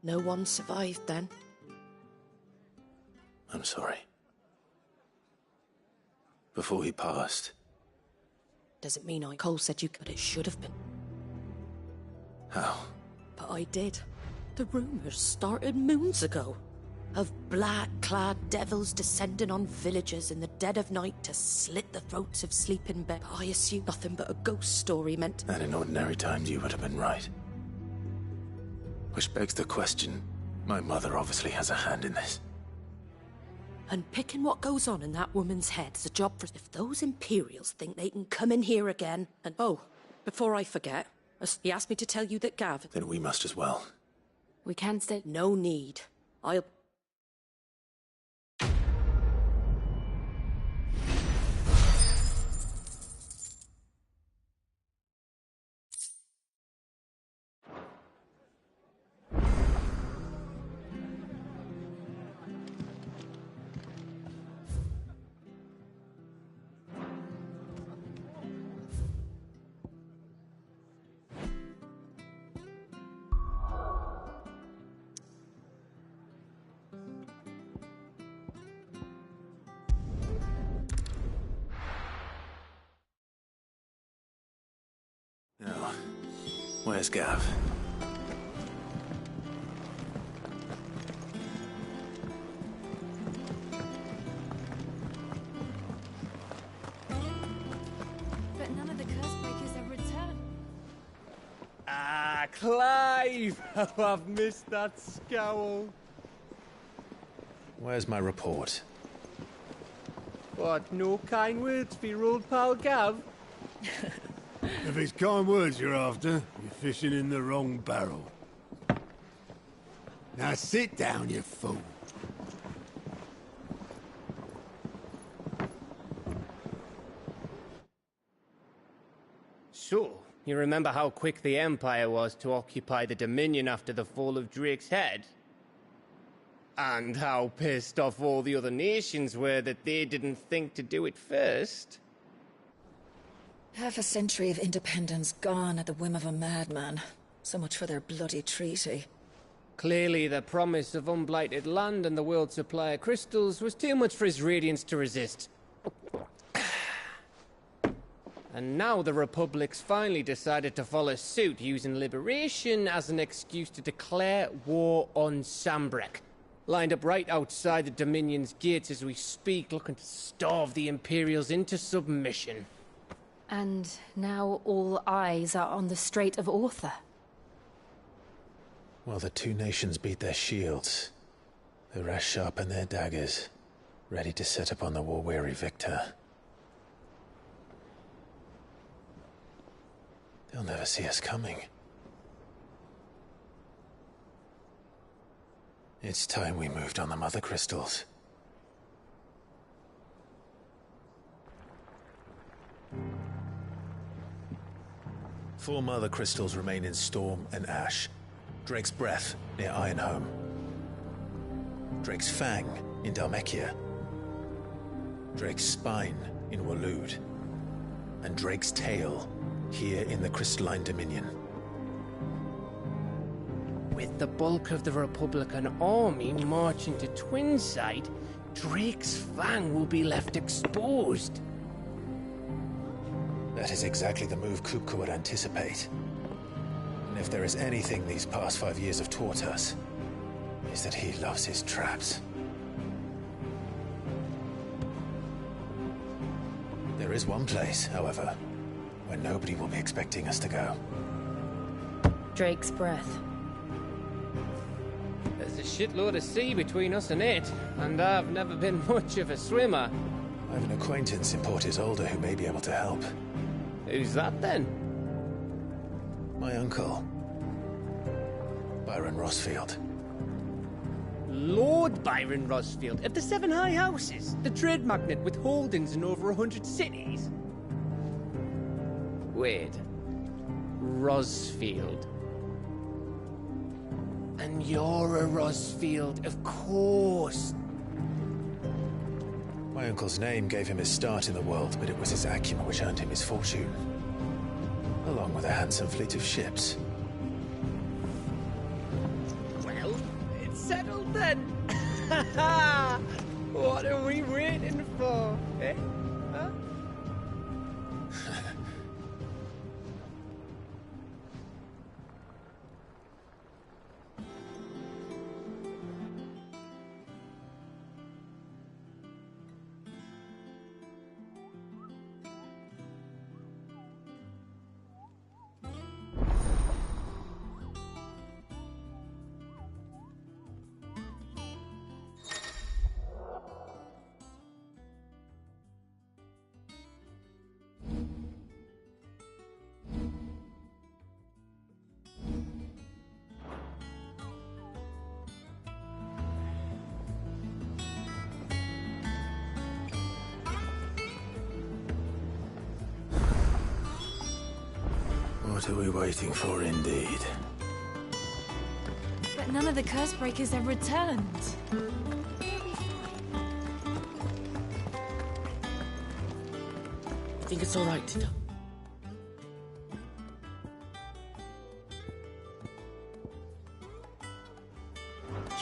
No one survived then? I'm sorry. Before he passed. Doesn't mean Cole said you could. It should have been. How? But I did. The rumors started moons ago. Of black-clad devils descending on villagers in the dead of night to slit the throats of sleeping men. I assumed nothing but a ghost story meant... And in ordinary times you would have been right. Which begs the question, my mother obviously has a hand in this. And picking what goes on in that woman's head is a job for... If those Imperials think they can come in here again and... Oh, before I forget, he asked me to tell you that Gav... Then we must as well. We can stay... No need. I'll... Now, where's Gav? But none of the Cursebreakers have returned. Ah, Clive! Oh, I've missed that scowl. Where's my report? What, no kind words for your old pal Gav? If it's kind words you're after, you're fishing in the wrong barrel. Now sit down, you fool. So, you remember how quick the Empire was to occupy the Dominion after the fall of Drake's head? And how pissed off all the other nations were that they didn't think to do it first. Half a century of independence gone at the whim of a madman. So much for their bloody treaty. Clearly, the promise of unblighted land and the world's supply of crystals was too much for his radiance to resist. And now the Republic's finally decided to follow suit, using liberation as an excuse to declare war on Sambrek. Lined up right outside the Dominion's gates as we speak, looking to starve the Imperials into submission. And now all eyes are on the Strait of Author. While the two nations beat their shields, the rest sharpen their daggers, ready to set upon the war-weary victor. They'll never see us coming. It's time we moved on the Mother Crystals. Four Mother Crystals remain in Storm and Ash. Drake's Breath near Ironhome. Drake's Fang in Dhalmekia. Drake's Spine in Waloed. And Drake's Tail here in the Crystalline Dominion. With the bulk of the Republican army marching to Twinside, Drake's Fang will be left exposed. That is exactly the move Kupka would anticipate. And if there is anything these past 5 years have taught us, is that he loves his traps. There is one place, however, where nobody will be expecting us to go. Drake's Breath. There's a shitload of sea between us and it, and I've never been much of a swimmer. I have an acquaintance in Port Isolde who may be able to help. Who's that then? My uncle, Byron Rosfield. Lord Byron Rosfield of the Seven High Houses, the trade magnate with holdings in over 100 cities. Wait, Rosfield. And you're a Rosfield, of course. My uncle's name gave him his start in the world, but it was his acumen which earned him his fortune. Along with a handsome fleet of ships. Well, it's settled then. What are we waiting for, eh? Huh? What are we waiting for, indeed? But none of the Cursebreakers have returned. I think it's all right, Tito.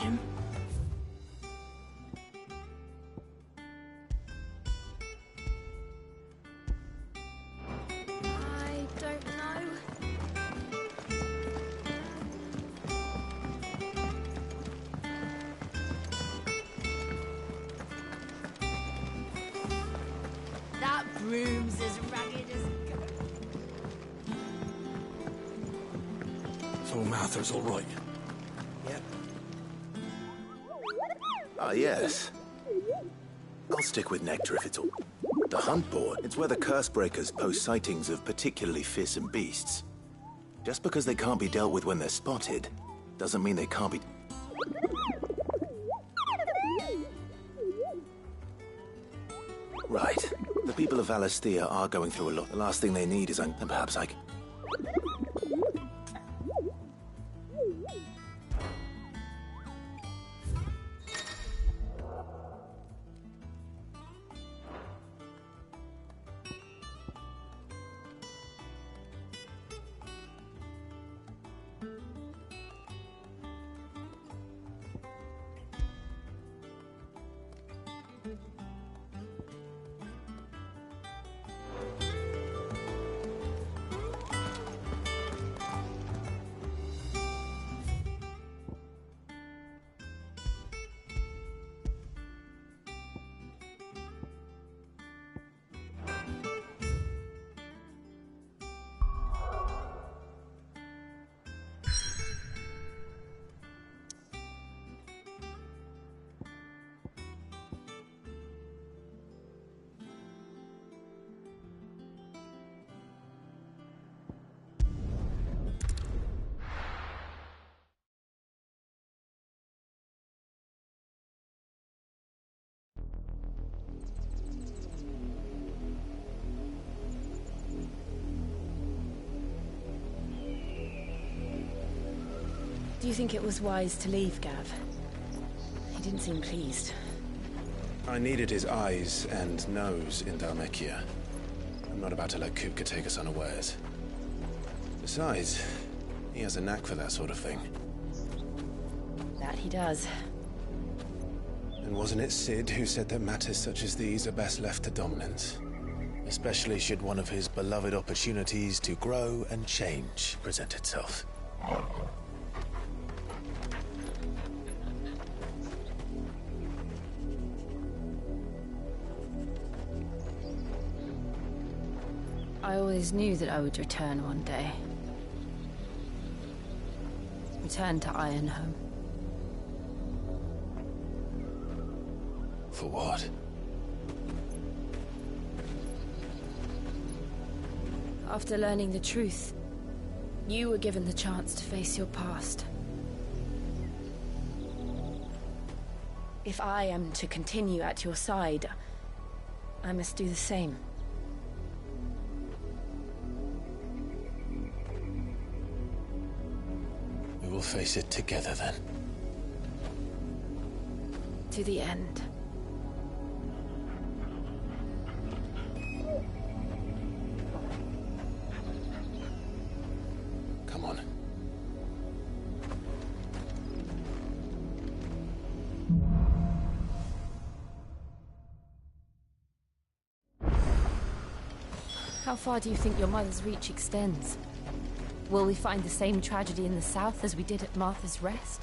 Jim? I don't know. That broom's as ragged as... So Mather's all right. Yep. Ah, yes. I'll stick with Nectar if it's all... The Hunt Board, it's where the Cursebreakers post sightings of particularly fearsome beasts. Just because they can't be dealt with when they're spotted, doesn't mean they can't be... Right. The people of Valisthea are going through a lot. The last thing they need is... And perhaps I... Do you think it was wise to leave, Gav? He didn't seem pleased. I needed his eyes and nose in Dhalmekia. I'm not about to let Kupka take us unawares. Besides, he has a knack for that sort of thing. That he does. And wasn't it Sid who said that matters such as these are best left to dominance? Especially should one of his beloved opportunities to grow and change present itself. I always knew that I would return one day. Return to Ironhome. For what? After learning the truth, you were given the chance to face your past. If I am to continue at your side, I must do the same. We will face it together then. To the end. Come on. How far do you think your mother's reach extends? Will we find the same tragedy in the south as we did at Martha's Rest?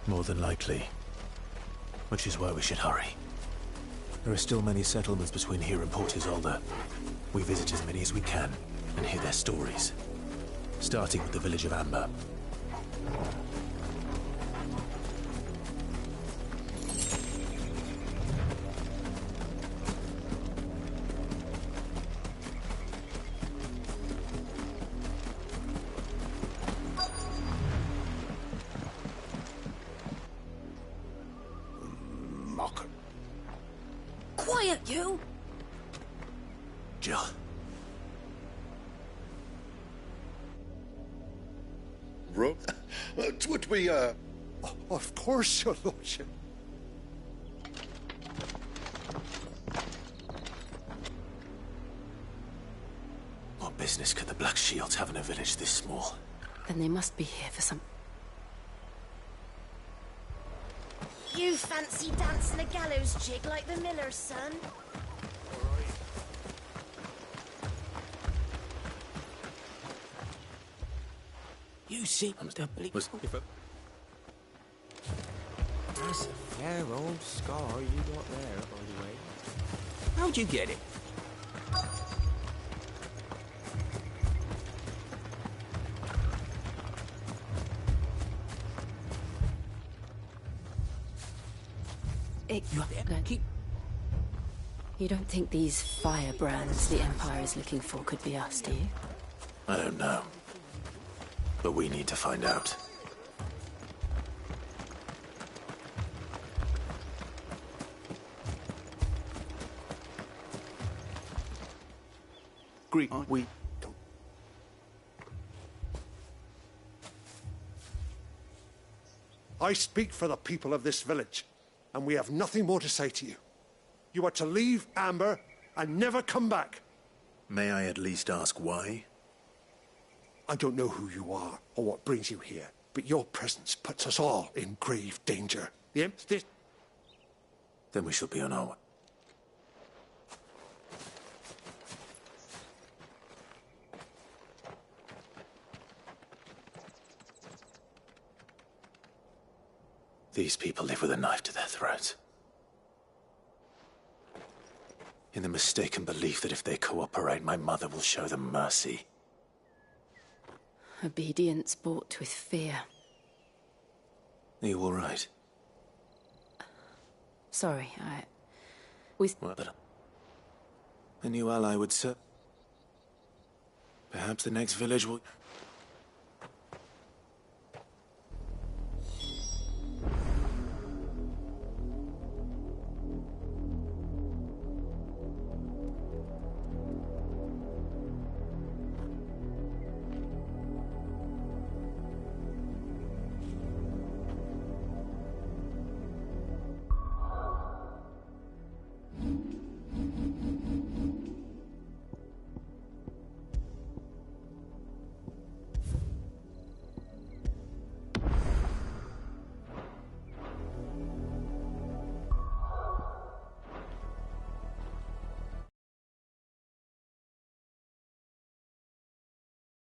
More than likely. Which is why we should hurry. There are still many settlements between here and Port Isolde. We visit as many as we can and hear their stories. Starting with the village of Amber. Quiet, you! Jill. Rob? Would we, Of course, your lordship. What business could the Black Shields have in a village this small? Then they must be here for some... You fancy dancing a gallows jig like the miller's son? You see, doubly... That's a fair old scar you got there, by the way. How'd you get it? You don't think these firebrands the Empire is looking for could be us, do you? I don't know. But we need to find out. Greek, we... I speak for the people of this village, and we have nothing more to say to you. You are to leave Amber and never come back. May I at least ask why? I don't know who you are or what brings you here, but your presence puts us all in grave danger. The Then we shall be on our way. these people live with a knife to their throats. In the mistaken belief that if they cooperate, my mother will show them mercy. Obedience bought with fear. Are you all right? Sorry, Well, but a new ally would serve. Perhaps the next village will...